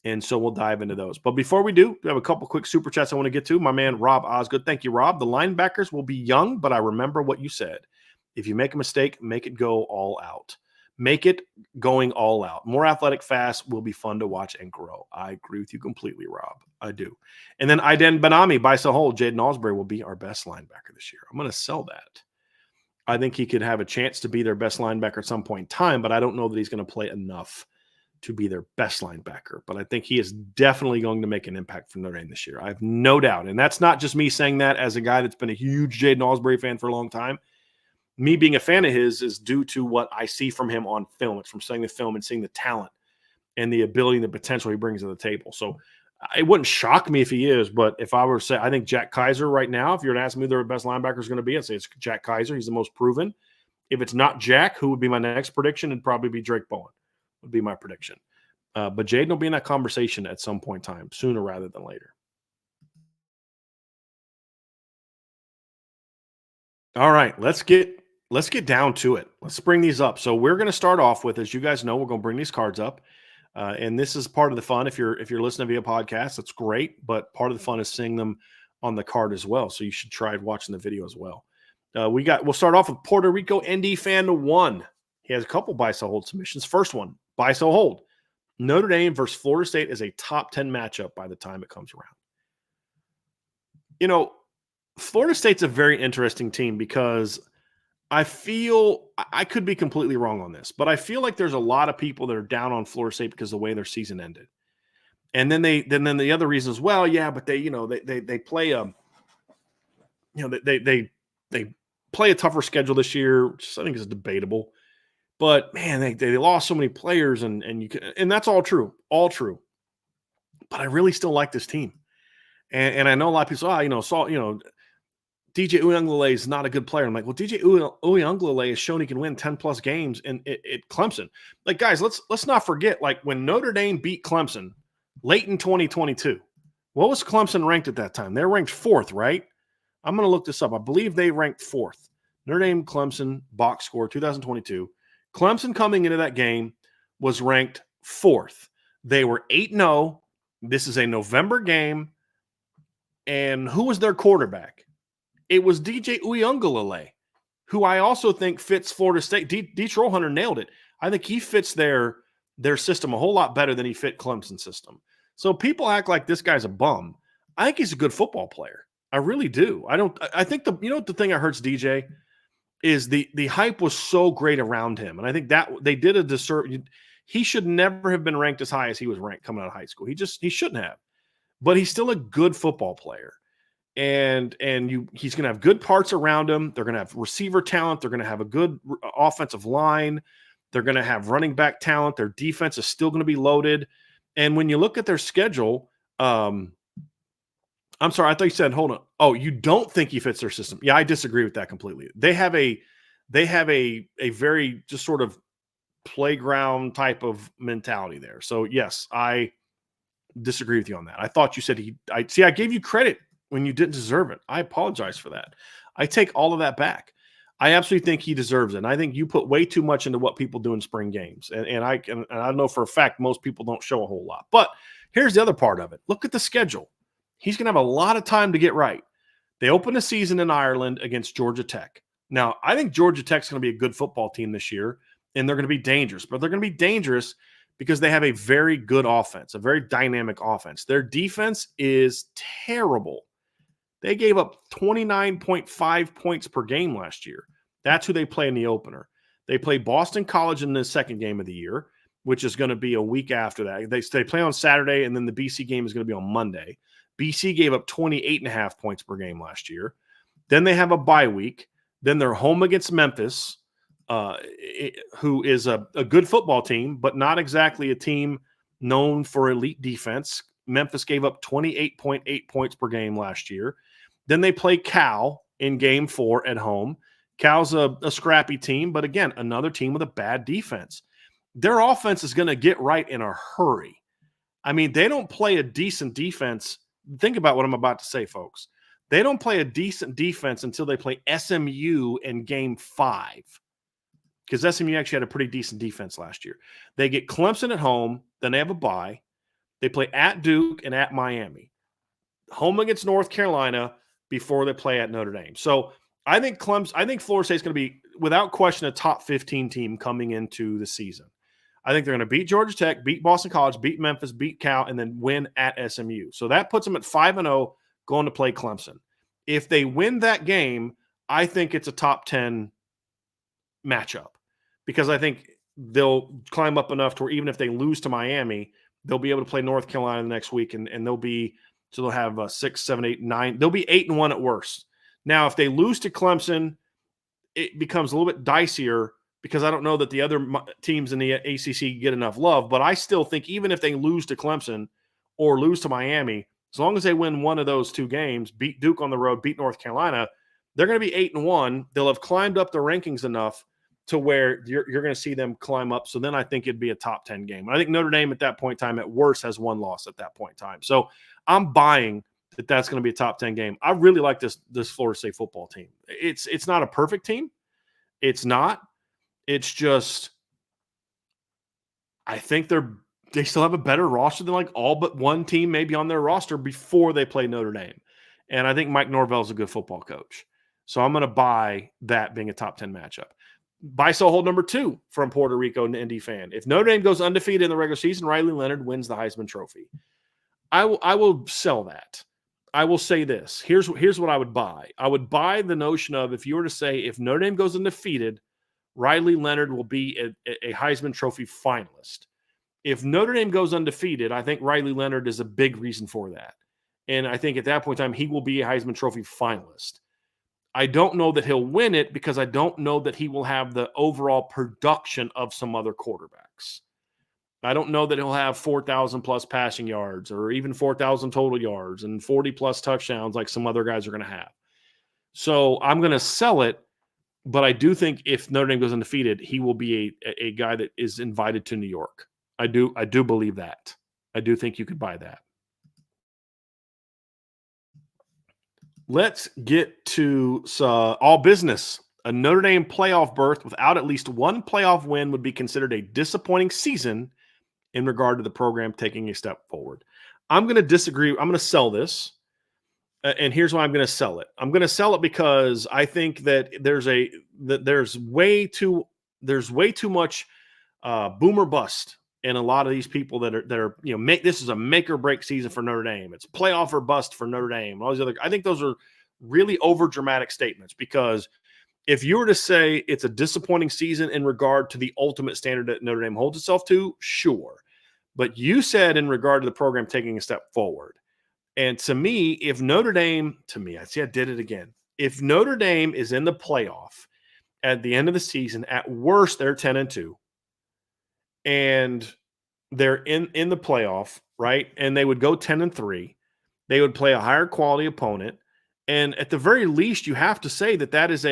And so we'll dive into those. But before we do, we have a couple quick super chats I want to get to. My man, Rob Osgood. Thank you, Rob. The linebackers will be young, but I remember what you said. If you make a mistake, make it go all out. Make it going all out. More athletic, fast will be fun to watch and grow. I agree with you completely, Rob. I do. And then Iden Benami, buy, sell, hold. Jaden Osbury will be our best linebacker this year. I'm going to sell that. I think he could have a chance to be their best linebacker at some point in time, but I don't know that he's going to play enough to be their best linebacker. But I think he is definitely going to make an impact for Notre Dame this year. I have no doubt. And that's not just me saying that as a guy that's been a huge Jaden Osbury fan for a long time. Me being a fan of his is due to what I see from him on film. It's from seeing the film and seeing the talent and the ability and the potential he brings to the table. So it wouldn't shock me if he is, but if I were to say, I think Jack Kaiser right now, if you're to ask me who their best linebacker is going to be, I'd say it's Jack Kaiser. He's the most proven. If it's not Jack, who would be my next prediction? It'd probably be Drake Bowen would be my prediction. But Jaden will be in that conversation at some point in time, sooner rather than later. All right, let's get down to it. Let's bring these up. So we're going to start off with, as you guys know, we're going to bring these cards up, and this is part of the fun. If you're listening via podcast, that's great. But part of the fun is seeing them on the card as well. So you should try watching the video as well. We'll start off with Puerto Rico ND Fan 1. He has a couple buy sell hold submissions. First one, buy sell hold. Notre Dame versus Florida State is a top 10 matchup by the time it comes around. You know, Florida State's a very interesting team because I feel I could be completely wrong on this, but I feel like there's a lot of people that are down on Florida State because of the way their season ended. And then then the other reason as well, yeah, but they play they play a tougher schedule this year, which I think is debatable. But man, they lost so many players, and that's all true. But I really still like this team. And I know a lot of people say, DJ Uiagalelei is not a good player. I'm like, well, DJ Uiagalelei has shown he can win 10-plus games at Clemson. Like, guys, let's not forget, like, when Notre Dame beat Clemson late in 2022, what was Clemson ranked at that time? They were ranked 4th, right? I'm going to look this up. I believe they ranked 4th. Notre Dame, Clemson, box score, 2022. Clemson coming into that game was ranked 4th. They were 8-0. This is a November game. And who was their quarterback? It was DJ Uiagalelei, who I also think fits Florida State. Troll Hunter nailed it. I think he fits their system a whole lot better than he fit Clemson's system. So people act like this guy's a bum. I think he's a good football player. I really do. I think the thing that hurts DJ is the hype was so great around him. And I think that they did a disservice. He should never have been ranked as high as he was ranked coming out of high school. He shouldn't have. But he's still a good football player. And he's going to have good parts around him. They're going to have receiver talent. They're going to have a good offensive line. They're going to have running back talent. Their defense is still going to be loaded. And when you look at their schedule, I'm sorry, I thought you said, hold on. Oh, you don't think he fits their system? Yeah, I disagree with that completely. They have a very just sort of playground type of mentality there. So yes, I disagree with you on that. I thought you said I gave you credit when you didn't deserve it. I apologize for that. I take all of that back. I absolutely think he deserves it. And I think you put way too much into what people do in spring games. And I know for a fact most people don't show a whole lot. But here's the other part of it. Look at the schedule. He's going to have a lot of time to get right. They open the season in Ireland against Georgia Tech. Now, I think Georgia Tech's going to be a good football team this year, and they're going to be dangerous. But they're going to be dangerous because they have a very good offense, a very dynamic offense. Their defense is terrible. They gave up 29.5 points per game last year. That's who they play in the opener. They play Boston College in the second game of the year, which is going to be a week after that. They play on Saturday, and then the BC game is going to be on Monday. BC gave up 28.5 points per game last year. Then they have a bye week. Then they're home against Memphis, who is a good football team, but not exactly a team known for elite defense. Memphis gave up 28.8 points per game last year. Then they play Cal in game 4 at home. Cal's a scrappy team, but again, another team with a bad defense. Their offense is going to get right in a hurry. I mean, they don't play a decent defense. Think about what I'm about to say, folks. They don't play a decent defense until they play SMU in game 5, because SMU actually had a pretty decent defense last year. They get Clemson at home, then they have a bye. They play at Duke and at Miami. Home against North Carolina before they play at Notre Dame. So I think Florida State's going to be, without question, a top 15 team coming into the season. I think they're going to beat Georgia Tech, beat Boston College, beat Memphis, beat Cal, and then win at SMU. So that puts them at 5-0 going to play Clemson. If they win that game, I think it's a top 10 matchup, because I think they'll climb up enough to where even if they lose to Miami, they'll be able to play North Carolina the next week, and they'll have 6, 7, 8, 9. They'll be 8-1 at worst. Now, if they lose to Clemson, it becomes a little bit dicier, because I don't know that the other teams in the ACC get enough love. But I still think even if they lose to Clemson or lose to Miami, as long as they win one of those 2 games, beat Duke on the road, beat North Carolina, they're going to be 8-1. They'll have climbed up the rankings enough to where you're going to see them climb up. So then I think it'd be a top 10 game. I think Notre Dame at that point in time, at worst, has 1 loss at that point in time. So I'm buying that that's going to be a top 10 game. I really like this Florida State football team. It's not a perfect team. It's not. It's just, I think they still have a better roster than like all but one team maybe on their roster before they play Notre Dame. And I think Mike Norvell is a good football coach. So I'm going to buy that being a top 10 matchup. Buy sell hold number 2 from Puerto Rico and Indy fan. If Notre Dame goes undefeated in the regular season, Riley Leonard wins the Heisman Trophy. I will sell that. I will say this. Here's what I would buy. I would buy the notion of, if you were to say, if Notre Dame goes undefeated, Riley Leonard will be a Heisman Trophy finalist. If Notre Dame goes undefeated, I think Riley Leonard is a big reason for that. And I think at that point in time, he will be a Heisman Trophy finalist. I don't know that he'll win it, because I don't know that he will have the overall production of some other quarterbacks. I don't know that he'll have 4,000 plus passing yards, or even 4,000 total yards and 40 plus touchdowns like some other guys are going to have. So I'm going to sell it. But I do think if Notre Dame goes undefeated, he will be a guy that is invited to New York. I do believe that. I do think you could buy that. Let's get to all business. A Notre Dame playoff berth without at least 1 playoff win would be considered a disappointing season in regard to the program taking a step forward. I'm going to disagree. I'm going to sell this. And here's why I'm going to sell it. I'm going to sell it because I think that there's way too much boomer bust in a lot of these people that are this is a make or break season for Notre Dame. It's playoff or bust for Notre Dame. All these other, I think those are really over dramatic statements, because if you were to say it's a disappointing season in regard to the ultimate standard that Notre Dame holds itself to, sure. But you said in regard to the program taking a step forward. And to me, if Notre Dame, I did it again. If Notre Dame is in the playoff at the end of the season, at worst, they're 10-2. And they're in the playoff, right? And they would go 10-3. They would play a higher quality opponent. And at the very least, you have to say that is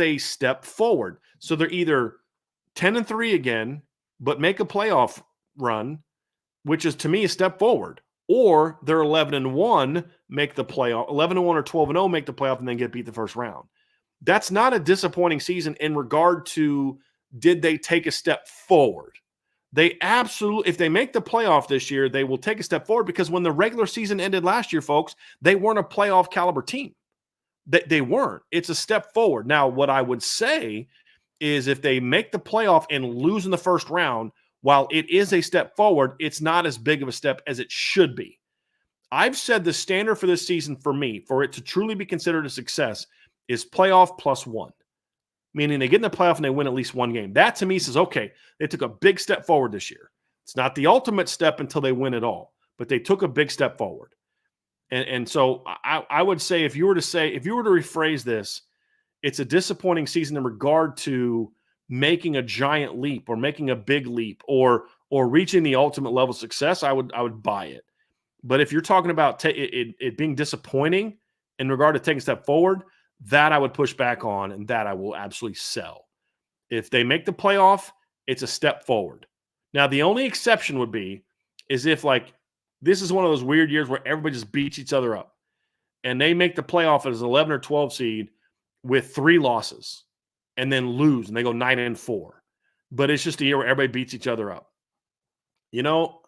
a step forward. So they're either 10-3 again, but make a playoff run, which is to me a step forward. Or they're 11-1, make the playoff, 11-1 or 12-0, make the playoff, and then get beat the first round. That's not a disappointing season in regard to, did they take a step forward? They absolutely, if they make the playoff this year, they will take a step forward, because when the regular season ended last year, folks, they weren't a playoff caliber team. They weren't. It's a step forward. Now, what I would say is if they make the playoff and lose in the first round, while it is a step forward, it's not as big of a step as it should be. I've said the standard for this season for me, for it to truly be considered a success, is playoff +1, meaning they get in the playoff and they win at least one game. That to me says, okay, they took a big step forward this year. It's not the ultimate step until they win it all, but they took a big step forward. And so I would say if you were to rephrase this, it's a disappointing season in regard to making a giant leap or making a big leap or reaching the ultimate level of success. I would buy it. But if you're talking about it being disappointing in regard to taking a step forward, that I would push back on, and that I will absolutely sell. If they make the playoff, it's a step forward. Now, the only exception would be is if, like, this is one of those weird years where everybody just beats each other up, and they make the playoff as an 11 or 12 seed with 3 losses and then lose, and they go 9-4. But it's just a year where everybody beats each other up. You know,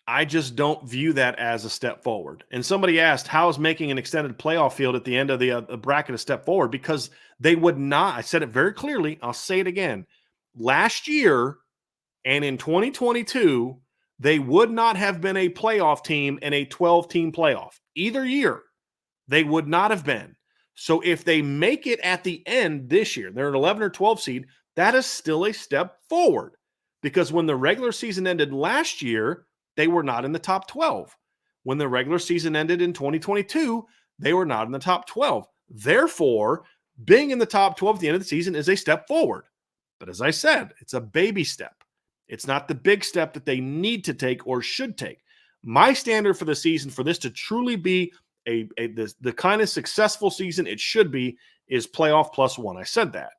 I just don't view that as a step forward. And somebody asked, how is making an extended playoff field at the end of the bracket a step forward? Because they would not. I said it very clearly. I'll say it again. Last year and in 2022, they would not have been a playoff team in a 12-team playoff. Either year, they would not have been. So if they make it at the end this year, they're an 11 or 12 seed, that is still a step forward. Because when the regular season ended last year, they were not in the top 12. When the regular season ended in 2022, they were not in the top 12. Therefore, being in the top 12 at the end of the season is a step forward. But as I said, it's a baby step. It's not the big step that they need to take or should take. My standard for the season, for this to truly be the kind of successful season it should be, is playoff +1. I said that.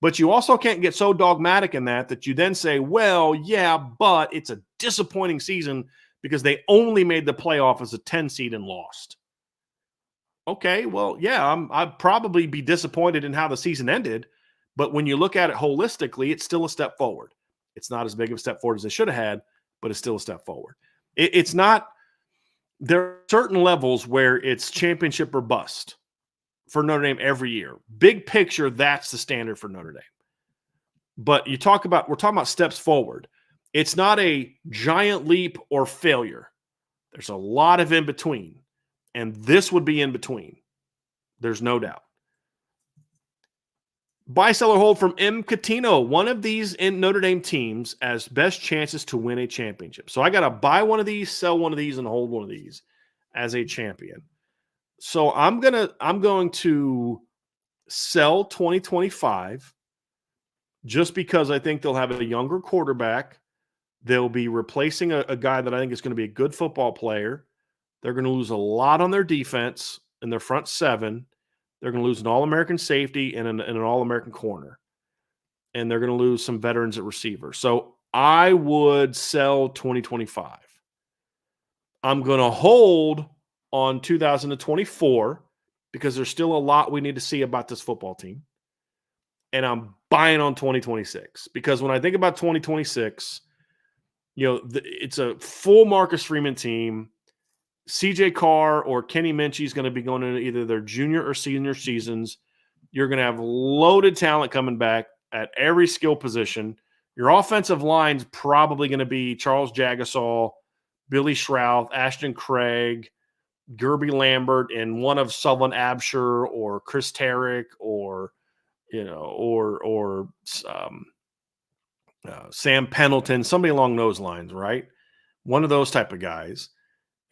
But you also can't get so dogmatic in that you then say, well, yeah, but it's a disappointing season because they only made the playoff as a 10 seed and lost. Okay, well, yeah, I'd probably be disappointed in how the season ended. But when you look at it holistically, it's still a step forward. It's not as big of a step forward as they should have had, but it's still a step forward. It's not – there are certain levels where it's championship or bust for Notre Dame every year. Big picture, that's the standard for Notre Dame. But we're talking about steps forward. It's not a giant leap or failure. There's a lot of in between, and this would be in between. There's no doubt. Buy, sell, or hold from M. Catino. One of these in Notre Dame teams as best chances to win a championship. So I got to buy one of these, sell one of these, and hold one of these as a champion. So I'm going to sell 2025 just because I think they'll have a younger quarterback. They'll be replacing a guy that I think is going to be a good football player. They're going to lose a lot on their defense in their front seven. They're going to lose an All-American safety and an All-American corner. And they're going to lose some veterans at receiver. So I would sell 2025. I'm going to hold on 2024 because there's still a lot we need to see about this football team. And I'm buying on 2026 because when I think about 2026, it's a full Marcus Freeman team. CJ Carr or Kenny Minchie is going to be going into either their junior or senior seasons. You're going to have loaded talent coming back at every skill position. Your offensive line's probably going to be Charles Jagasol, Billy Shrouth, Ashton Craig, Gerby Lambert, and one of Sullivan Absher or Chris Tarrick or Sam Pendleton, somebody along those lines, right? One of those type of guys.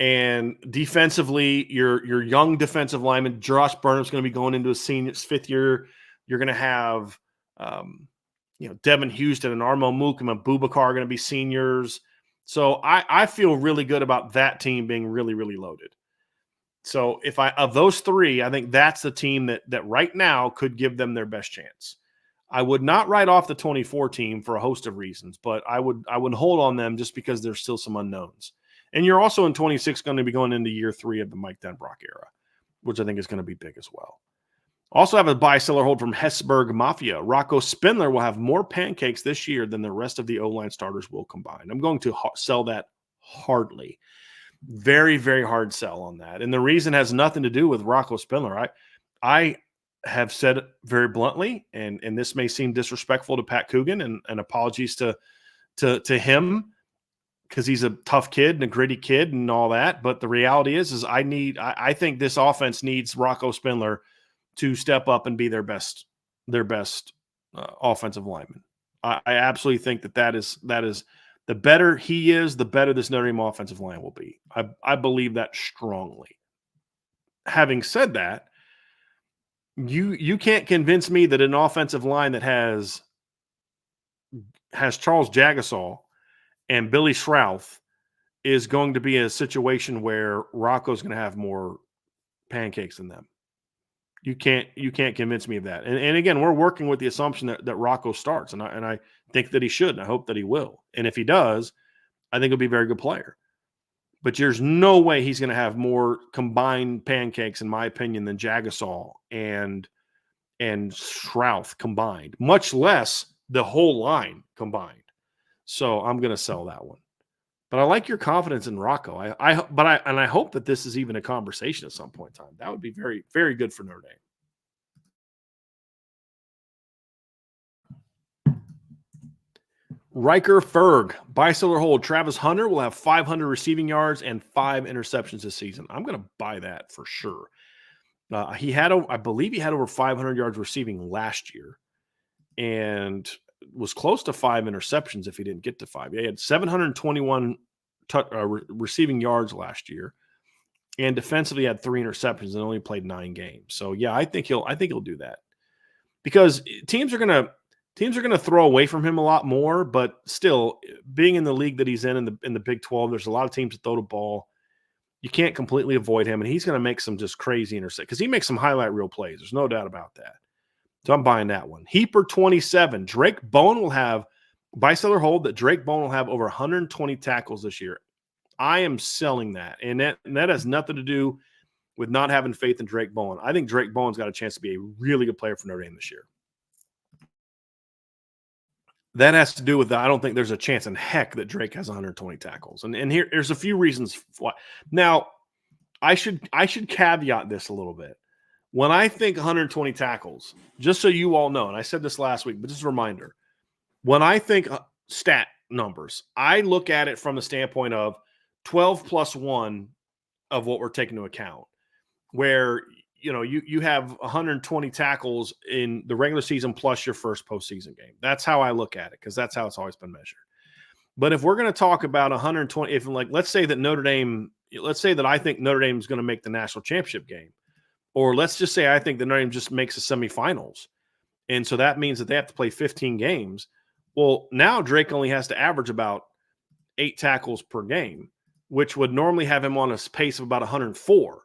And defensively, your young defensive lineman, Josh Burnham's going to be going into his fifth year. You're going to have, Devin Houston and Armo Mukum and Boubacar are going to be seniors. So I feel really good about that team being really, really loaded. So of those three, I think that's the team that right now could give them their best chance. I would not write off the 24 team for a host of reasons, but I would hold on them just because there's still some unknowns. And you're also in 26 going to be going into year 3 of the Mike Denbrock era, which I think is going to be big as well. Also have a buy, sell, or hold from Hessberg Mafia. Rocco Spindler will have more pancakes this year than the rest of the O-line starters will combine. I'm going to sell that hardly. Very, very hard sell on that. And the reason has nothing to do with Rocco Spindler. I have said it very bluntly, and this may seem disrespectful to Pat Coogan, and apologies to him, because he's a tough kid and a gritty kid and all that. But the reality is I think this offense needs Rocco Spindler to step up and be their best offensive lineman. I absolutely think that is the better he is, the better this Notre Dame offensive line will be. I believe that strongly. Having said that, you can't convince me that an offensive line that has Charles Jagasaw and Billy Schrouth is going to be a situation where Rocco's going to have more pancakes than them. You can't convince me of that. And again, we're working with the assumption that Rocco starts, and I think that he should, and I hope that he will. And if he does, I think he'll be a very good player. But there's no way he's going to have more combined pancakes, in my opinion, than Jagasaw and Schrouth combined, much less the whole line combined. So I'm going to sell that one. But I like your confidence in Rocco. I hope that this is even a conversation at some point in time. That would be very, very good for Notre Dame. Riker Ferg, Bicycle hold. Travis Hunter will have 500 receiving yards and 5 interceptions this season. I'm going to buy that for sure. I believe he had over 500 yards receiving last year, and was close to 5 interceptions if he didn't get to 5. Yeah, he had 721 receiving yards last year, and defensively had 3 interceptions and only played 9 games. So yeah, I think he'll do that, because teams are gonna throw away from him a lot more. But still, being in the league that he's in the Big 12, there's a lot of teams that throw the ball. You can't completely avoid him, and he's going to make some just crazy interceptions, because he makes some highlight reel plays. There's no doubt about that. So I'm buying that one. Heaper 27. Drake Bowen will have, Bicycle hold, that Drake Bowen will have over 120 tackles this year. I am selling that. And that has nothing to do with not having faith in Drake Bowen. I think Drake Bowen's got a chance to be a really good player for Notre Dame this year. That has to do with I don't think there's a chance in heck that Drake has 120 tackles. And here's a few reasons why. Now, I should caveat this a little bit. When I think 120 tackles, just so you all know, and I said this last week, but just a reminder, when I think stat numbers, I look at it from the standpoint of 12 plus 1 of what we're taking into account, where you have 120 tackles in the regular season plus your first postseason game. That's how I look at it, because that's how it's always been measured. But if we're going to talk about 120, let's say that I think Notre Dame is going to make the national championship game, or let's just say I think that Notre Dame just makes the semifinals, and so that means that they have to play 15 games. Well, now Drake only has to average about 8 tackles per game, which would normally have him on a pace of about 104.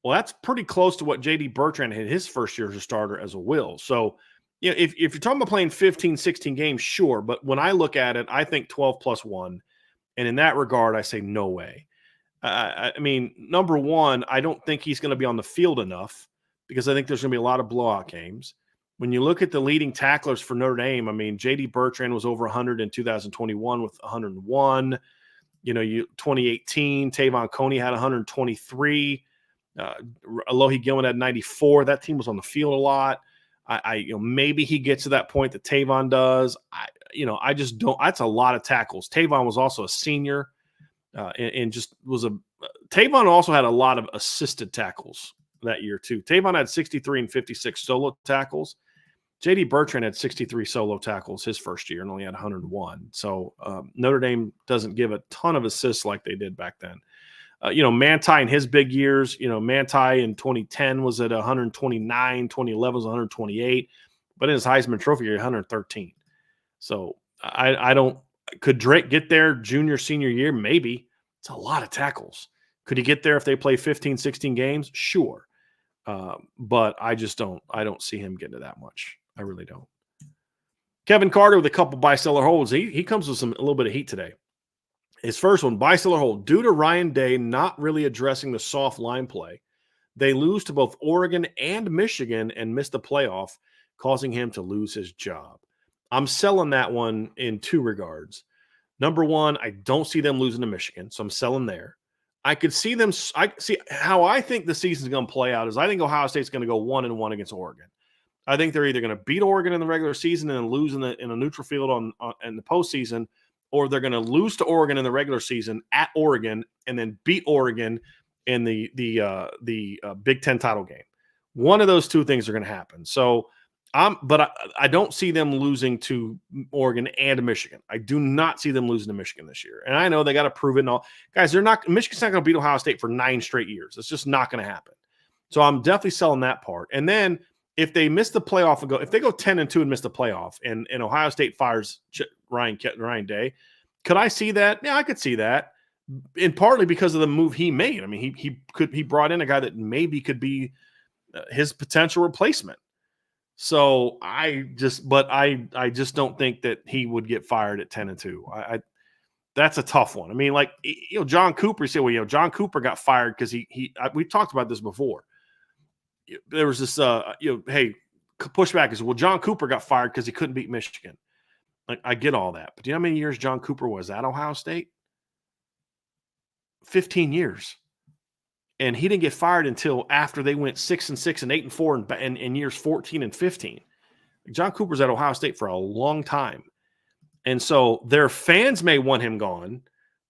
Well, that's pretty close to what J.D. Bertrand had his first year as a starter as a will. So, if you're talking about playing 15, 16 games, sure. But when I look at it, I think 12 plus 1. And in that regard, I say no way. I mean, number one, I don't think he's going to be on the field enough, because I think there's going to be a lot of blowout games. When you look at the leading tacklers for Notre Dame, I mean, J.D. Bertrand was over 100 in 2021 with 101. 2018, Tavon Coney had 123. Alohi Gilman had 94. That team was on the field a lot. Maybe he gets to that point that Tavon does. I just don't. That's a lot of tackles. Tavon was also a senior, and Tavon also had a lot of assisted tackles that year too. Tavon had 63 and 56 solo tackles. J.D. Bertrand had 63 solo tackles his first year and only had 101. So Notre Dame doesn't give a ton of assists like they did back then. Manti in his big years, Manti in 2010 was at 129, 2011 was 128, but in his Heisman Trophy year, 113. So I don't, could Drake get there junior, senior year? Maybe. It's a lot of tackles. Could he get there if they play 15, 16 games? Sure. But I don't see him getting to that much. I really don't. Kevin Carter with a couple biseller holds. He comes with a little bit of heat today. His first one, biseller hold. Due to Ryan Day not really addressing the soft line play, they lose to both Oregon and Michigan and miss the playoff, causing him to lose his job. I'm selling that one in 2 regards. Number one, I don't see them losing to Michigan, so I'm selling there. I could see them. I see how I think the season's going to play out is I think Ohio State's going to go 1-1 against Oregon. I think they're either going to beat Oregon in the regular season and then lose in a neutral field in the postseason, or they're going to lose to Oregon in the regular season at Oregon and then beat Oregon in the Big Ten title game. One of those two things are going to happen. So but I don't see them losing to Oregon and Michigan. I do not see them losing to Michigan this year. And I know they got to prove it and all. Guys, Michigan's not going to beat Ohio State for 9 straight years. It's just not going to happen. So I'm definitely selling that part. And then if they miss the playoff if they go 10-2 and miss the playoff and Ohio State fires Ryan Day, could I see that? Yeah, I could see that. And partly because of the move he made. I mean, he brought in a guy that maybe could be his potential replacement. So I just don't think that he would get fired at 10-2. That's a tough one. I mean, like, John Cooper, you say, well, John Cooper got fired because we talked about this before. There was this, hey, pushback is, well, John Cooper got fired because he couldn't beat Michigan. Like, I get all that. But do you know how many years John Cooper was at Ohio State? 15 years. And he didn't get fired until after they went 6-6 and 8-4 in years 14 and 15. John Cooper's at Ohio State for a long time. And so their fans may want him gone,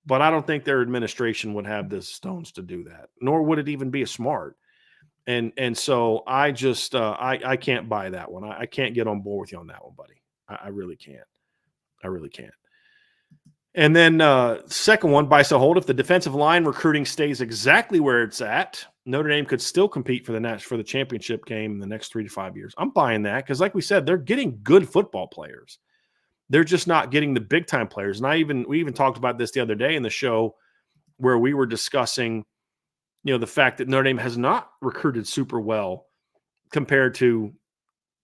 but I don't think their administration would have the stones to do that, nor would it even be a smart. And so I just I can't buy that one. I can't get on board with you on that one, buddy. I really can't. I really can't. And then second one, buy, sell, hold. If the defensive line recruiting stays exactly where it's at, Notre Dame could still compete for the championship game in the next 3 to 5 years. I'm buying that because, like we said, they're getting good football players. They're just not getting the big time players. And we even talked about this the other day in the show where we were discussing, the fact that Notre Dame has not recruited super well compared to,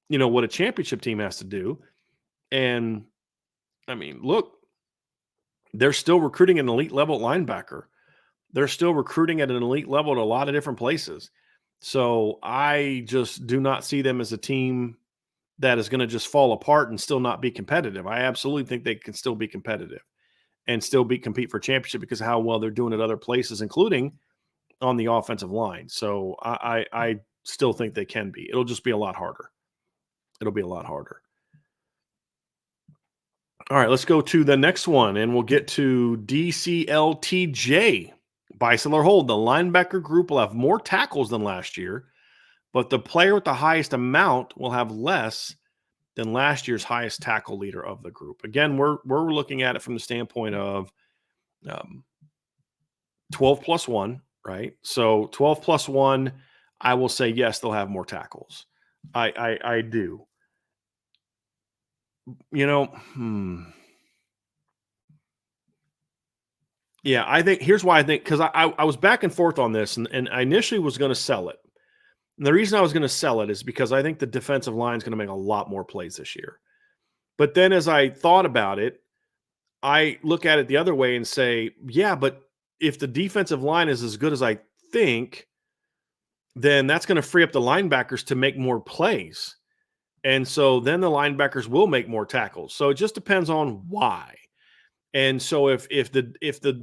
what a championship team has to do. And I mean, look, they're still recruiting an elite level linebacker. They're still recruiting at an elite level at a lot of different places. So I just do not see them as a team that is going to just fall apart and still not be competitive. I absolutely think they can still be competitive and still compete for championship because of how well they're doing at other places, including on the offensive line. So I still think they can be. It'll just be a lot harder. It'll be a lot harder. All right, let's go to the next one, and we'll get to DCLTJ. Buy, sell, or hold. The linebacker group will have more tackles than last year, but the player with the highest amount will have less than last year's highest tackle leader of the group. Again, we're looking at it from the standpoint of 12 plus 1, right? So 12 plus 1, I will say, yes, they'll have more tackles. I do. Yeah, I think here's why I think, because I was back and forth on this, and I initially was going to sell it. And the reason I was going to sell it is because I think the defensive line is going to make a lot more plays this year. But then as I thought about it, I look at it the other way and say, yeah, but if the defensive line is as good as I think, then that's going to free up the linebackers to make more plays. And so then the linebackers will make more tackles. So it just depends on why. And so if the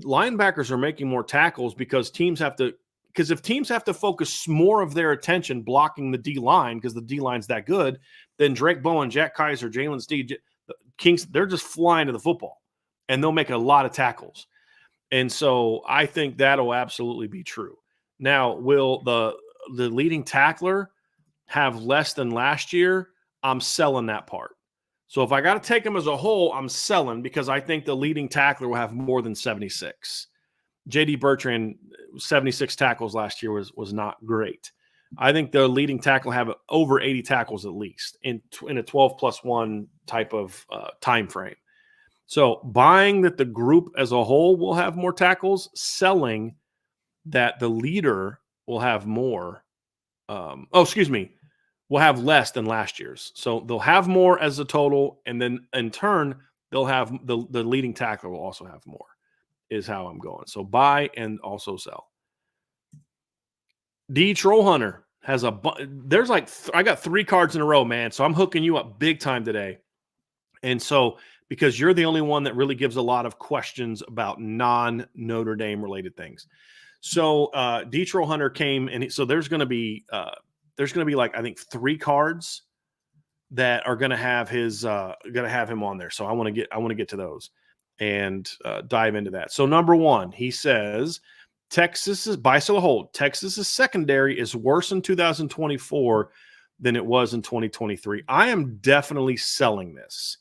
linebackers are making more tackles because if teams have to focus more of their attention blocking the D line because the D line's that good, then Drake Bowen, Jack Kaiser, Jalen Steed, Kings, they're just flying to the football and they'll make a lot of tackles. And so I think that'll absolutely be true. Now, will the leading tackler have less than last year? I'm selling that part. So if I got to take them as a whole, I'm selling because I think the leading tackler will have more than 76. J.D. Bertrand, 76 tackles last year was not great. I think the leading tackle have over 80 tackles at least in a 12 plus 1 type of time frame. So buying that the group as a whole will have more tackles, selling that the leader will have more. Will have less than last year's. So they'll have more as a total, and then in turn, they'll have the leading tackler will also have more, is how I'm going. So buy and also sell. D. Trollhunter has there's like, I got 3 cards in a row, man. So I'm hooking you up big time today. And so, because you're the only one that really gives a lot of questions about non-Notre Dame related things. So Detroit Hunter came, and so there's going to be like, I think, 3 cards that are going to have him on there. So I want to get to those and dive into that. So number 1, he says Texas's secondary is worse in 2024 than it was in 2023. I am definitely selling this.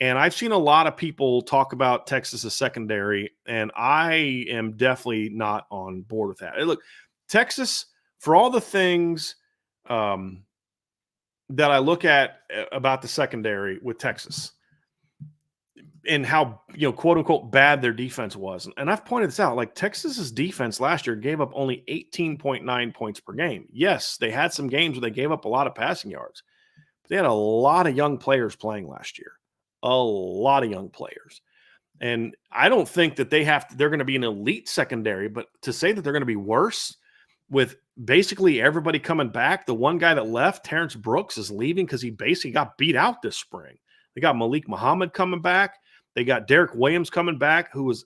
And I've seen a lot of people talk about Texas's secondary, and I am definitely not on board with that. Look, Texas, for all the things that I look at about the secondary with Texas and how, quote unquote, bad their defense was. And I've pointed this out, like Texas's defense last year gave up only 18.9 points per game. Yes, they had some games where they gave up a lot of passing yards, but they had a lot of young players playing last year. A lot of young players. And I don't think that they're going to be an elite secondary, but to say that they're going to be worse with basically everybody coming back, the one guy that left, Terrence Brooks, is leaving because he basically got beat out this spring. They got Malik Muhammad coming back. They got Derek Williams coming back, who was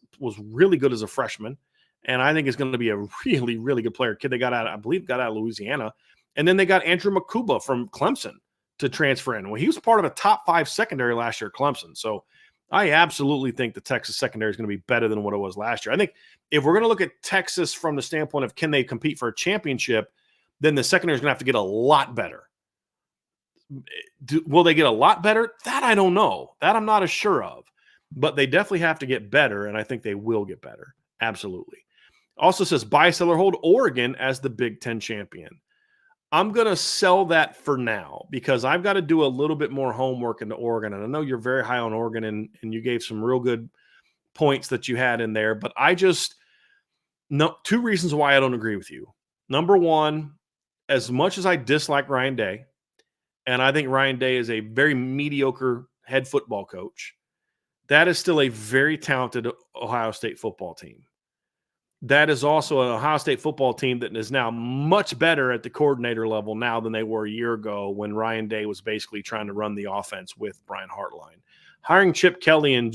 really good as a freshman. And I think is going to be a really, really good player. Kid they got out of Louisiana. And then they got Andrew Makuba from Clemson to transfer in. Well, he was part of a top 5 secondary last year at Clemson. So I absolutely think the Texas secondary is going to be better than what it was last year. I think if we're going to look at Texas from the standpoint of can they compete for a championship, then the secondary is going to have to get a lot better. Will they get a lot better? That I don't know. That I'm not as sure of. But they definitely have to get better, and I think they will get better. Absolutely. Also says buy, sell, or hold Oregon as the Big Ten champion. I'm going to sell that for now because I've got to do a little bit more homework into Oregon. And I know you're very high on Oregon, and you gave some real good points that you had in there. But two reasons why I don't agree with you. Number 1, as much as I dislike Ryan Day, and I think Ryan Day is a very mediocre head football coach, that is still a very talented Ohio State football team. That is also an Ohio State football team that is now much better at the coordinator level now than they were a year ago when Ryan Day was basically trying to run the offense with Brian Hartline. Hiring Chip Kelly and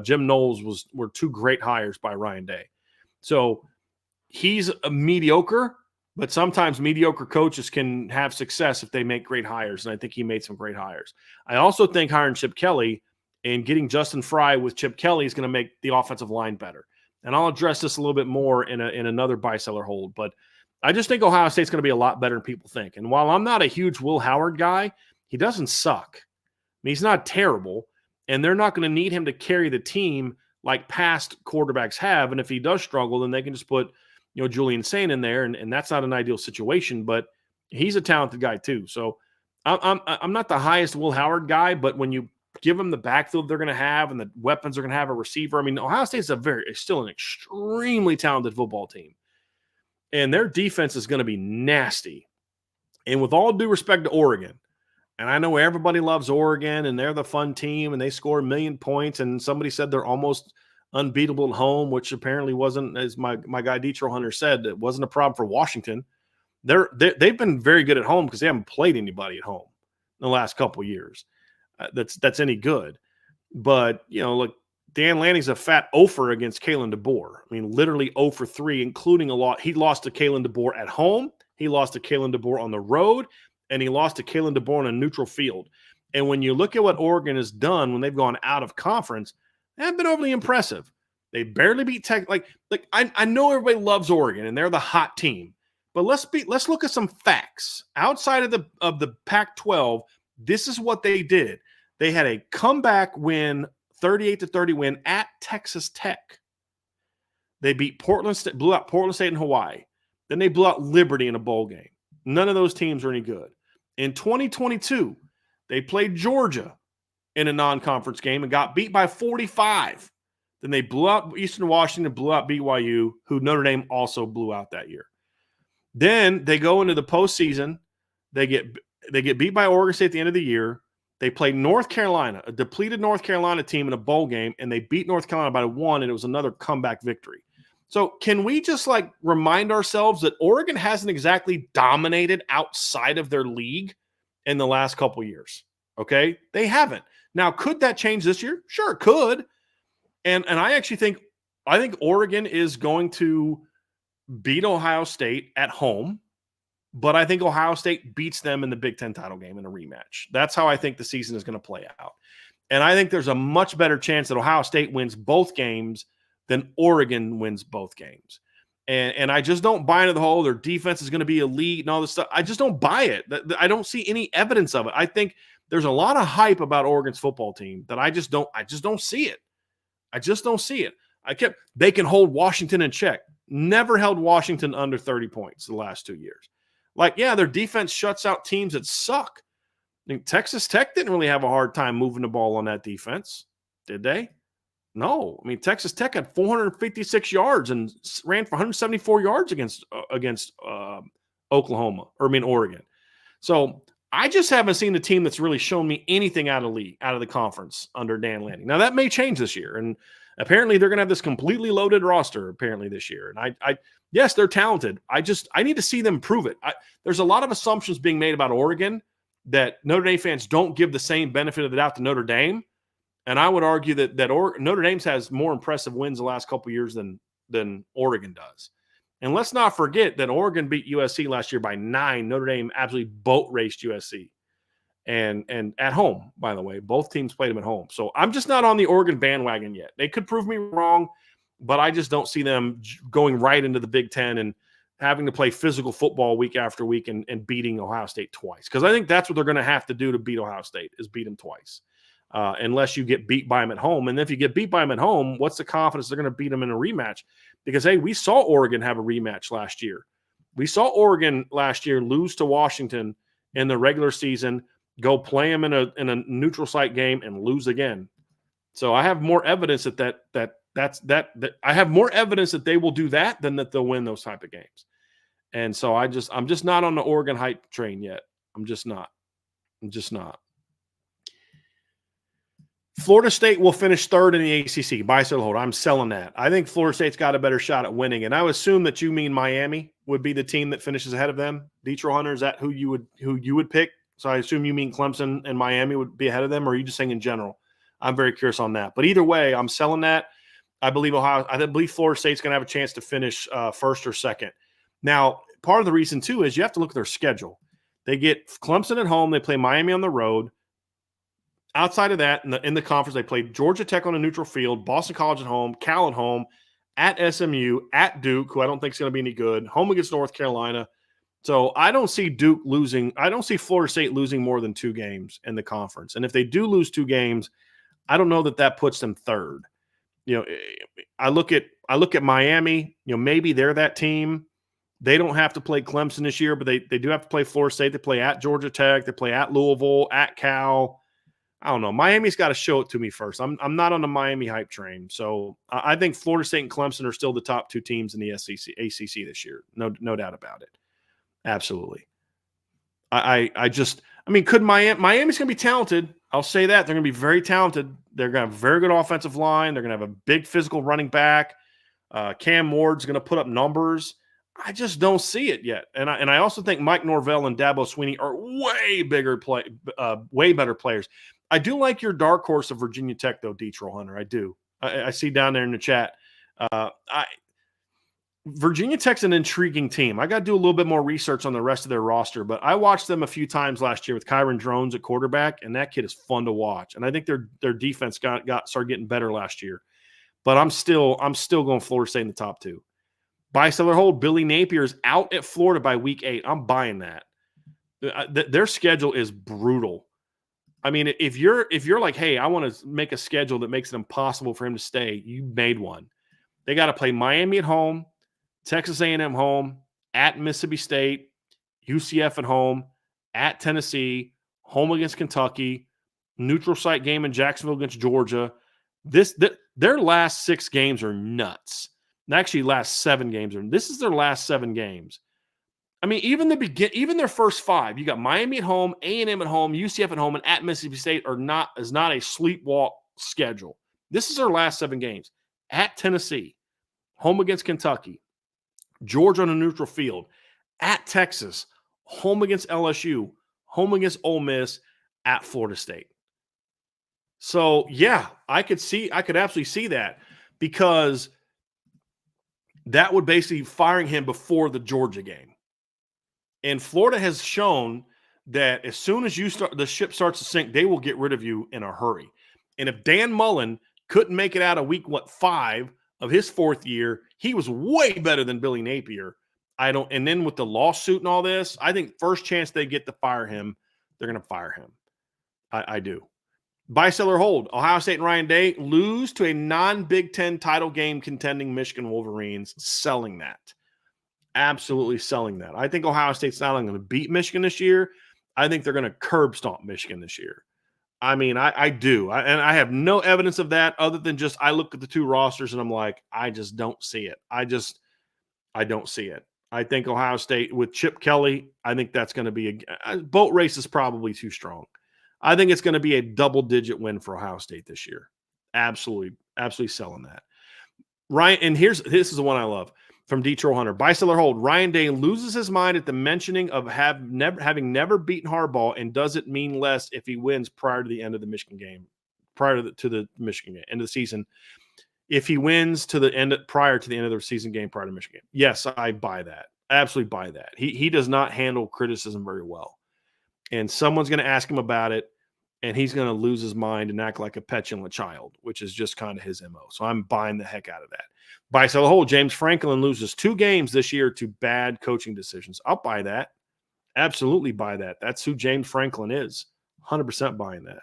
Jim Knowles were 2 great hires by Ryan Day. So he's a mediocre, but sometimes mediocre coaches can have success if they make great hires, and I think he made some great hires. I also think hiring Chip Kelly and getting Justin Fry with Chip Kelly is going to make the offensive line better. And I'll address this a little bit more in another buy, sell, or hold. But I just think Ohio State's going to be a lot better than people think. And while I'm not a huge Will Howard guy, he doesn't suck. I mean, he's not terrible. And they're not going to need him to carry the team like past quarterbacks have. And if he does struggle, then they can just put Julian Sain in there. And that's not an ideal situation. But he's a talented guy too. So I'm not the highest Will Howard guy, but when you give them the backfield they're going to have and the weapons they're going to have a receiver. I mean, Ohio State's still an extremely talented football team. And their defense is going to be nasty. And with all due respect to Oregon, and I know everybody loves Oregon and they're the fun team and they score 1 million points. And somebody said they're almost unbeatable at home, which apparently wasn't, as my guy Detroit Hunter said, it wasn't a problem for Washington. They've been very good at home because they haven't played anybody at home in the last couple of years. That's any good. But, look, Dan Lanning's a fat ofer against Kalen DeBoer. I mean, literally 0 for 3, including a lot. He lost to Kalen DeBoer at home. He lost to Kalen DeBoer on the road. And he lost to Kalen DeBoer on a neutral field. And when you look at what Oregon has done when they've gone out of conference, they haven't been overly impressive. They barely beat Tech. I know everybody loves Oregon, and they're the hot team. But let's look at some facts. Outside of the Pac-12, this is what they did. They had a comeback win, 38-30 win at Texas Tech. They beat Portland State, blew out Portland State and Hawaii. Then they blew out Liberty in a bowl game. None of those teams are any good. In 2022, they played Georgia in a non-conference game and got beat by 45. Then they blew out Eastern Washington, blew out BYU, who Notre Dame also blew out that year. Then they go into the postseason. They get beat by Oregon State at the end of the year. They played North Carolina, a depleted North Carolina team in a bowl game, and they beat North Carolina by 1, and it was another comeback victory. So can we just remind ourselves that Oregon hasn't exactly dominated outside of their league in the last couple years? Okay? They haven't. Now, could that change this year? Sure, it could. And I actually think Oregon is going to beat Ohio State at home, but I think Ohio State beats them in the Big Ten title game in a rematch. That's how I think the season is going to play out. And I think there's a much better chance that Ohio State wins both games than Oregon wins both games. And I just don't buy into the whole their defense is going to be elite and all this stuff. I just don't buy it. I don't see any evidence of it. I think there's a lot of hype about Oregon's football team that I just don't see it. I just don't see it. They can hold Washington in check. Never held Washington under 30 points the last 2 years. Like, yeah, their defense shuts out teams that suck. I mean, Texas Tech didn't really have a hard time moving the ball on that defense, did they? No. I mean, Texas Tech had 456 yards and ran for 174 yards against Oregon. So I just haven't seen a team that's really shown me anything out of the conference under Dan Lanning. Now, that may change this year, and apparently they're going to have this completely loaded roster apparently this year. And yes, they're talented. I need to see them prove it. There's a lot of assumptions being made about Oregon that Notre Dame fans don't give the same benefit of the doubt to Notre Dame. And I would argue that Notre Dame has more impressive wins the last couple of years than Oregon does. And let's not forget that Oregon beat USC last year by 9. Notre Dame absolutely boat raced USC. And at home, by the way. Both teams played them at home. So I'm just not on the Oregon bandwagon yet. They could prove me wrong, but I just don't see them going right into the Big Ten and having to play physical football week after week and beating Ohio State twice. Because I think that's what they're going to have to do to beat Ohio State is beat them twice. Unless you get beat by them at home. And if you get beat by them at home, what's the confidence they're going to beat them in a rematch? Because, hey, we saw Oregon have a rematch last year. We saw Oregon last year lose to Washington in the regular season, go play them in a neutral site game and lose again. So I have more evidence that I have more evidence that they will do that than that they'll win those type of games. And so I'm just not on the Oregon hype train yet. I'm just not. Florida State will finish third in the ACC. Buy, sell, hold. I'm selling that. I think Florida State's got a better shot at winning, and I would assume that you mean Miami would be the team that finishes ahead of them. Detroit Hunter, is that who you would pick? So I assume you mean Clemson and Miami would be ahead of them, or are you just saying in general? I'm very curious on that. But either way, I'm selling that. I believe Florida State's going to have a chance to finish first or second. Now, part of the reason too is you have to look at their schedule. They get Clemson at home. They play Miami on the road. Outside of that, in the conference, they played Georgia Tech on a neutral field, Boston College at home, Cal at home, at SMU, at Duke, who I don't think is going to be any good, home against North Carolina. So I don't see Duke losing. I don't see Florida State losing more than 2 games in the conference. And if they do lose 2 games, I don't know that puts them third. You know, I look at Miami. You know, maybe they're that team. They don't have to play Clemson this year, but they do have to play Florida State. They play at Georgia Tech. They play at Louisville, at Cal. I don't know. Miami's got to show it to me first. I'm not on the Miami hype train. So I think Florida State and Clemson are still the top 2 teams in the ACC this year. No doubt about it. Absolutely. Could Miami's going to be talented. I'll say that. They're going to be very talented. They're going to have a very good offensive line. They're going to have a big physical running back. Cam Ward's going to put up numbers. I just don't see it yet. And I also think Mike Norvell and Dabo Swinney are way better players. I do like your dark horse of Virginia Tech, though, Detroit Hunter. I do. I see down there in the chat. Virginia Tech's an intriguing team. I got to do a little bit more research on the rest of their roster, but I watched them a few times last year with Kyron Drones at quarterback, and that kid is fun to watch. And I think their defense started getting better last year. But I'm still going Florida State in the top 2. Buy, sell, or hold. Billy Napier's out at Florida by week 8. I'm buying that. Their schedule is brutal. I mean, if you're like, hey, I want to make a schedule that makes it impossible for him to stay, you made one. They got to play Miami at home, Texas A&M home, at Mississippi State, UCF at home, at Tennessee, home against Kentucky, neutral site game in Jacksonville against Georgia. Their last 6 games are nuts. Actually, last 7 games this is their last 7 games. I mean, even their first 5, you got Miami at home, A&M at home, UCF at home, and at Mississippi State is not a sleepwalk schedule. This is their last 7 games. At Tennessee, home against Kentucky, Georgia on a neutral field, at Texas, home against LSU, home against Ole Miss, at Florida State. So, yeah, I could absolutely see that because that would basically firing him before the Georgia game. And Florida has shown that as soon as the ship starts to sink, they will get rid of you in a hurry. And if Dan Mullen couldn't make it out of week 5 of his 4th year, he was way better than Billy Napier. And then with the lawsuit and all this, I think first chance they get to fire him, they're going to fire him. I do. Buy, sell, or hold. Ohio State and Ryan Day lose to a non-Big Ten title game contending Michigan Wolverines. Selling that. Absolutely selling that. I think Ohio State's not only going to beat Michigan this year, I think they're going to curb stomp Michigan this year. I mean, I do. And I have no evidence of that other than just I look at the two rosters and I'm like, I just don't see it. I don't see it. I think Ohio State with Chip Kelly, I think that's going to be a boat race is probably too strong. I think it's going to be a double-digit win for Ohio State this year. Absolutely, absolutely selling that. Ryan, and this is the one I love from Detroit Hunter. Buy, sell, or hold. Ryan Day loses his mind at the mentioning of having never beaten Harbaugh, and does it mean less if he wins prior to the end of the Michigan game, prior to the Michigan game, end of the season. If he wins prior to the end of the season game, prior to Michigan. Yes, I buy that. I absolutely buy that. He does not handle criticism very well. And someone's going to ask him about it, and he's going to lose his mind and act like a petulant child, which is just kind of his MO. So I'm buying the heck out of that. Buy, sell, hold. James Franklin loses 2 games this year to bad coaching decisions. I'll buy that. Absolutely buy that. That's who James Franklin is. 100% buying that.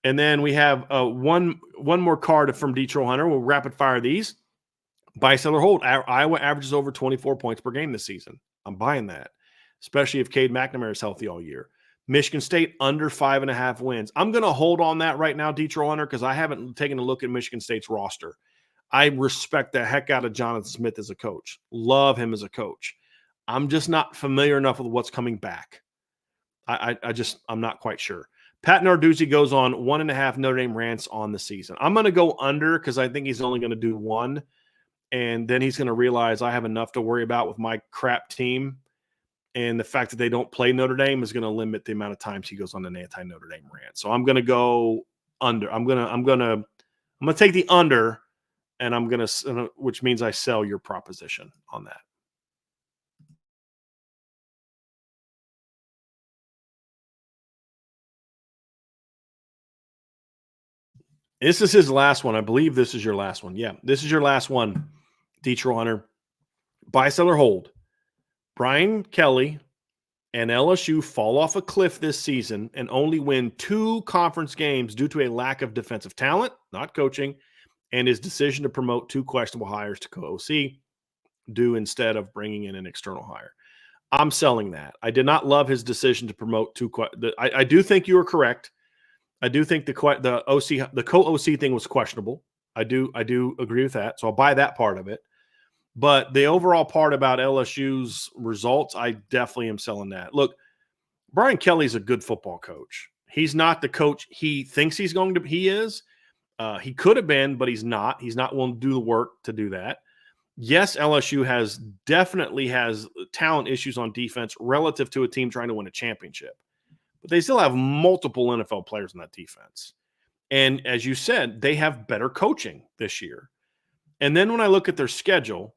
And then we have one more card from Detroit Hunter. We'll rapid fire these. Buy, sell, or hold. Iowa averages over 24 points per game this season. I'm buying that, especially if Cade McNamara is healthy all year. Michigan State under 5.5 wins. I'm going to hold on that right now, Detroit Hunter, because I haven't taken a look at Michigan State's roster. I respect the heck out of Jonathan Smith as a coach. Love him as a coach. I'm just not familiar enough with what's coming back. I'm not quite sure. Pat Narduzzi goes on 1.5 Notre Dame rants on the season. I'm going to go under because I think he's only going to do 1. And then he's going to realize I have enough to worry about with my crap team. And the fact that they don't play Notre Dame is going to limit the amount of times he goes on an anti-Notre Dame rant. So I'm going to go under. I'm going to take the under, and which means I sell your proposition on that. This is his last one. I believe this is your last one. Yeah, this is your last one, Detroit Hunter. Buy, sell, or hold. Brian Kelly and LSU fall off a cliff this season and only win 2 conference games due to a lack of defensive talent, not coaching, and his decision to promote 2 questionable hires to co-OC due instead of bringing in an external hire. I'm selling that. I did not love his decision to promote 2. I do think you are correct. I do think the co-OC thing was questionable. I do agree with that. So I'll buy that part of it. But the overall part about LSU's results, I definitely am selling that. Look, Brian Kelly's a good football coach. He's not the coach he thinks he's going to be. He is. He could have been, but he's not. He's not willing to do the work to do that. Yes, LSU definitely has talent issues on defense relative to a team trying to win a championship. But they still have multiple NFL players in that defense. And as you said, they have better coaching this year. And then when I look at their schedule,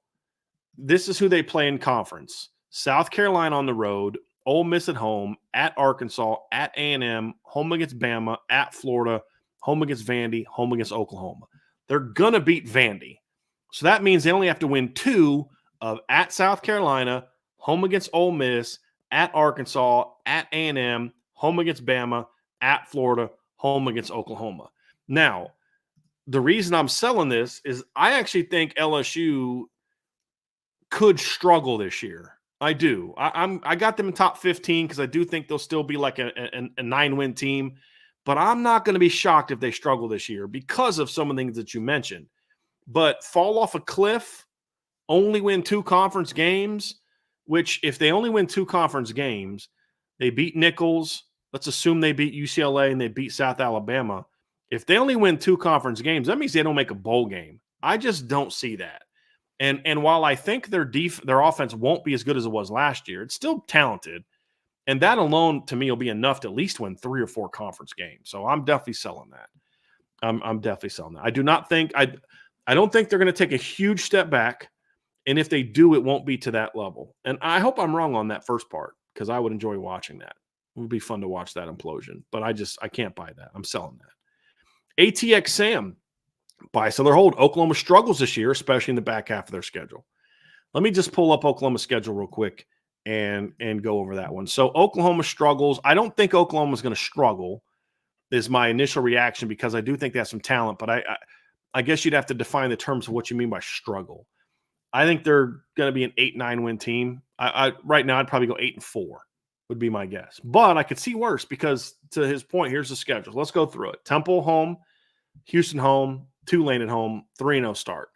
this is who they play in conference. South Carolina on the road, Ole Miss at home, at Arkansas, at A&M, home against Bama, at Florida, home against Vandy, home against Oklahoma. They're going to beat Vandy. So that means they only have to win 2 of at South Carolina, home against Ole Miss, at Arkansas, at A&M, home against Bama, at Florida, home against Oklahoma. Now, the reason I'm selling this is I actually think LSU could struggle this year. I do. I got them in top 15 because I do think they'll still be like a 9-win team. But I'm not going to be shocked if they struggle this year because of some of the things that you mentioned. But fall off a cliff, only win 2 conference games, which if they only win 2 conference games, they beat Nichols. Let's assume they beat UCLA and they beat South Alabama. If they only win 2 conference games, that means they don't make a bowl game. I just don't see that. And while I think their offense won't be as good as it was last year, it's still talented. And that alone, to me, will be enough to at least win 3 or 4 conference games. So I'm definitely selling that. I'm definitely selling that. I do not think I don't think they're going to take a huge step back. And if they do, it won't be to that level. And I hope I'm wrong on that first part because I would enjoy watching that. It would be fun to watch that implosion. But I can't buy that. I'm selling that. ATX Sam, buy, sell, or hold. Oklahoma struggles this year, especially in the back half of their schedule. Let me just pull up Oklahoma's schedule real quick and go over that one. So Oklahoma struggles. I don't think Oklahoma's going to struggle is my initial reaction because I do think they have some talent, but I guess you'd have to define the terms of what you mean by struggle. I think they're going to be an 8-9 win team. I right now I'd probably go 8-4 would be my guess. But I could see worse because to his point, here's the schedule. Let's go through it. Temple home, Houston home, Tulane at home, 3-0 start.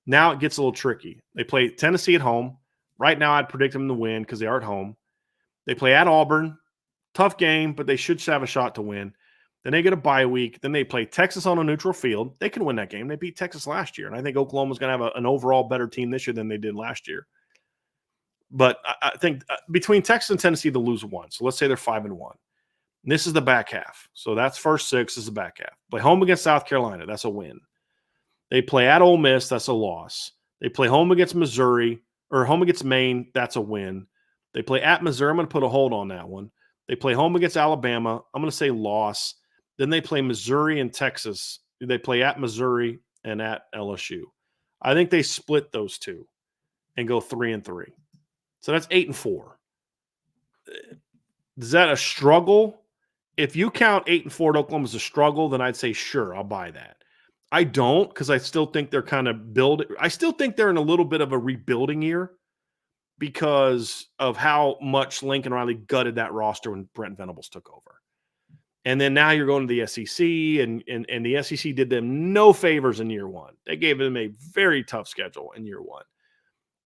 Now it gets a little tricky. They play Tennessee at home. Right now I'd predict them to win because they are at home. They play at Auburn. Tough game, but they should have a shot to win. Then they get a bye week. Then they play Texas on a neutral field. They can win that game. They beat Texas last year. And I think Oklahoma's going to have an overall better team this year than they did last year. But I think between Texas and Tennessee, they'll lose one. So let's say they're 5-1. This is the back half. So that's first six. This is the back half. Play home against South Carolina. That's a win. They play at Ole Miss. That's a loss. They play home against Missouri or home against Maine. That's a win. They play at Missouri. I'm going to put a hold on that one. They play home against Alabama. I'm going to say loss. Then they play Missouri and Texas. They play at Missouri and at LSU. I think they split those two and go 3-3. So that's 8-4. Is that a struggle? If you count 8-4 at Oklahoma as a struggle, then I'd say, sure, I'll buy that. I don't because I still think they're kind of building. I still think they're in a little bit of a rebuilding year because of how much Lincoln Riley gutted that roster when Brent Venables took over. And then now you're going to the SEC, and the SEC did them no favors in year one. They gave them a very tough schedule in year one.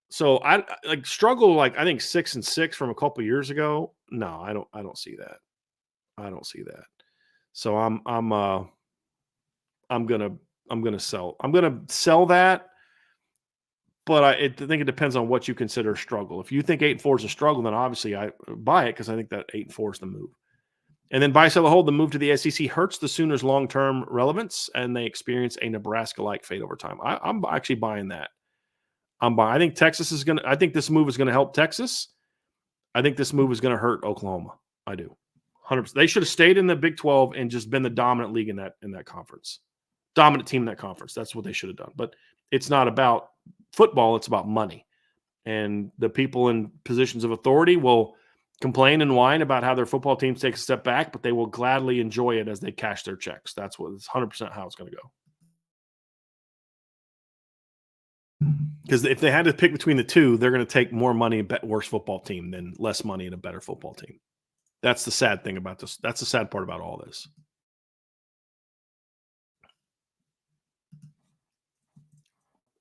So I like struggle I think 6-6 from a couple years ago. No, I don't see that. I don't see that. So I'm gonna sell that. But I think it depends on what you consider a struggle. If you think 8-4 is a struggle, then obviously I buy it because I think that 8-4 is the move. And then buy, sell, or hold, the move to the SEC hurts the Sooners' long-term relevance, and they experience a Nebraska-like fate over time. I'm actually buying that. I think Texas is going to – I think this move is going to help Texas. I think this move is going to hurt Oklahoma. I do. 100%. They should have stayed in the Big 12 and just been the dominant league in that conference. Dominant team in that conference. That's what they should have done. But it's not about football. It's about money. And the people in positions of authority will – complain and whine about how their football teams take a step back, but they will gladly enjoy it as they cash their checks. That's what it's 100% how it's going to go. Because if they had to pick between the two, they're going to take more money and bet worse football team than less money and a better football team. That's the sad thing about this. That's the sad part about all this.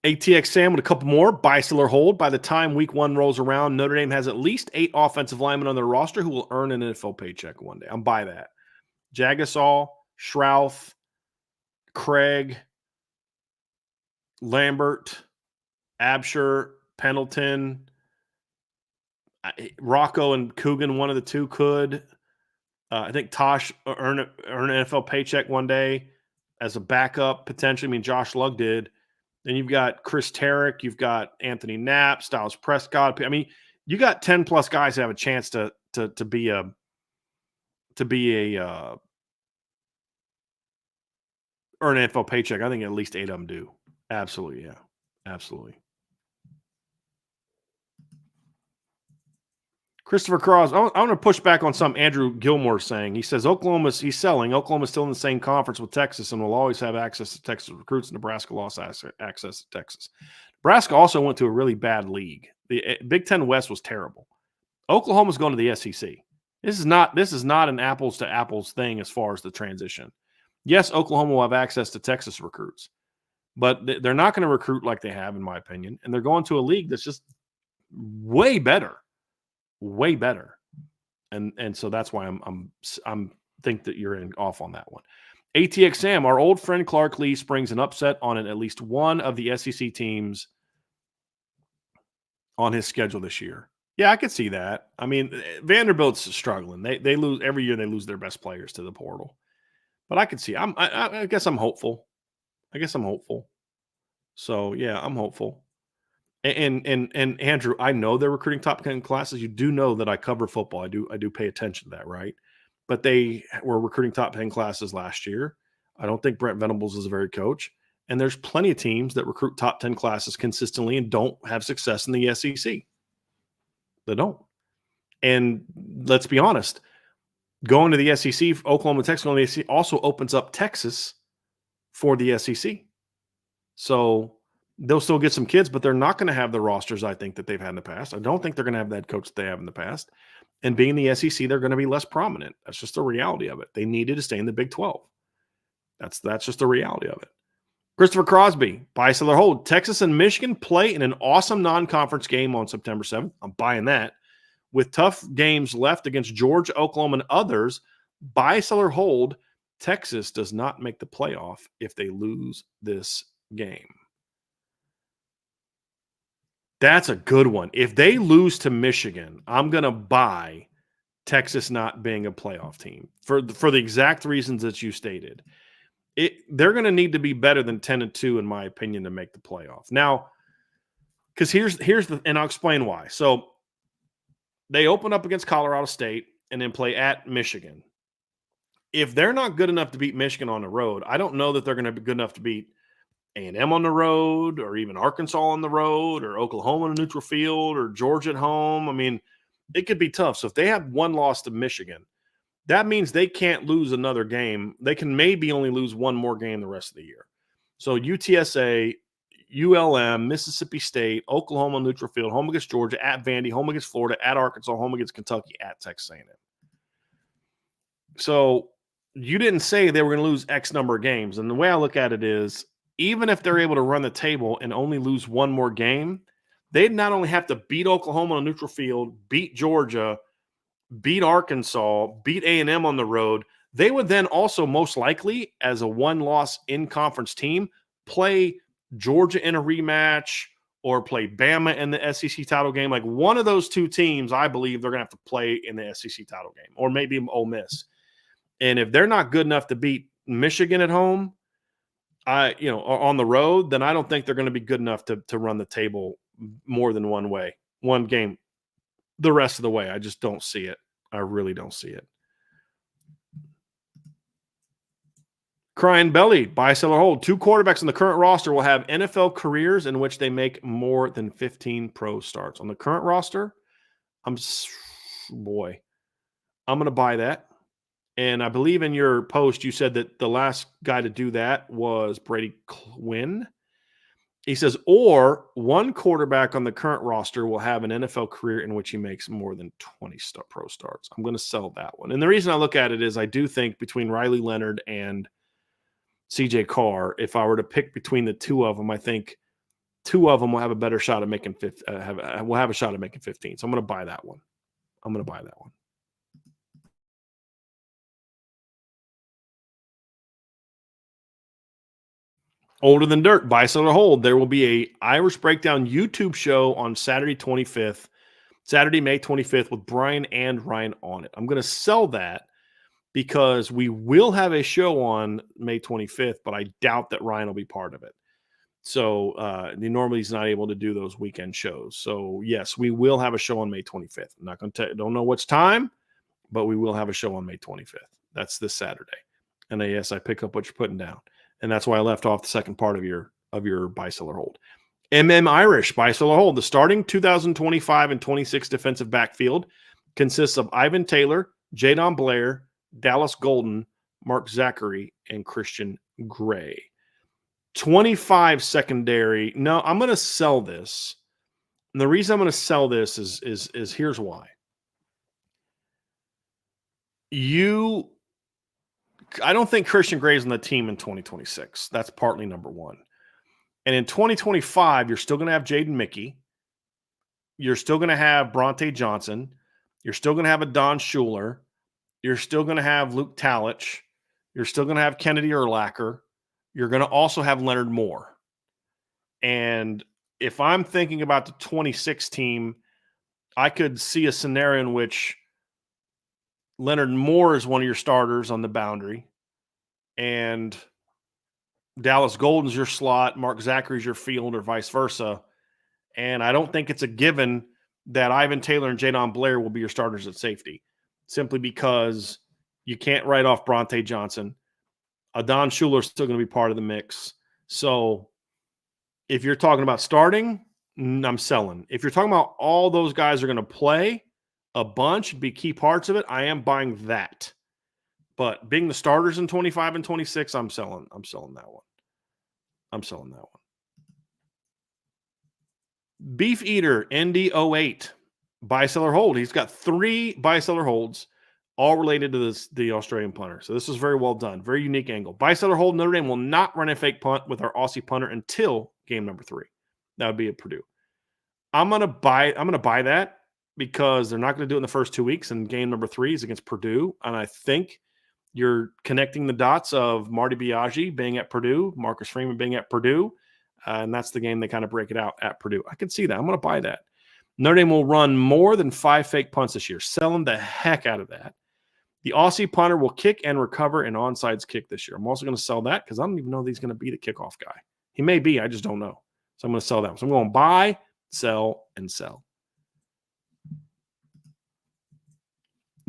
ATX Sam with a couple more. Buy, sell, or hold. By the time week one rolls around, Notre Dame has at least 8 offensive linemen on their roster who will earn an NFL paycheck one day. I'm buy that. Jagasol, Schrouth, Craig, Lambert, Absher, Pendleton, Rocco and Coogan, one of the two could. I think Tosh earn an NFL paycheck one day as a backup, potentially. I mean, Josh Lugg did. Then you've got Chris Tarrick, you've got Anthony Knapp, Styles Prescott. I mean, you got 10 plus guys that have a chance to be a earn an NFL paycheck. I think at least 8 of them do. Absolutely, yeah, absolutely. Christopher Cross, I want to push back on something Andrew Gilmore saying. He says he's selling. Oklahoma's still in the same conference with Texas and will always have access to Texas recruits. Nebraska lost access to Texas. Nebraska also went to a really bad league. The Big Ten West was terrible. Oklahoma's going to the SEC. This is not an apples to apples thing as far as the transition. Yes, Oklahoma will have access to Texas recruits, but they're not going to recruit like they have, in my opinion. And they're going to a league that's just way better. Way better, and so that's why I'm think that you're off on that one. ATX Sam, our old friend Clark Lee springs an upset on at least one of the SEC teams on his schedule this year. Yeah, I could see that. I mean, Vanderbilt's struggling. They lose every year. They lose their best players to the portal, but I could see. I guess I'm hopeful. So yeah, I'm hopeful. And Andrew, I know they're recruiting top 10 classes. You do know that I cover football. I do pay attention to that, right? But they were recruiting top 10 classes last year. I don't think Brent Venables is a very coach. And there's plenty of teams that recruit top 10 classes consistently and don't have success in the SEC. They don't. And let's be honest, going to the SEC, Oklahoma, Texas, going to the SEC also opens up Texas for the SEC. So they'll still get some kids, but they're not going to have the rosters I think that they've had in the past. I don't think they're going to have that coach that they have in the past. And being the SEC, they're going to be less prominent. That's just the reality of it. They needed to stay in the Big 12. That's just the reality of it. Christopher Crosby, buy, sell, or hold. Texas and Michigan play in an awesome non-conference game on September 7th. I'm buying that. With tough games left against Georgia, Oklahoma, and others, buy, sell, or hold. Texas does not make the playoff if they lose this game. That's a good one. If they lose to Michigan, I'm going to buy Texas not being a playoff team for the exact reasons that you stated. They're going to need to be better than 10-2, in my opinion, to make the playoff. Now, because and I'll explain why. So they open up against Colorado State and then play at Michigan. If they're not good enough to beat Michigan on the road, I don't know that they're going to be good enough to beat A&M on the road, or even Arkansas on the road, or Oklahoma on a neutral field, or Georgia at home. I mean, it could be tough. So if they have one loss to Michigan, that means they can't lose another game. They can maybe only lose one more game the rest of the year. So UTSA, ULM, Mississippi State, Oklahoma neutral field, home against Georgia, at Vandy, home against Florida, at Arkansas, home against Kentucky, at Texas A&M. So you didn't say they were going to lose X number of games. And the way I look at it is, even if they're able to run the table and only lose one more game, they'd not only have to beat Oklahoma on a neutral field, beat Georgia, beat Arkansas, beat A&M on the road, they would then also most likely, as a one-loss in-conference team, play Georgia in a rematch or play Bama in the SEC title game. Like one of those two teams, I believe they're going to have to play in the SEC title game, or maybe Ole Miss. And if they're not good enough to beat Michigan at home, on the road, then I don't think they're going to be good enough to run the table more than one game the rest of the way. I just don't see it. I really don't see it. Crying Belly, buy, sell, or hold. 2 quarterbacks on the current roster will have NFL careers in which they make more than 15 pro starts. On the current roster, I'm going to buy that. And I believe in your post, you said that the last guy to do that was Brady Quinn. He says, or one quarterback on the current roster will have an NFL career in which he makes more than 20 pro starts. I'm going to sell that one. And the reason I look at it is I do think between Riley Leonard and CJ Carr, if I were to pick between the two of them, I think two of them will have a better shot at making will have a shot at making 15. So I'm going to buy that one. Older Than Dirt, buy, sell, or hold. There will be a Irish Breakdown YouTube show on Saturday, May 25th, with Bryan and Ryan on it. I'm going to sell that because we will have a show on May 25th, but I doubt that Ryan will be part of it. So normally he's not able to do those weekend shows. So yes, we will have a show on May 25th. I'm not going to tell you, don't know which time, but we will have a show on May 25th. That's this Saturday. And yes, I pick up what you're putting down. And that's why I left off the second part of your buy, sell, or hold. Irish, buy, sell, or hold. The starting 2025 and 26 defensive backfield consists of Ivan Taylor, Jadon Blair, Dallas Golden, Mark Zachary, and Christian Gray. 25 secondary. No, I'm going to sell this. And the reason I'm going to sell this is here's why. I don't think Christian Gray's on the team in 2026. That's partly number one. And in 2025, you're still going to have Jaden Mickey. You're still going to have Bronte Johnson. You're still going to have a Don Schuler. You're still going to have Luke Talich. You're still going to have Kennedy Urlacher. You're going to also have Leonard Moore. And if I'm thinking about the 26 team, I could see a scenario in which Leonard Moore is one of your starters on the boundary, and Dallas Golden's your slot, Mark Zachary's your field, or vice versa. And I don't think it's a given that Ivan Taylor and Jadon Blair will be your starters at safety, simply because you can't write off Bronte Johnson. Adon Schuler is still going to be part of the mix. So if you're talking about starting, I'm selling. If you're talking about all those guys are going to play a bunch, be key parts of it, I am buying that. But being the starters in 25 and 26, I'm selling. I'm selling that one. I'm selling that one. Beef Eater, ND08, buy, seller, hold. He's got 3 buy, seller, holds, all related to the Australian punter. So this is very well done. Very unique angle. Buy, seller, hold. Notre Dame will not run a fake punt with our Aussie punter until game number 3. That would be at Purdue. I'm gonna buy that because they're not going to do it in the first 2 weeks, and game number 3 is against Purdue. And I think you're connecting the dots of Marty Biaggi being at Purdue, Marcus Freeman being at Purdue, and that's the game they kind of break it out at Purdue. I can see that. I'm going to buy that. Notre Dame will run more than 5 fake punts this year, selling the heck out of that. The Aussie punter will kick and recover an onside kick this year. I'm also going to sell that because I don't even know that he's going to be the kickoff guy. He may be. I just don't know. So I'm going to sell that. So I'm going to buy, sell, and sell.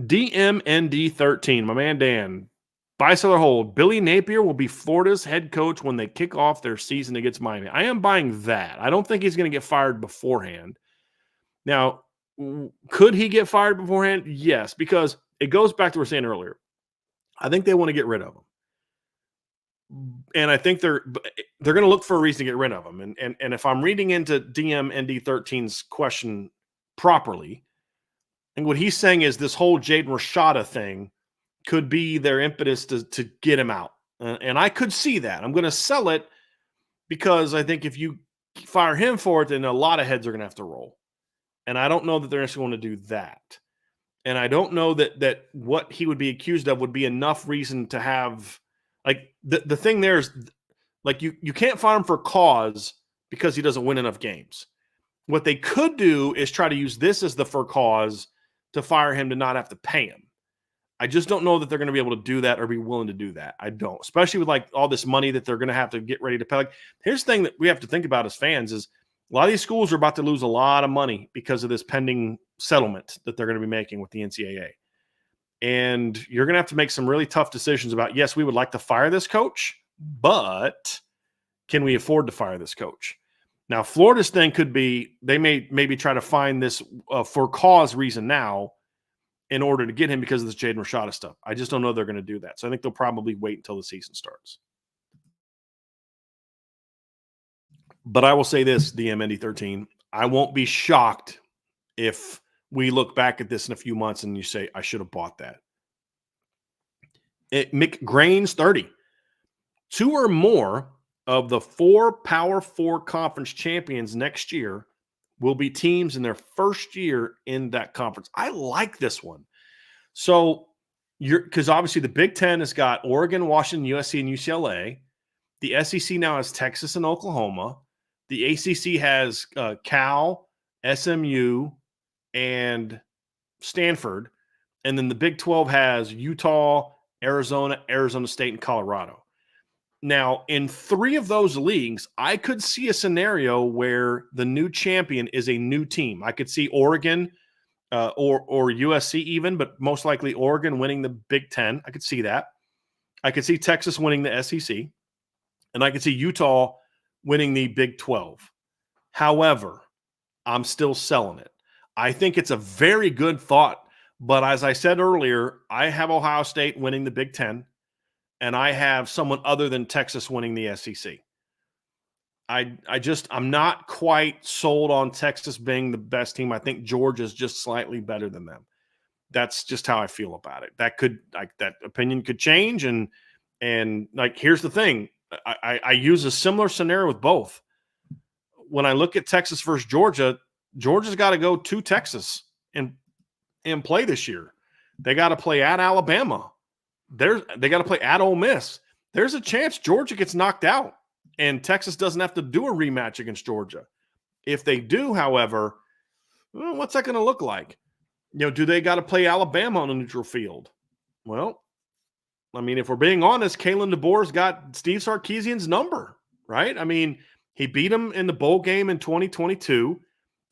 DMND13, my man Dan. Buy, sell, or hold. Billy Napier will be Florida's head coach when they kick off their season against Miami. I am buying that. I don't think he's going to get fired beforehand. Now, could he get fired beforehand? Yes, because it goes back to what we were saying earlier. I think they want to get rid of him. And I think they're going to look for a reason to get rid of him. And if I'm reading into DMND13's question properly, and what he's saying is this whole Jaden Rashada thing could be their impetus to get him out. And I could see that. I'm going to sell it because I think if you fire him for it, then a lot of heads are going to have to roll. And I don't know that they're necessarily going to do that. And I don't know that what he would be accused of would be enough reason to have, like, the thing there is, like, you can't fire him for cause because he doesn't win enough games. What they could do is try to use this as the for cause to fire him to not have to pay him. I just don't know that they're going to be able to do that or be willing to do that. I don't, especially with like all this money that they're going to have to get ready to pay. Like, here's the thing that we have to think about as fans is a lot of these schools are about to lose a lot of money because of this pending settlement that they're going to be making with the NCAA. And you're going to have to make some really tough decisions about, yes, we would like to fire this coach, but can we afford to fire this coach? Now, Florida's thing could be they may maybe try to find this for cause reason now in order to get him because of this Jaden Rashada stuff. I just don't know they're going to do that. So I think they'll probably wait until the season starts. But I will say this, DMND13, I won't be shocked if we look back at this in a few months and you say, I should have bought that. McGrain's 30. 2 or more of the 4 Power 4 conference champions next year will be teams in their first year in that conference. I like this one. So because obviously the Big Ten has got Oregon, Washington, USC, and UCLA. The SEC now has Texas and Oklahoma. The ACC has Cal, SMU, and Stanford. And then the Big 12 has Utah, Arizona, Arizona State, and Colorado. Now, in 3 of those leagues, I could see a scenario where the new champion is a new team. I could see Oregon or USC even, but most likely Oregon winning the Big Ten. I could see that. I could see Texas winning the SEC, and I could see Utah winning the Big 12. However, I'm still selling it. I think it's a very good thought, but as I said earlier, I have Ohio State winning the Big Ten. And I have someone other than Texas winning the SEC. I'm not quite sold on Texas being the best team. I think Georgia's just slightly better than them. That's just how I feel about it. That opinion could change. And like, here's the thing. I use a similar scenario with both. When I look at Texas versus Georgia, Georgia's got to go to Texas and play this year. They got to play at Alabama. They got to play at Ole Miss. There's a chance Georgia gets knocked out and Texas doesn't have to do a rematch against Georgia. If they do, however, what's that going to look like? Do they got to play Alabama on a neutral field? Well, I mean, if we're being honest, Kalen DeBoer's got Steve Sarkisian's number, right? I mean, he beat him in the bowl game in 2022,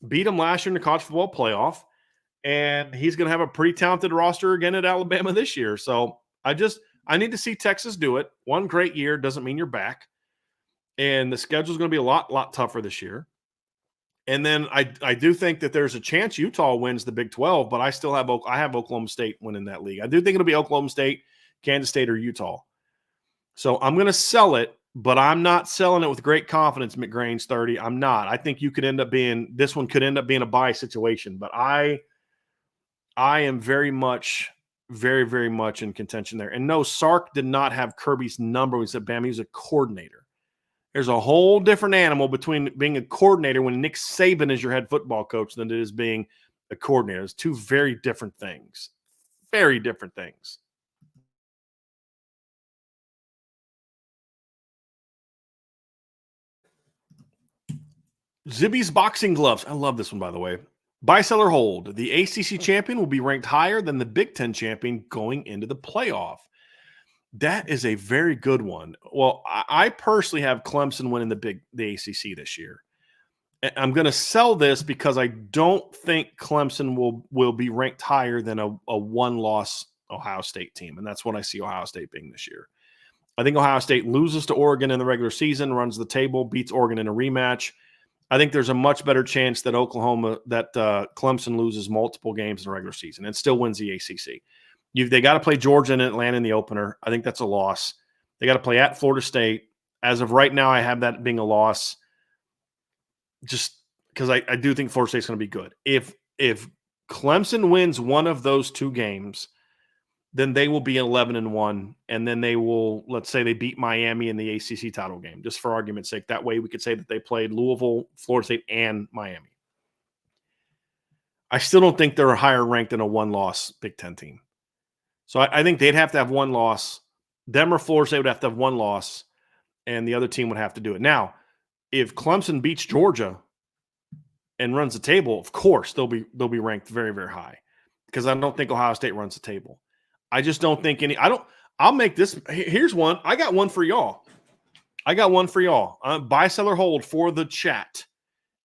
beat him last year in the college football playoff, and he's going to have a pretty talented roster again at Alabama this year. So I need to see Texas do it. One great year doesn't mean you're back. And the schedule is going to be a lot tougher this year. And then I do think that there's a chance Utah wins the Big 12, but I have Oklahoma State winning that league. I do think it'll be Oklahoma State, Kansas State, or Utah. So I'm going to sell it, but I'm not selling it with great confidence, McGrain's 30. I'm not. I think this one could end up being a buy situation, but I am very much in contention there. And no, Sark did not have Kirby's number when he said Bama. He was a coordinator. There's a whole different animal between being a coordinator when Nick Saban is your head football coach than it is being a coordinator. It's two very different things. Very different things. Zibby's boxing gloves. I love this one, by the way. Buy, sell, or hold. The ACC champion will be ranked higher than the Big Ten champion going into the playoff. That is a very good one. Well, I personally have Clemson winning the ACC this year. I'm going to sell this because I don't think Clemson will be ranked higher than a one-loss Ohio State team, and that's what I see Ohio State being this year. I think Ohio State loses to Oregon in the regular season, runs the table, beats Oregon in a rematch. I think there's a much better chance that Clemson loses multiple games in the regular season and still wins the ACC. They got to play Georgia and Atlanta in the opener. I think that's a loss. They got to play at Florida State. As of right now, I have that being a loss just because I do think Florida State's going to be good. If Clemson wins one of those two games, then they will be 11-1, and then they will, let's say they beat Miami in the ACC title game, just for argument's sake. That way we could say that they played Louisville, Florida State, and Miami. I still don't think they're higher ranked than a one-loss Big Ten team. So I think they'd have to have one loss. Them or Florida State would have to have one loss, and the other team would have to do it. Now, if Clemson beats Georgia and runs the table, of course they'll be ranked very, very high because I don't think Ohio State runs the table. I just don't think I'll make this. Here's one. I got one for y'all. Buy, sell, or hold for the chat.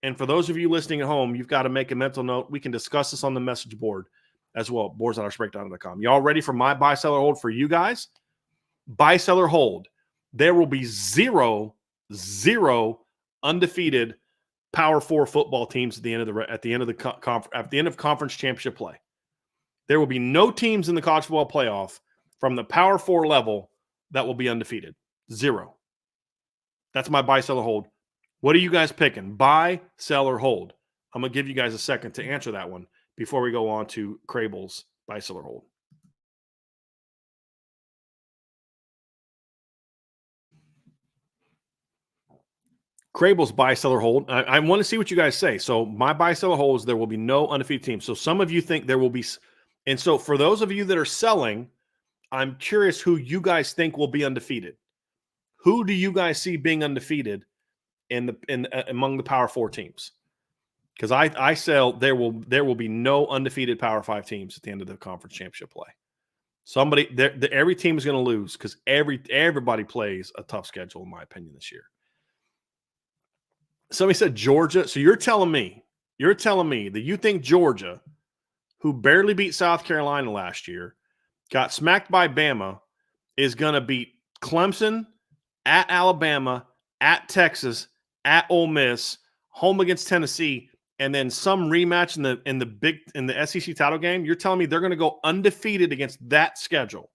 And for those of you listening at home, you've got to make a mental note. We can discuss this on the message board as well, boards.oursbreakdown.com. Y'all ready for my buy, sell, or hold for you guys? Buy, sell, or hold. There will be zero undefeated Power 4 football teams at the end of conference championship play. There will be no teams in the college football playoff from the Power 4 level that will be undefeated. Zero. That's my buy, sell, or hold. What are you guys picking? Buy, sell, or hold? I'm going to give you guys a second to answer that one before we go on to Crable's buy, sell, or hold. Crable's buy, sell, or hold. I want to see what you guys say. So my buy, sell, or hold is there will be no undefeated teams. So some of you think there will be. And so for those of you that are selling, I'm curious who you guys think will be undefeated. Who do you guys see being undefeated among the Power 4 teams? Because I sell there will be no undefeated Power 5 teams at the end of the conference championship play. Every team is going to lose because everybody plays a tough schedule, in my opinion, this year. Somebody said Georgia. So you're telling me that you think Georgia, who barely beat South Carolina last year, got smacked by Bama, is going to beat Clemson, at Alabama, at Texas, at Ole Miss, home against Tennessee, and then some rematch in the SEC title game. You're telling me they're going to go undefeated against that schedule?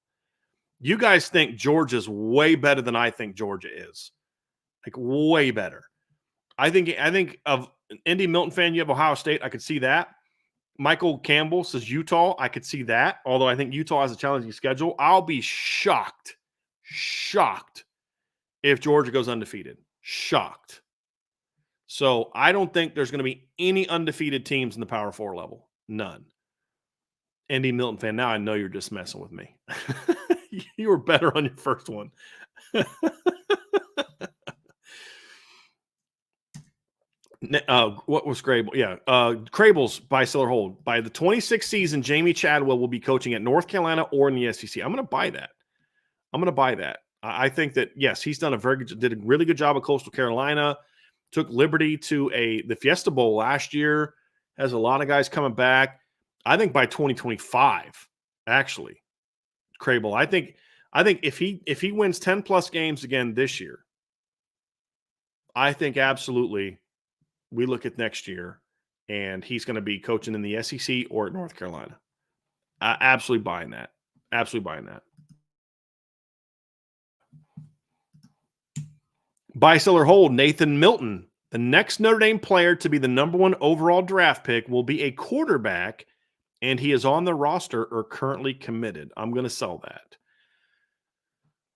You guys think Georgia's way better than I think Georgia is, like way better. I think of an Indy Milton fan, you have Ohio State. I could see that. Michael Campbell says Utah. I could see that. Although I think Utah has a challenging schedule. I'll be shocked if Georgia goes undefeated. Shocked. So I don't think there's going to be any undefeated teams in the Power 4 level. None. Indy Milton fan, now I know you're just messing with me. You were better on your first one. What was Crable? Yeah. Crable's buy, sell, or hold. By the 26th season, Jamie Chadwell will be coaching at North Carolina or in the SEC. I'm going to buy that. I'm going to buy that. I think that, yes, he's did a really good job at Coastal Carolina, took Liberty to the Fiesta Bowl last year, has a lot of guys coming back. I think by 2025, actually, Crable, I think if he wins 10 plus games again this year, I think absolutely we look at next year and he's going to be coaching in the SEC or at North Carolina. Absolutely buying that. Absolutely buying that. Buy, sell, or hold, Nathan Milton. The next Notre Dame player to be the number 1 overall draft pick will be a quarterback, and he is on the roster or currently committed. I'm going to sell that.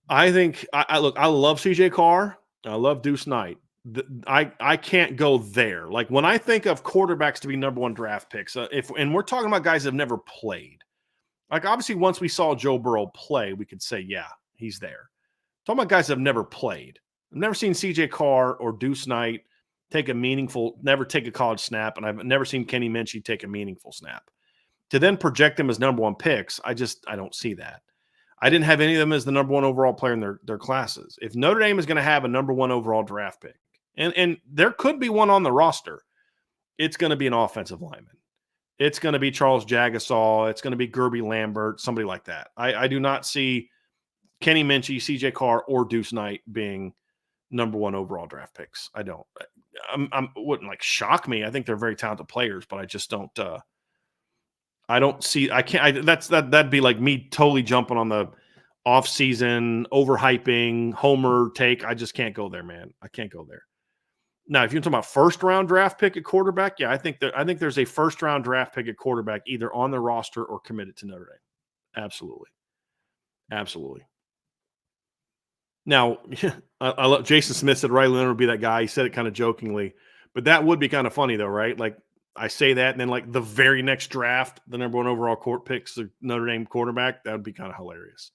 I think I love CJ Carr. I love Deuce Knight. I can't go there. Like when I think of quarterbacks to be number 1 draft picks, and we're talking about guys that have never played. Like obviously, once we saw Joe Burrow play, we could say, yeah, he's there. Talking about guys that have never played. I've never seen CJ Carr or Deuce Knight never take a college snap, and I've never seen Kenny Minchey take a meaningful snap. To then project them as number 1 picks, I don't see that. I didn't have any of them as the number 1 overall player in their classes. If Notre Dame is going to have a number 1 overall draft pick, and there could be one on the roster, it's going to be an offensive lineman. It's going to be Charles Jagasaw. It's going to be Gerby Lambert, somebody like that. I do not see Kenny Minchey, CJ Carr, or Deuce Knight being number 1 overall draft picks. I don't. Wouldn't like shock me. I think they're very talented players, but I just don't. I don't see. I can't. That'd be like me totally jumping on the off-season overhyping homer take. I just can't go there, man. I can't go there. Now, if you're talking about first-round draft pick at quarterback, yeah, I think there's a first-round draft pick at quarterback either on the roster or committed to Notre Dame. Absolutely, absolutely. Now, I love Jason Smith said Riley Leonard would be that guy. He said it kind of jokingly, but that would be kind of funny though, right? Like I say that, and then like the very next draft, the number 1 overall court picks the Notre Dame quarterback. That would be kind of hilarious,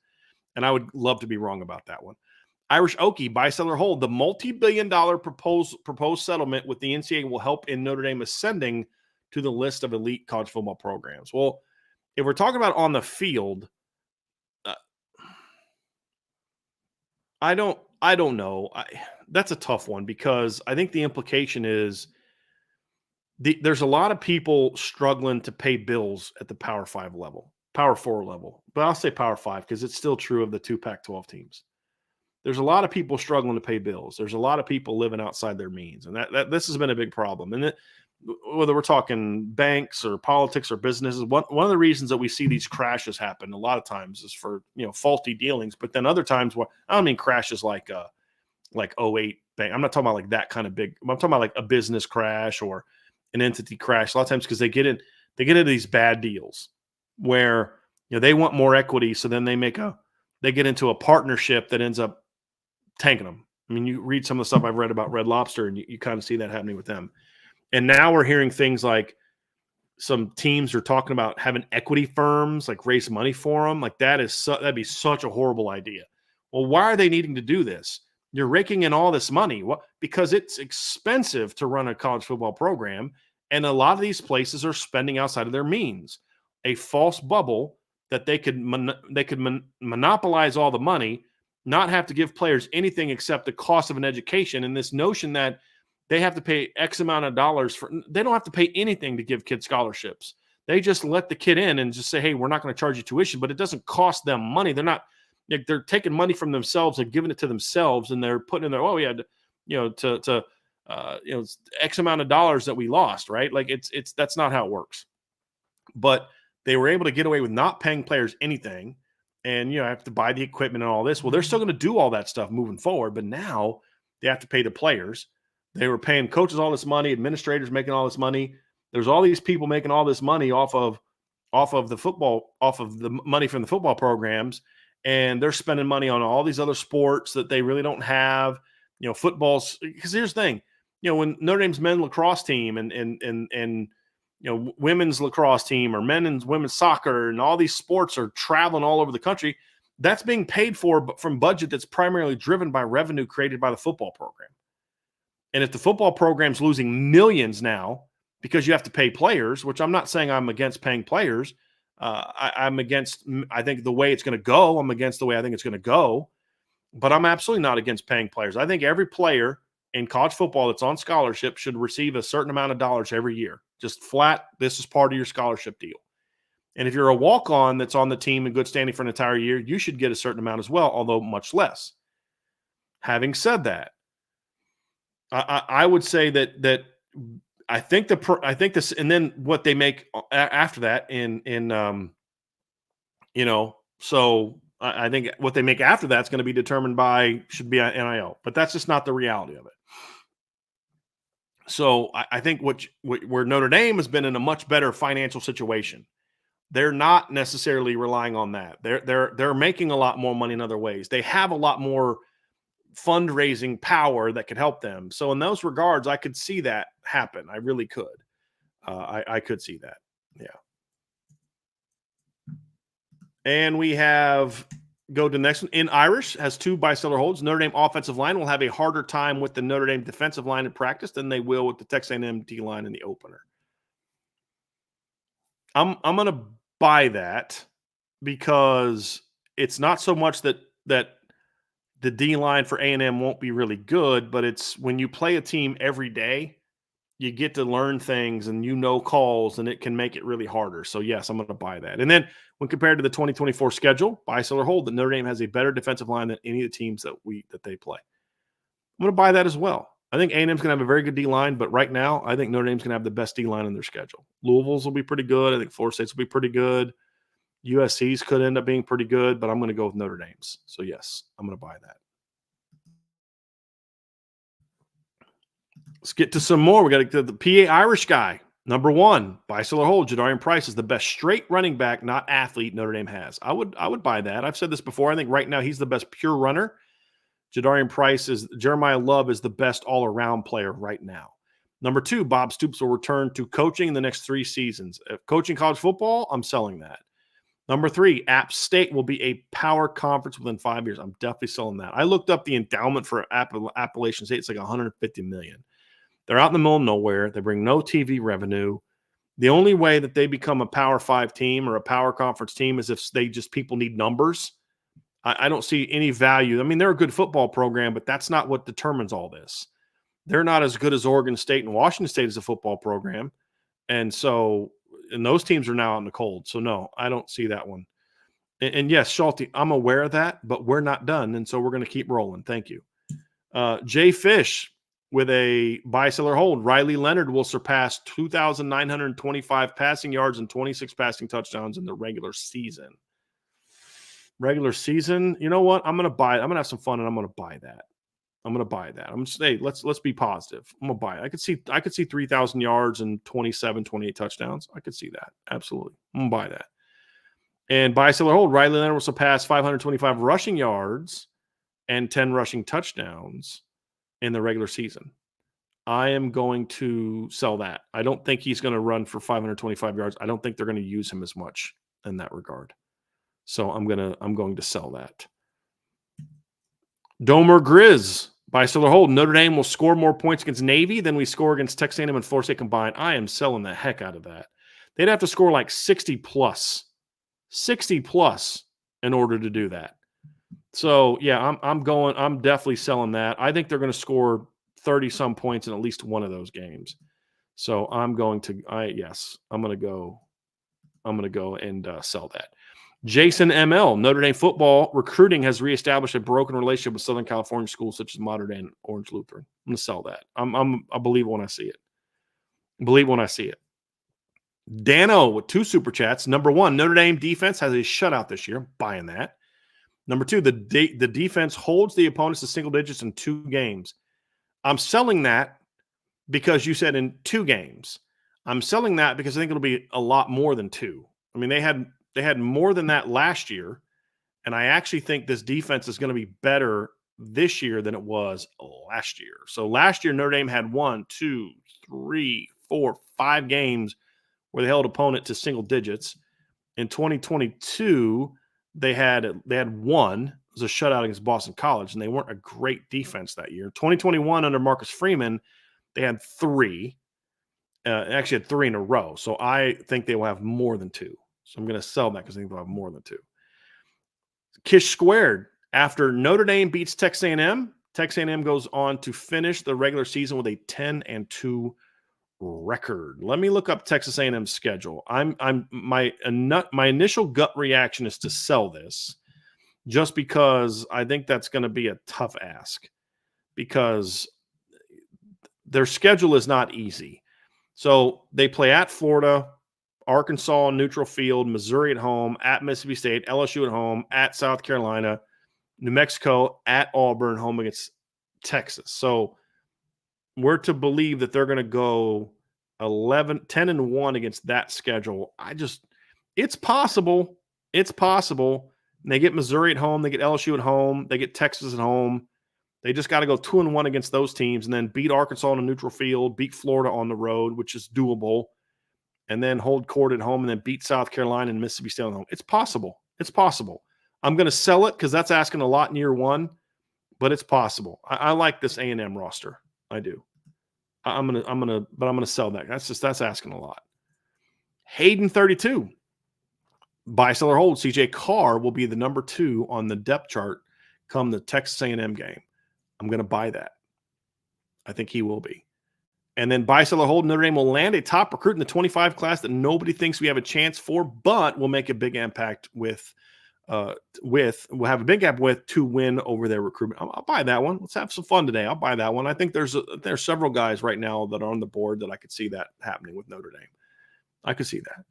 and I would love to be wrong about that one. Irish Okie, buy, sell, or hold. The multi-billion-dollar proposed settlement with the NCAA will help in Notre Dame ascending to the list of elite college football programs. Well, if we're talking about on the field, I don't know. That's a tough one because I think the implication is there's a lot of people struggling to pay bills at the Power 5 level, Power 4 level. But I'll say Power 5 because it's still true of the 2 Pac-12 teams. There's a lot of people struggling to pay bills. There's a lot of people living outside their means, and that this has been a big problem. And whether we're talking banks or politics or businesses, one of the reasons that we see these crashes happen a lot of times is for faulty dealings. But then other times, I don't mean crashes like 08 bank. I'm not talking about like that kind of big. I'm talking about like a business crash or an entity crash. A lot of times because they get into these bad deals where they want more equity, so then they get into a partnership that ends up tanking them. I mean, you read some of the stuff I've read about Red Lobster, and you kind of see that happening with them. And now we're hearing things like some teams are talking about having equity firms like raise money for them. Like that'd be such a horrible idea. Well, why are they needing to do this? You're raking in all this money. What? Because it's expensive to run a college football program, and a lot of these places are spending outside of their means. A false bubble that they could monopolize all the money, not have to give players anything except the cost of an education, and this notion that they have to pay X amount of dollars they don't have to pay anything to give kids scholarships. They just let the kid in and just say, hey, we're not going to charge you tuition, but it doesn't cost them money. They're taking money from themselves and giving it to themselves, and they're putting in there, X amount of dollars that we lost, right? Like that's not how it works. But they were able to get away with not paying players anything, and have to buy the equipment and all this. Well, they're still going to do all that stuff moving forward, but now they have to pay the players. They were paying coaches all this money, administrators making all this money. There's all these people making all this money off of the money from the football programs, and they're spending money on all these other sports that they really don't have. Football's because here's the thing. When Notre Dame's men's lacrosse team and women's lacrosse team or men and women's soccer and all these sports are traveling all over the country, that's being paid for from budget that's primarily driven by revenue created by the football program. And if the football program's losing millions now because you have to pay players, which I'm not saying I'm against paying players, I'm against, I think the way it's going to go, I'm against the way I think it's going to go, but I'm absolutely not against paying players. I think every player in college football that's on scholarship should receive a certain amount of dollars every year. Just flat, this is part of your scholarship deal. And if you're a walk-on that's on the team in good standing for an entire year, you should get a certain amount as well, although much less. Having said that, I would say that I think this, and then what they make after that so I think what they make after that's going to be determined should be on NIL, but that's just not the reality of it. So I think where Notre Dame has been in a much better financial situation. They're not necessarily relying on that. They're making a lot more money in other ways. They have a lot more fundraising power that could help them. So in those regards, I could see that happen. I really could. I could see that. Yeah. And we go to the next one. In Irish has 2 bistellar holds. Notre Dame offensive line will have a harder time with the Notre Dame defensive line in practice than they will with the Texas A&M D line in the opener. I'm going to buy that because it's not so much that the D line for A&M won't be really good, but it's when you play a team every day, you get to learn things and calls, and it can make it really harder. So yes, I'm going to buy that. And then when compared to the 2024 schedule, bistellar hold, that Notre Dame has a better defensive line than any of the teams that they play. I'm going to buy that as well. I think A&M's going to have a very good D-line, but right now I think Notre Dame's going to have the best D-line in their schedule. Louisville's will be pretty good. I think Florida State's will be pretty good. USC's could end up being pretty good, but I'm going to go with Notre Dame's. So yes, I'm going to buy that. Let's get to some more. We got to get to the PA Irish guy. Number 1, bistellar hold. Jadarian Price is the best straight running back, not athlete, Notre Dame has. I would buy that. I've said this before. I think right now he's the best pure runner. Jeremiah Love is the best all-around player right now. Number 2, Bob Stoops will return to coaching in the next 3 seasons. If coaching college football, I'm selling that. Number 3, App State will be a power conference within 5 years. I'm definitely selling that. I looked up the endowment for Appalachian State. It's like $150 million. They're out in the middle of nowhere. They bring no TV revenue. The only way that they become a Power 5 team or a power conference team is if people need numbers. I don't see any value. I mean, they're a good football program, but that's not what determines all this. They're not as good as Oregon State and Washington State as a football program. And those teams are now out in the cold. So no, I don't see that one. And yes, Schulte, I'm aware of that, but we're not done. And so we're going to keep rolling. Thank you. Jay Fish with a bistellar hold. Riley Leonard will surpass 2,925 passing yards and 26 passing touchdowns in the regular season. You know what? I'm going to buy it. I'm going to have some fun, and I'm going to buy that. I'm going to buy that. I'm going to say, let's be positive. I'm going to buy it. I could see 3,000 yards and 27, 28 touchdowns. I could see that. Absolutely. I'm going to buy that. And bistellar hold, Riley Leonard will surpass 525 rushing yards and 10 rushing touchdowns in the regular season. I am going to sell that. I don't think he's going to run for 525 yards. I don't think they're going to use him as much in that regard. So I'm going to sell that. Domer Grizz, bistellar hold. Notre Dame will score more points against Navy than we score against Texas A&M and Florida State combined. I am selling the heck out of that. They'd have to score like 60 plus in order to do that. So yeah, I'm definitely selling that. I think they're going to score 30 some points in at least one of those games. So I'm going to go and sell that. Jason ML, Notre Dame football recruiting has reestablished a broken relationship with Southern California schools such as Mater Dei and Orange Lutheran. I'm going to sell that. I believe when I see it. Dano with 2 super chats. Number 1, Notre Dame defense has a shutout this year. Buying that. Number 2, the defense holds the opponents to single digits in 2 games. I'm selling that because you said in 2 games. I'm selling that because I think it'll be a lot more than 2. I mean, they had more than that last year, and I actually think this defense is going to be better this year than it was last year. So last year, Notre Dame had 1, 2, 3, 4, 5 games where they held opponent to single digits. In 2022, they had 1. It was a shutout against Boston College, and they weren't a great defense that year. 2021 under Marcus Freeman, they had 3. Actually had 3 in a row. So I think they will have more than 2. So I'm going to sell that because I think they'll have more than 2. Kish squared. After Notre Dame beats Texas A&M goes on to finish the regular season with a 10-2 record. Let me look up Texas A&M's schedule. My initial gut reaction is to sell this, just because I think that's going to be a tough ask, because their schedule is not easy. So they play at Florida, Arkansas neutral field, Missouri at home, at Mississippi State, LSU at home, at South Carolina, New Mexico, at Auburn, home against Texas. So we're to believe that they're going to go 10-1 against that schedule. It's possible. It's possible. And they get Missouri at home. They get LSU at home. They get Texas at home. They just got to go 2-1 against those teams and then beat Arkansas on a neutral field, beat Florida on the road, which is doable, and then hold court at home and then beat South Carolina and Mississippi State at home. It's possible. It's possible. I'm going to sell it because that's asking a lot in year 1, but it's possible. I like this A&M roster. I do. I'm gonna sell that. That's asking a lot. Hayden 32. Buy, sell, or hold. CJ Carr will be the number 2 on the depth chart come the Texas A&M game. I'm going to buy that. I think he will be. And then buy, sell, or hold. Notre Dame will land a top recruit in the 25 class that nobody thinks we have a chance for, but will make a big impact we'll have a big gap with to win over their recruitment. I'll buy that one. Let's have some fun today. I'll buy that one. I think there's several guys right now that are on the board that I could see that happening with Notre Dame. I could see that.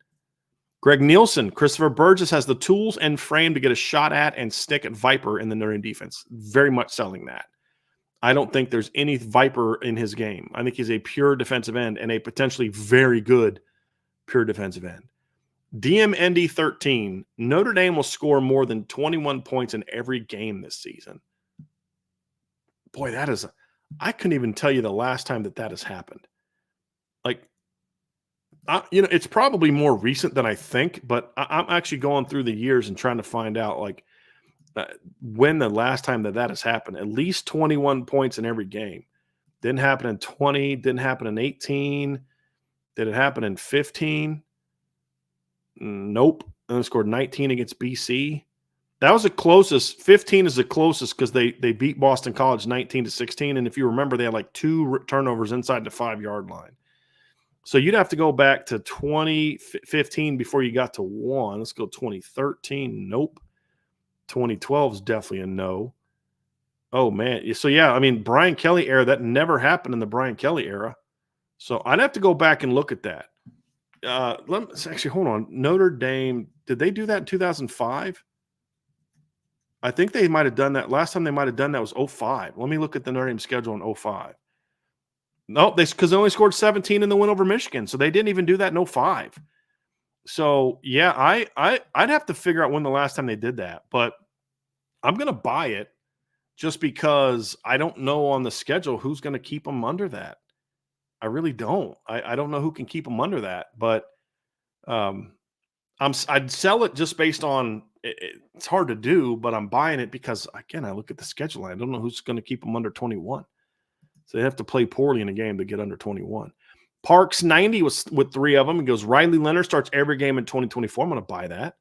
Greg Nielsen, Christopher Burgess has the tools and frame to get a shot at and stick at Viper in the Notre Dame defense. Very much selling that. I don't think there's any Viper in his game. I think he's a pure defensive end and a potentially very good pure defensive end. DMND 13, Notre Dame will score more than 21 points in every game this season. Boy, I couldn't even tell you the last time that has happened. Like, it's probably more recent than I think, but I'm actually going through the years and trying to find out, like, when the last time that has happened. At least 21 points in every game. Didn't happen in 20, didn't happen in 18. Did it happen in 15? Nope. And they scored 19 against BC. That was the closest. 15 is the closest because they beat Boston College 19-16. And if you remember, they had like 2 turnovers inside the 5-yard line. So you'd have to go back to 2015 before you got to 1. Let's go 2013. Nope. 2012 is definitely a no. Oh, man. So, yeah, I mean, Brian Kelly era, that never happened in the Brian Kelly era. So I'd have to go back and look at that. Actually, hold on. Notre Dame, did they do that in 2005? I think they might have done that. Last time they might have done that was 05. Let me look at the Notre Dame schedule in 05. No, because they only scored 17 in the win over Michigan, so they didn't even do that in 05. So, yeah, I'd have to figure out when the last time they did that, but I'm going to buy it just because I don't know on the schedule who's going to keep them under that. I really don't. I don't know who can keep them under that, but I'd sell it just based on it's hard to do, but I'm buying it because, again, I look at the schedule. I don't know who's going to keep them under 21. So they have to play poorly in a game to get under 21. Parks 90 was with 3 of them. He goes, Riley Leonard starts every game in 2024. I'm going to buy that.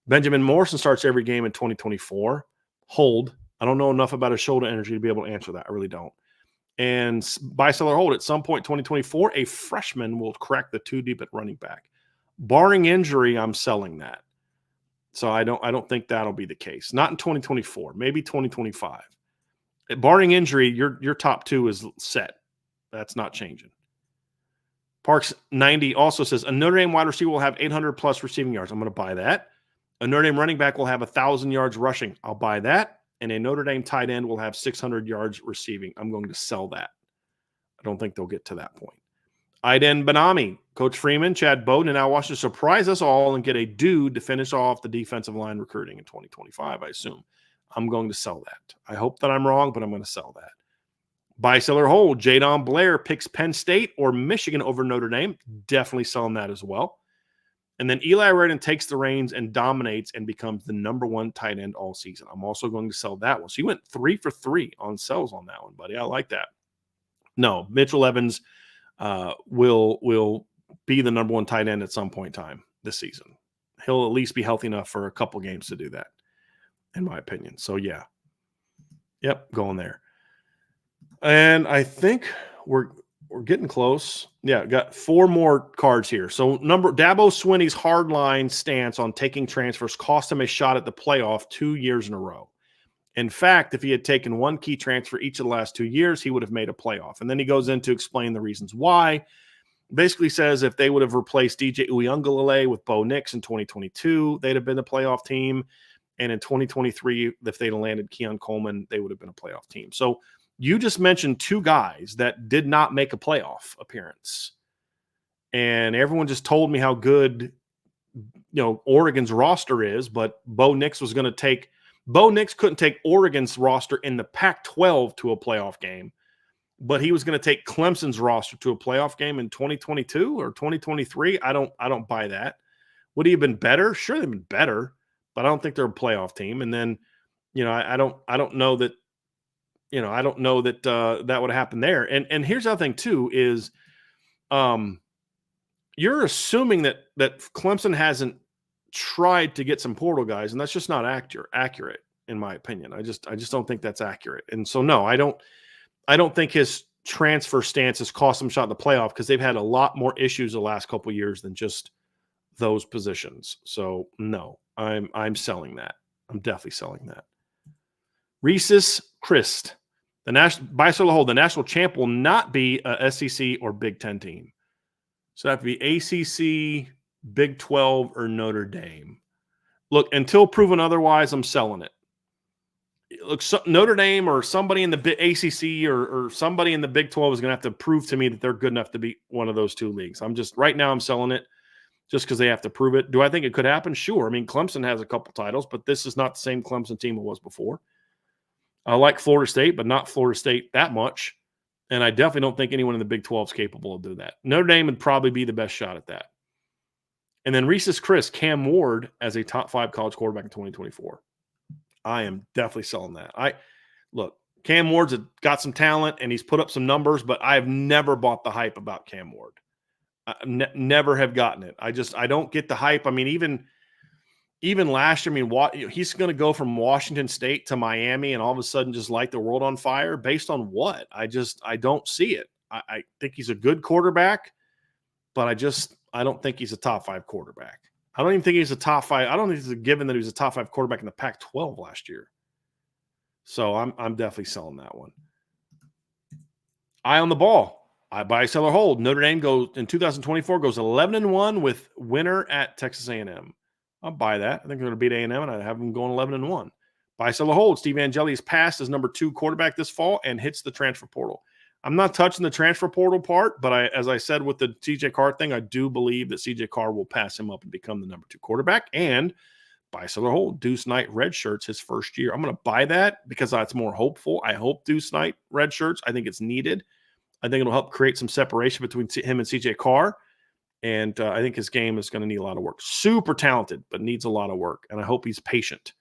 Benjamin Morrison starts every game in 2024. Hold. I don't know enough about his shoulder energy to be able to answer that. I really don't. And buy, sell, or hold. At some point in 2024, a freshman will crack the 2 deep at running back. Barring injury, I'm selling that. So I don't think that'll be the case. Not in 2024, maybe 2025. Barring injury, your top 2 is set. That's not changing. Parks 90 also says a Notre Dame wide receiver will have 800 plus receiving yards. I'm going to buy that. A Notre Dame running back will have 1,000 yards rushing. I'll buy that. And a Notre Dame tight end will have 600 yards receiving. I'm going to sell that. I don't think they'll get to that point. Aiden Benami, Coach Freeman, Chad Bowden, and Al Washington surprise us all and get a dude to finish off the defensive line recruiting in 2025, I assume. I'm going to sell that. I hope that I'm wrong, but I'm going to sell that. Buy, sell, or hold. Jadon Blair picks Penn State or Michigan over Notre Dame. Definitely selling that as well. And then Eli Raiden takes the reins and dominates and becomes the number 1 tight end all season. I'm also going to sell that one. So you went 3 for 3 on sells on that one, buddy. I like that. No, Mitchell Evans will be the number 1 tight end at some point in time this season. He'll at least be healthy enough for a couple games to do that, in my opinion. So, yeah. Yep, going there. And I think we're getting close. Yeah, got 4 more cards here. So Dabo Swinney's hardline stance on taking transfers cost him a shot at the playoff 2 years in a row. In fact, if he had taken one key transfer each of the last 2 years, he would have made a playoff. And then he goes in to explain the reasons why. Basically says if they would have replaced DJ Uiagalelei with Bo Nix in 2022, they'd have been a playoff team. And in 2023, if they'd have landed Keon Coleman, they would have been a playoff team. So you just mentioned 2 guys that did not make a playoff appearance. And everyone just told me how good, Oregon's roster is, but Bo Nix couldn't take Oregon's roster in the Pac-12 to a playoff game, but he was going to take Clemson's roster to a playoff game in 2022 or 2023. I don't buy that. Would he have been better? Sure, they've been better, but I don't think they're a playoff team. And then, I don't know that, that would happen there. And here's the other thing too is, you're assuming that Clemson hasn't tried to get some portal guys, and that's just not accurate in my opinion. I just don't think that's accurate. And so no, I don't think his transfer stance has cost him a shot in the playoff because they've had a lot more issues the last couple of years than just those positions. So no, I'm selling that. I'm definitely selling that. Reese's Christ, the national champ will not be a SEC or Big Ten team. So that would be ACC, Big 12, or Notre Dame. Look, until proven otherwise, I'm selling it. Look, Notre Dame or somebody in the ACC or somebody in the Big 12 is going to have to prove to me that they're good enough to be one of those 2 leagues. Right now I'm selling it just because they have to prove it. Do I think it could happen? Sure. I mean, Clemson has a couple titles, but this is not the same Clemson team it was before. I like Florida State, but not Florida State that much. And I definitely don't think anyone in the Big 12 is capable of doing that. Notre Dame would probably be the best shot at that. And then Reese's Chris, Cam Ward as a top 5 college quarterback in 2024. I am definitely selling that. Look, Cam Ward's got some talent and he's put up some numbers, but I've never bought the hype about Cam Ward. I never have gotten it. I don't get the hype. I mean, even last year, he's going to go from Washington State to Miami and all of a sudden just light the world on fire based on what? I don't see it. I think he's a good quarterback, but I don't think he's a top 5 quarterback. I don't even think he's a top 5. I don't think it's a given that he was a top 5 quarterback in the Pac-12 last year. So I'm definitely selling that one. Eye on the ball. I buy, sell, or hold. Notre Dame goes in 2024 goes 11-1 with winner at Texas A&M. I'll buy that. I think they're going to beat A&M, and I have them going 11-1. Buy, sell, or hold. Steve Angeli is passed as number 2 quarterback this fall and hits the transfer portal. I'm not touching the transfer portal part, but as I said with the CJ Carr thing, I do believe that CJ Carr will pass him up and become the number 2 quarterback. And buy, sell, or hold. Deuce Knight redshirts his first year. I'm going to buy that because that's more hopeful. I hope Deuce Knight redshirts. I think it's needed. I think it'll help create some separation between him and CJ Carr. And I think his game is going to need a lot of work. Super talented, but needs a lot of work. And I hope he's patient.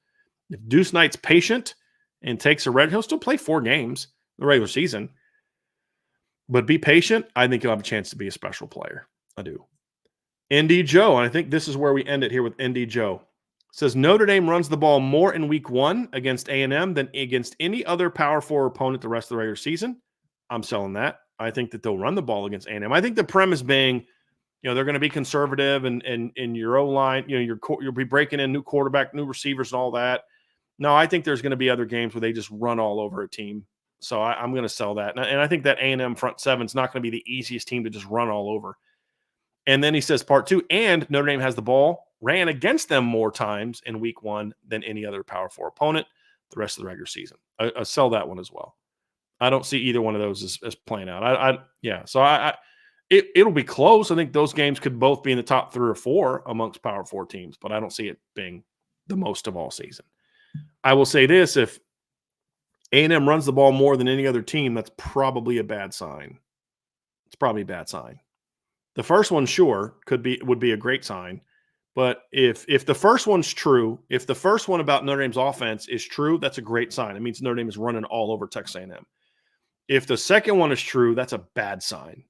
If Deuce Knight's patient and takes a red, he'll still play 4 games in the regular season. But be patient. I think he'll have a chance to be a special player. I do. ND Joe, and I think this is where we end it here with ND Joe. Says Notre Dame runs the ball more in week 1 against A&M than against any other Power 4 opponent the rest of the regular season. I'm selling that. I think that they'll run the ball against A&M. I think the premise being, they're going to be conservative and in your O-line, you'll be breaking in new quarterback, new receivers and all that. No, I think there's going to be other games where they just run all over a team. So I'm going to sell that. And I think that A&M front 7 is not going to be the easiest team to just run all over. And then he says part 2, and Notre Dame has the ball, ran against them more times in week 1 than any other Power 4 opponent the rest of the regular season. I sell that one as well. I don't see either one of those as playing out. It'll be close. I think those games could both be in the top 3 or 4 amongst Power 4 teams, but I don't see it being the most of all season. I will say this, if A&M runs the ball more than any other team, that's probably a bad sign. It's probably a bad sign. The first one, sure, would be a great sign. But if the first one's true, if the first one about Notre Dame's offense is true, that's a great sign. It means Notre Dame is running all over Texas A&M. If the second one is true, that's a bad sign.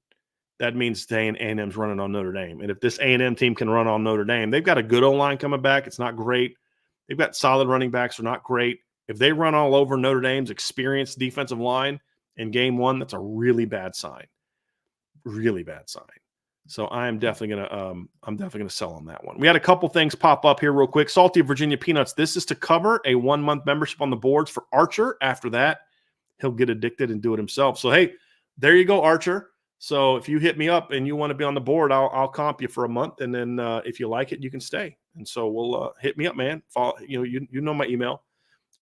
that means A&M's running on Notre Dame. And if this A&M team can run on Notre Dame, they've got a good O-line coming back. It's not great. They've got solid running backs. They're not great. If they run all over Notre Dame's experienced defensive line in game one, that's a really bad sign. Really bad sign. So I'm definitely gonna sell on that one. We had a couple things pop up here real quick. Salty Virginia Peanuts. This is to cover a 1-month membership on the boards for Archer. After that, he'll get addicted and do it himself. So hey, there you go, Archer. So if you hit me up and you want to be on the board, I'll comp you for a month, and then if you like it, you can stay. And so we'll hit me up, man. Follow, you know my email.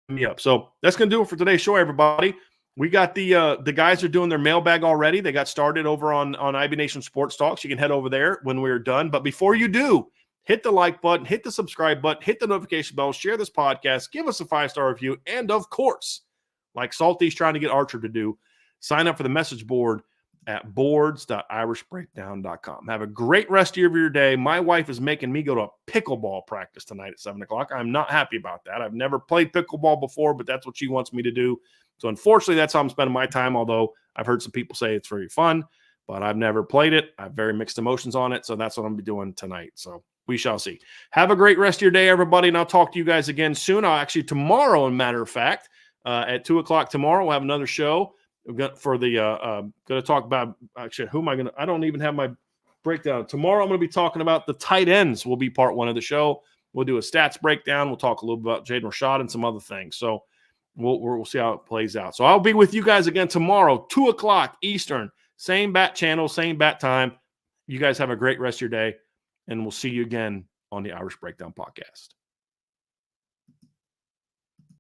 Hit me up. So that's gonna do it for today's show, everybody. We got the guys are doing their mailbag already. They got started over on IB Nation Sports Talks. You can head over there when we're done. But before you do, hit the like button, hit the subscribe button, hit the notification bell, share this podcast, give us a 5-star review, and of course, like Salty's trying to get Archer to do, sign up for the message board at boards.irishbreakdown.com. Have a great rest of your day. My wife is making me go to a pickleball practice tonight at 7 o'clock. I'm not happy about that. I've never played pickleball before, but that's what she wants me to do. So unfortunately, that's how I'm spending my time, although I've heard some people say it's very fun, but I've never played it. I have very mixed emotions on it, so that's what I'm going to be doing tonight. So we shall see. Have a great rest of your day, everybody, and I'll talk to you guys again soon. Tomorrow, as a matter of fact, at 2 o'clock tomorrow, we'll have another show. We've got for the going to talk about, actually, who am I going to – I don't even have my breakdown. Tomorrow I'm going to be talking about the tight ends will be part 1 of the show. We'll do a stats breakdown. We'll talk a little bit about Jaden Rashad and some other things. So we'll see how it plays out. So I'll be with you guys again tomorrow, 2 o'clock Eastern. Same bat channel, same bat time. You guys have a great rest of your day, and we'll see you again on the Irish Breakdown Podcast.